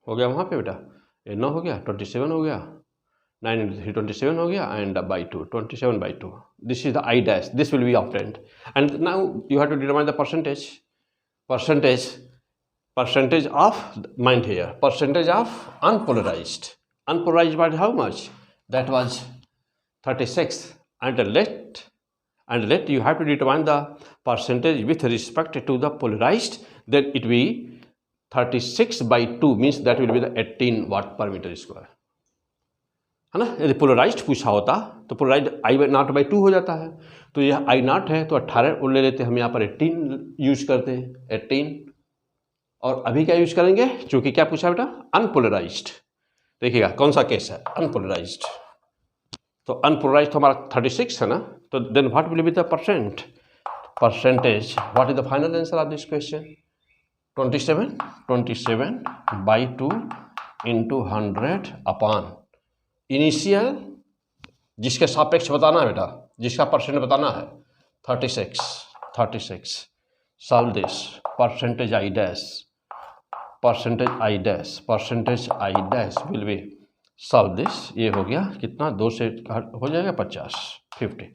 S1: हो गया वहाँ पे बेटा, ये 9 हो गया, 27 हो गया, 9 into 3 27 हो गया, and by 2 27/2. This is the I dash, this will be obtained, and now you have to determine the percentage of, mind here, percentage of unpolarized by how much? That was 36, and let you have to determine the percentage with respect to the polarized, then it will be 36/2, means that will be the 18 watt per meter square, है ना। यदि polarised पूछा होता तो polarised I0/2 हो जाता है, तो यह I0 है तो 18 ले लेते, हम यहाँ पर 18 यूज करते हैं, 18। और अभी क्या यूज करेंगे, चूंकि क्या पूछा बेटा, अनपोलराइज्ड। देखिएगा कौन सा केस है, अनपोलराइज्ड। तो अनपोलराइज्ड तो हमारा 36 है ना, तो then what will be the percentage, what is the final answer of this question? 27/2 into 100 upon initial, जिसके सापेक्ष बताना है बेटा, जिसका परसेंट बताना है 36। Solve this, percentage I dash will B, solve this, ये हो गया कितना, 2 से हो जाएगा 50, 50,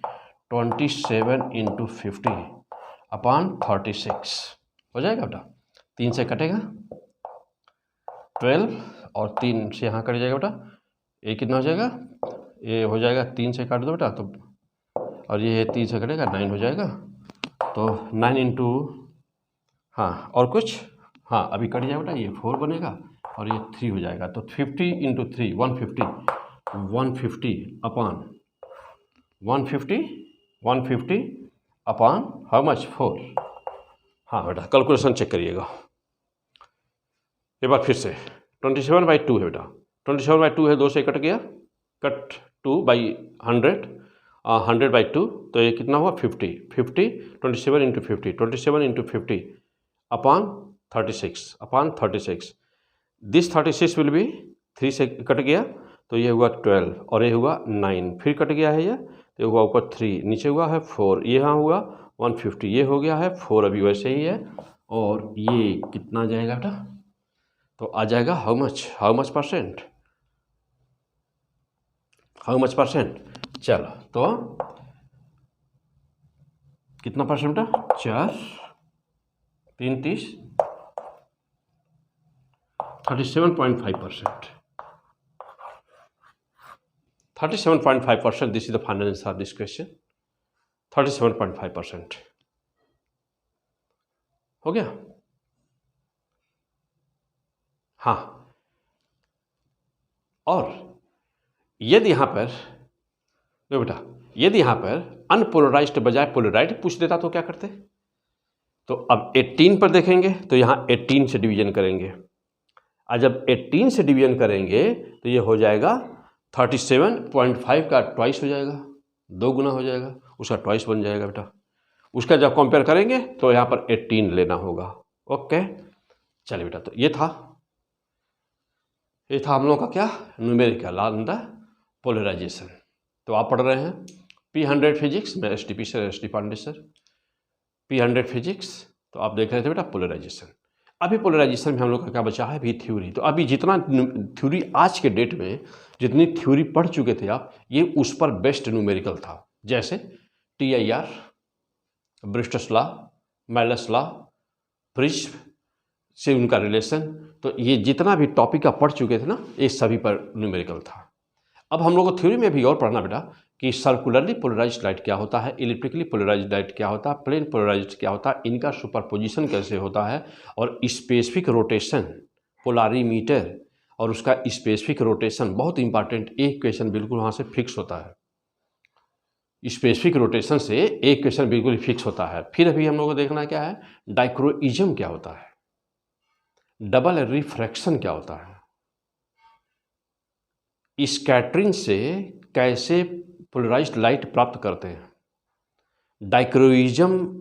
S1: 27 इंटू 50 अपान 36 हो जाएगा बेटा, 3 से कटेगा 12 और 3 से यहाँ कट जाएगा बेटा, ये कितना हो जाएगा, ये हो जाएगा 3 से काट दो बेटा तो, और ये 3 से कटेगा 9 हो जाएगा, तो 9 इंटू, हाँ और कुछ, हाँ अभी कट जाएगा बेटा, ये 4 बनेगा और ये 3 हो जाएगा, तो 50 into 3 150 upon 150 upon how much 4। हाँ बेटा कैलकुलेशन चेक करिएगा एक बार फिर से, 27/2 है बेटा, 27/2 है, 2 से कट गया, कट 2/100, 100/2, तो ये कितना हुआ 50, 27 into 50 upon 36, this 36 will be, 3 से कट गया तो ये हुआ 12 और ये हुआ 9, फिर कट गया है ये, तो हुआ ऊपर 3, नीचे हुआ है 4, ये यहाँ हुआ 150, ये हो गया है 4 अभी वैसे ही है, और ये कितना जाएगा बेटा, तो आ जाएगा हाउ मच परसेंट, चलो तो कितना परसेंट बेटा, 4 3 30, 37.5%, 37.5%, this is the final answer of this question, 37.5% हो गया। हाँ, और यदि यहाँ पर बेटा, यदि यहाँ पर अनपोलराइज्ड बजाय पोलराइज्ड पूछ देता तो क्या करते? तो अब 18 पर देखेंगे तो यहाँ 18 से डिवीजन करेंगे, और जब 18 से डिवीजन करेंगे तो ये हो जाएगा 37.5 का ट्वाइस हो जाएगा, 2 गुना हो जाएगा, उसका ट्वाइस बन जाएगा बेटा। उसका जब कंपेयर करेंगे तो यहाँ पर 18 लेना होगा। ओके चलिए बेटा, तो ये था हम लोगों का क्या, न्यूमेरिकल ऑन द पोलराइजेशन। तो आप पढ़ रहे हैं P100 फिजिक्स में STP sir, ST Pandey sir, P100 physics. तो आप देख रहे थे बेटा पोलराइजेशन। अभी पोलराइजेशन में हम लोग का क्या बचा है, अभी थ्योरी। तो अभी जितना थ्योरी आज के डेट में जितनी थ्योरी पढ़ चुके थे आप, ये उस पर बेस्ट न्यूमेरिकल था। जैसे TIR, Brewster's law, Malus law, prism से उनका रिलेशन, तो ये जितना भी टॉपिक आप पढ़ चुके थे ना, ये सभी पर न्यूमेरिकल था। अब हम लोग को थ्योरी में भी और पढ़ना बेटा कि सर्कुलरली पोलराइज्ड लाइट क्या होता है, इलेक्ट्रिकली पोलराइज्ड लाइट क्या होता है, प्लेन पोलराइज्ड क्या होता है, इनका सुपरपोजिशन कैसे होता है, और स्पेसिफिक रोटेशन, पोलारीमीटर और उसका स्पेसिफिक रोटेशन बहुत इंपॉर्टेंट। एक क्वेश्चन बिल्कुल वहाँ से फिक्स होता है, स्पेसिफिक रोटेशन से एक क्वेश्चन बिल्कुल फिक्स होता है। फिर अभी हम लोग को देखना क्या है, डाइक्रोइज्म क्या होता है, डबल रिफ्रैक्शन क्या होता है, स्कैटरिंग से कैसे पोलराइज्ड लाइट प्राप्त करते हैं, डाइक्रोइज्म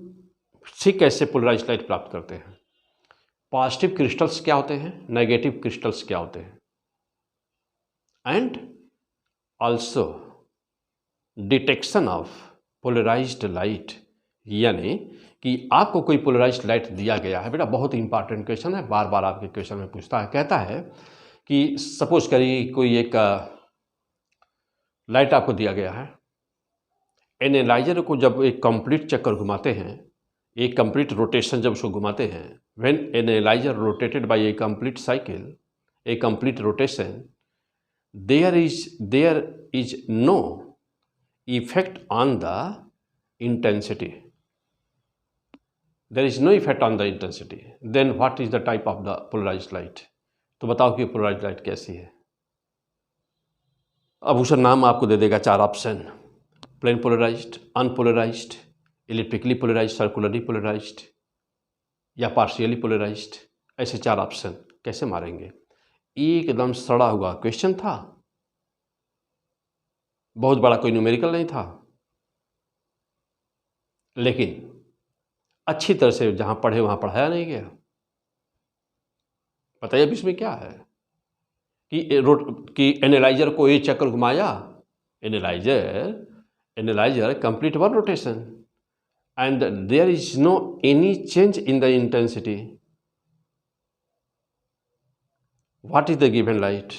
S1: से कैसे पोलराइज्ड लाइट प्राप्त करते हैं, पॉजिटिव क्रिस्टल्स क्या होते हैं, नेगेटिव क्रिस्टल्स क्या होते हैं, and also detection of polarized light. यानी कि आपको कोई पोलराइज्ड लाइट दिया गया है बेटा, बहुत इंपॉर्टेंट क्वेश्चन है, बार बार आपके क्वेश्चन में पूछता है। कहता है कि सपोज करिए कोई एक लाइट आपको दिया गया है, एनालाइजर को जब एक कंप्लीट चक्कर घुमाते हैं, एक कंप्लीट रोटेशन जब उसको घुमाते हैं, when analyzer rotated by a complete cycle, a complete rotation, there is no effect on the intensity, there is no effect on the intensity, then what is the type of the polarized light. तो बताओ कि polarised light कैसी है। अब उसका नाम आपको दे देगा 4 option, plane polarized, unpolarized, electrically polarized, circularly polarized या पार्शियली पोलराइज्ड। ऐसे 4 ऑप्शन कैसे मारेंगे। एकदम सड़ा हुआ क्वेश्चन था, बहुत बड़ा कोई न्यूमेरिकल नहीं था, लेकिन अच्छी तरह से जहाँ पढ़े वहाँ पढ़ाया नहीं गया। बताइए अब इसमें क्या है कि एनालाइजर को ये चक्कर घुमाया, analyser complete one rotation and there is no any change in the intensity. What is the given light?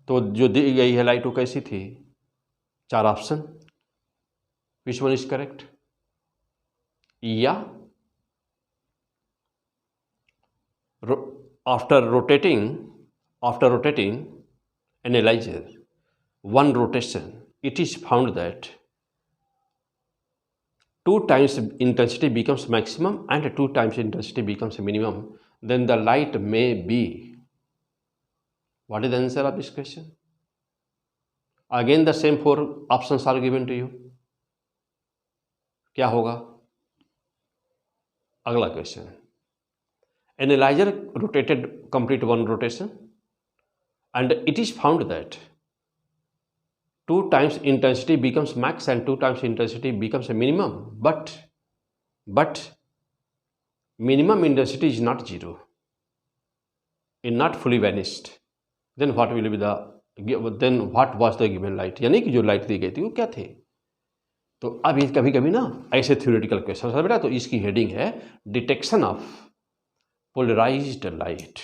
S1: तो जो दी गई है लाइट वो कैसी थी? 4 option, which one is correct? या after rotating analyzer one rotation, it is found that 2 times intensity becomes maximum and 2 times intensity becomes minimum, then the light may be. What is the answer of this question? Again the same 4 options are given to you. क्या होगा? अगला question, analyser rotated complete one rotation and it is found that 2 times intensity becomes max and 2 times intensity becomes a minimum, but minimum intensity is not zero, it not fully vanished. Then what will be then what was the given light? यानी कि जो light दी गई थी वो क्या थे? तो अब ये कभी कभी ना ऐसे थ्योरेटिकल क्वेश्चन है बेटा, तो इसकी हेडिंग है डिटेक्शन ऑफ पोलराइज्ड लाइट।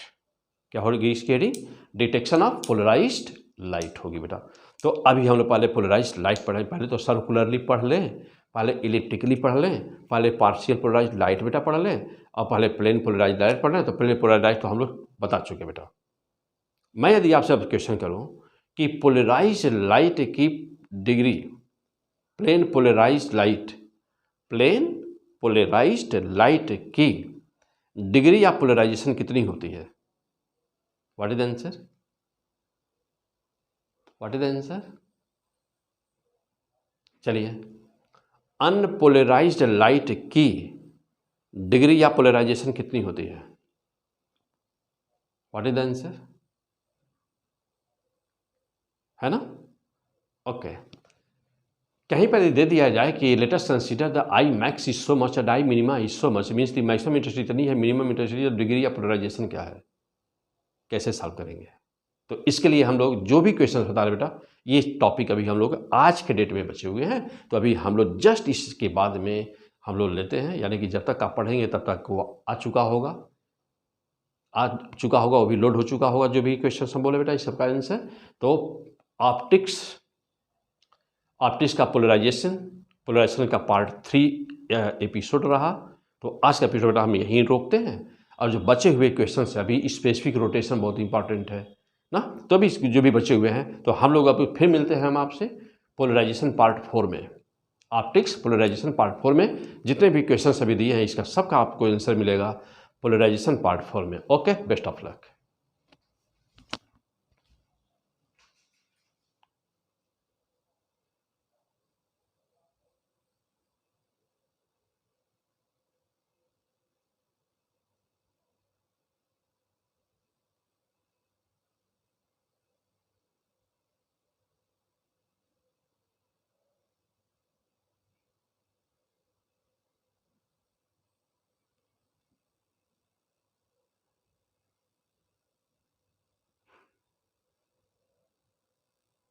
S1: क्या होगी इसकी heading? Detection of polarized light होगी बेटा। तो अभी हम लोग पहले पोलराइज्ड लाइट पढ़े, पहले तो सर्कुलरली पढ़ लें, पहले इलेक्ट्रिकली पढ़ लें, पहले पार्शियल पोलराइज्ड लाइट बेटा पढ़ लें, और पहले प्लेन पोलराइज्ड लाइट पढ़ लें। तो प्लेन पोलराइज्ड लाइट तो हम लोग बता चुके बेटा। मैं यदि आपसे अब क्वेश्चन करूं कि पोलराइज्ड लाइट की डिग्री, प्लेन पोलराइज्ड लाइट की डिग्री या पोलराइजेशन कितनी होती है? What is the answer? What is the answer? चलिए, अनपोलराइज्ड लाइट की डिग्री या पोलराइजेशन कितनी होती है? What is the answer? है ना? ओके, कहीं पर दे दिया जाए कि let us consider the I max is so much and I minima is so much, means the maximum intensity इतनी है, मिनिमम इंटेंसिटी, डिग्री या पोलराइजेशन क्या है? कैसे सॉल्व करेंगे? तो इसके लिए हम लोग जो भी क्वेश्चन बता रहे बेटा, ये टॉपिक अभी हम लोग आज के डेट में बचे हुए हैं। तो अभी हम लोग जस्ट इसके बाद में हम लोग लेते हैं, यानी कि जब तक आप पढ़ेंगे तब तक वो आ चुका होगा, वो भी लोड हो चुका होगा जो भी क्वेश्चन हम बोले बेटा, इस सबका आंसर। तो ऑप्टिक्स का पोलराइजेशन का पार्ट 3 एपिसोड रहा। तो आज का एपिसोड हम यहीं रोकते हैं, और जो बचे हुए क्वेश्चन है अभी स्पेसिफिक रोटेशन बहुत इंपॉर्टेंट है ना, तो अभी जो भी बचे हुए हैं तो हम लोग अब फिर मिलते हैं हम आपसे पोलराइजेशन पार्ट 4 में। ऑप्टिक्स पोलराइजेशन पार्ट 4 में जितने भी क्वेश्चन अभी दिए हैं इसका सबका आपको आंसर मिलेगा पोलराइजेशन पार्ट 4 में। Okay, best of luck.